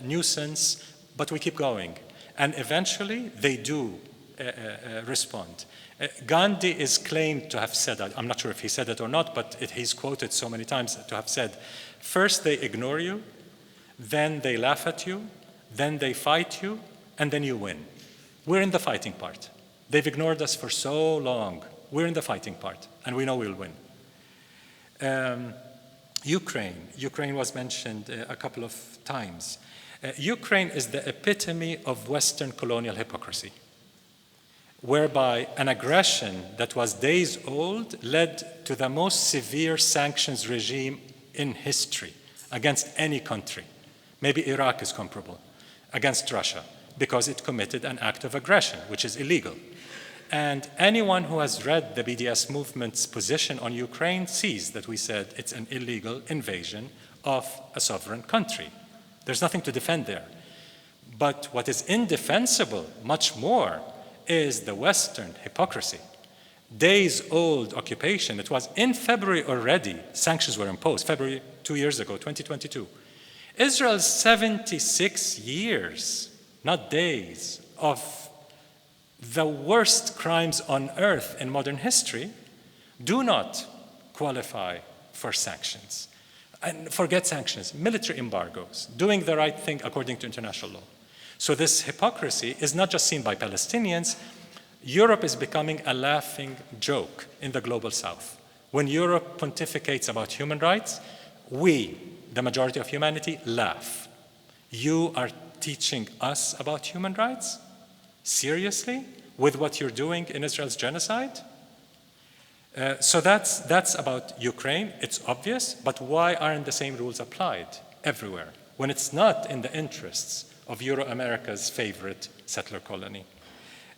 nuisance, but we keep going. And eventually, they do respond. Gandhi is claimed to have said, I'm not sure if he said it or not, but he's quoted so many times to have said, first they ignore you, then they laugh at you, then they fight you, and then you win. We're in the fighting part. They've ignored us for so long. We're in the fighting part, and we know we'll win. Ukraine was mentioned a couple of times. Ukraine is the epitome of Western colonial hypocrisy, whereby an aggression that was days old led to the most severe sanctions regime in history against any country. Maybe Iraq is comparable, against Russia, because it committed an act of aggression, which is illegal. And anyone who has read the BDS movement's position on Ukraine sees that we said it's an illegal invasion of a sovereign country. There's nothing to defend there. But what is indefensible, much more, is the Western hypocrisy. Days-old occupation. It was in February already, sanctions were imposed, February 2 years ago, 2022. Israel's 76 years, not days, of the worst crimes on earth in modern history do not qualify for sanctions. And forget sanctions, military embargoes, doing the right thing according to international law. So this hypocrisy is not just seen by Palestinians. Europe is becoming a laughing joke in the global south. When Europe pontificates about human rights, we, the majority of humanity, laugh. You are teaching us about human rights? Seriously? With what you're doing in Israel's genocide? So that's about Ukraine. It's obvious, but why aren't the same rules applied everywhere when it's not in the interests of Euro-America's favorite settler colony?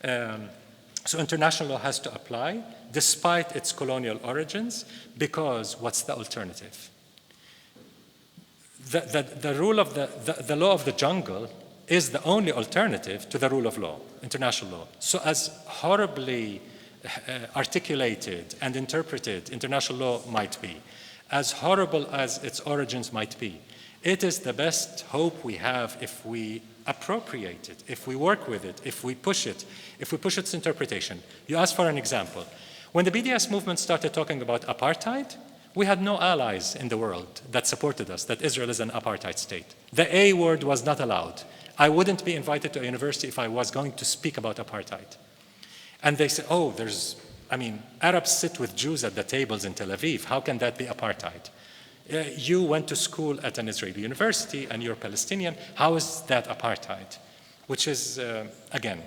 So international law has to apply despite its colonial origins, because what's the alternative? The rule of the law of the jungle is the only alternative to the rule of law, international law. So as horribly articulated and interpreted international law might be, as horrible as its origins might be, it is the best hope we have if we appropriate it, if we work with it, if we push its interpretation. You asked for an example. When the BDS movement started talking about apartheid, we had no allies in the world that supported us, that Israel is an apartheid state. The A word was not allowed. I wouldn't be invited to a university if I was going to speak about apartheid. And they said, oh, Arabs sit with Jews at the tables in Tel Aviv. How can that be apartheid? You went to school at an Israeli university and you're Palestinian. How is that apartheid? Which is, again,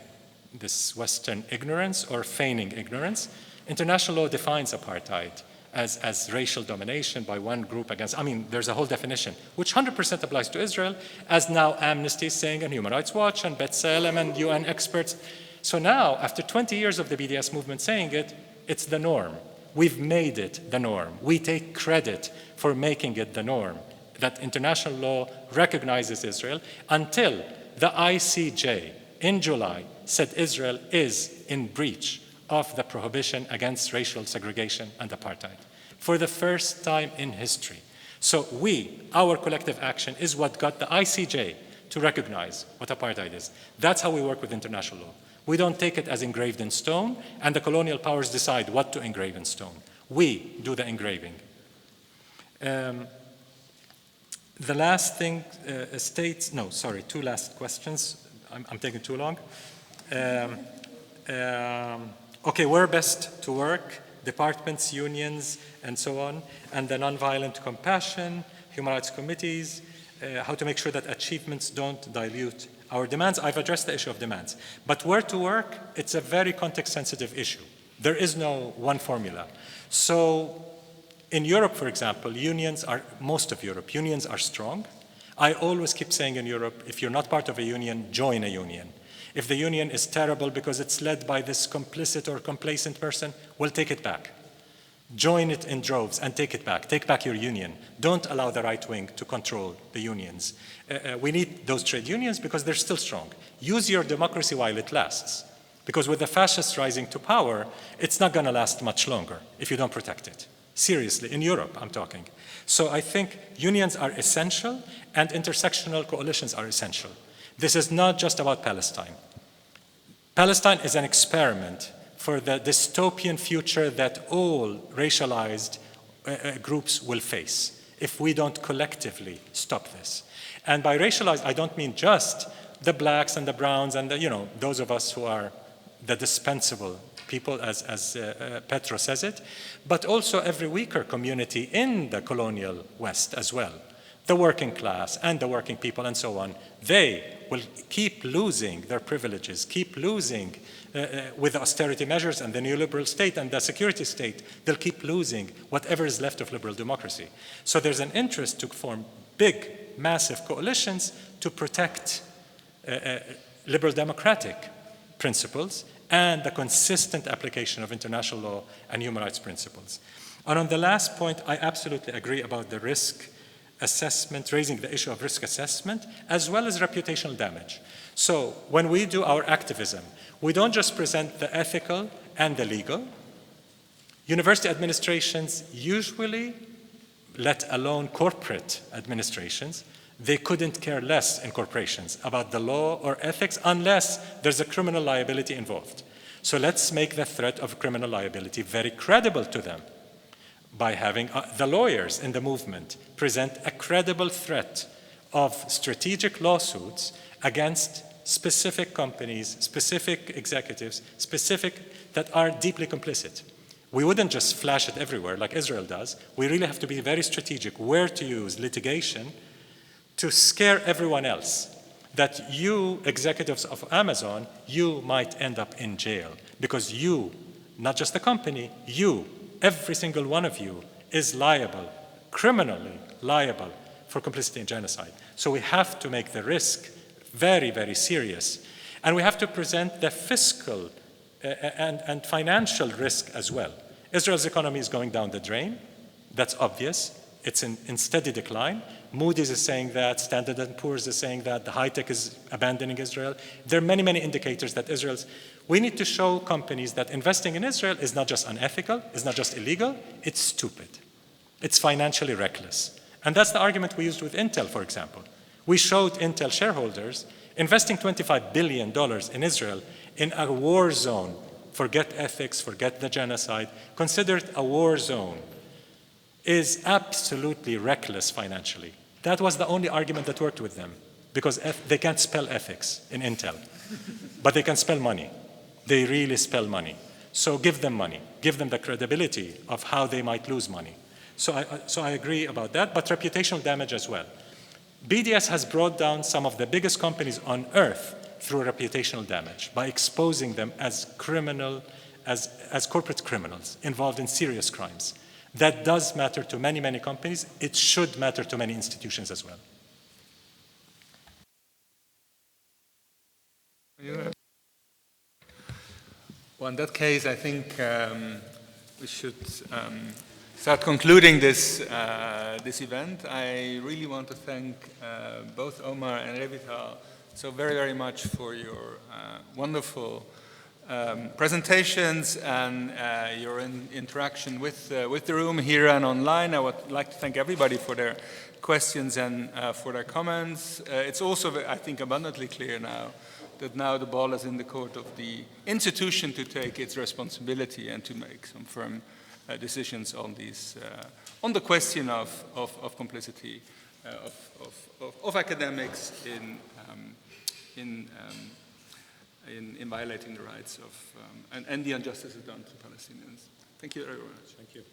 this Western ignorance or feigning ignorance. International law defines apartheid as racial domination by one group against, there's a whole definition, which 100% applies to Israel, as now Amnesty is saying, and Human Rights Watch, and B'Tselem, and UN experts. So now, after 20 years of the BDS movement saying it, it's the norm. We've made it the norm. We take credit for making it the norm, that international law recognizes Israel, until the ICJ in July said Israel is in breach of the prohibition against racial segregation and apartheid, for the first time in history. So our collective action is what got the ICJ to recognize what apartheid is. That's how we work with international law. We don't take it as engraved in stone, and the colonial powers decide what to engrave in stone. We do the engraving. The last thing two last questions. I'm taking too long. Okay, where best to work, departments, unions, and so on, and the nonviolent compassion, human rights committees, how to make sure that achievements don't dilute our demands. I've addressed the issue of demands. But where to work, it's a very context-sensitive issue. There is no one formula. So in Europe, for example, most of Europe, unions are strong. I always keep saying in Europe, if you're not part of a union, join a union. If the union is terrible because it's led by this complicit or complacent person, well, take it back. Join it in droves and take it back. Take back your union. Don't allow the right wing to control the unions. We need those trade unions because they're still strong. Use your democracy while it lasts. Because with the fascists rising to power, it's not going to last much longer if you don't protect it. Seriously, in Europe, I'm talking. So I think unions are essential and intersectional coalitions are essential. This is not just about Palestine. Palestine is an experiment for the dystopian future that all racialized groups will face if we don't collectively stop this. And by racialized, I don't mean just the blacks and the browns and those of us who are the dispensable people, as Petro says it, but also every weaker community in the colonial West as well. The working class and the working people and so on, they will keep losing their privileges, keep losing with the austerity measures and the neoliberal state and the security state, they'll keep losing whatever is left of liberal democracy. So there's an interest to form big, massive coalitions to protect liberal democratic principles and the consistent application of international law and human rights principles. And on the last point, I absolutely agree about the risk assessment, raising the issue of risk assessment, as well as reputational damage. So when we do our activism, we don't just present the ethical and the legal. University administrations usually, let alone corporate administrations, they couldn't care less in corporations about the law or ethics unless there's a criminal liability involved. So let's make the threat of criminal liability very credible to them by having the lawyers in the movement present a credible threat of strategic lawsuits against specific companies, specific executives, that are deeply complicit. We wouldn't just flash it everywhere like Israel does. We really have to be very strategic where to use litigation to scare everyone else that you, executives of Amazon, you might end up in jail because you, not just the company, you, every single one of you is liable, criminally liable for complicity in genocide. So we have to make the risk very, very serious. And we have to present the fiscal and financial risk as well. Israel's economy is going down the drain. That's obvious. It's in steady decline. Moody's is saying that, Standard & Poor's is saying that, the high-tech is abandoning Israel. There are many, many indicators that we need to show companies that investing in Israel is not just unethical, is not just illegal, it's stupid. It's financially reckless. And that's the argument we used with Intel, for example. We showed Intel shareholders investing $25 billion in Israel in a war zone. Forget ethics, forget the genocide. Considered a war zone is absolutely reckless financially. That was the only argument that worked with them, because they can't spell ethics in Intel, but they can spell money. They really spell money. So give them money. Give them the credibility of how they might lose money. So I agree about that, but reputational damage as well. BDS has brought down some of the biggest companies on earth through reputational damage by exposing them as as corporate criminals involved in serious crimes. That does matter to many, many companies. It should matter to many institutions as well. Well, in that case, I think we should start concluding this event. I really want to thank both Omar and Revital so very, very much for your wonderful presentations and your interaction with the room here and online. I would like to thank everybody for their questions and for their comments. It's also, I think, abundantly clear now that now the ball is in the court of the institution to take its responsibility and to make some firm decisions on these, on the question of complicity of academics in violating the rights of and the injustices done to Palestinians. Thank you very much. Thank you.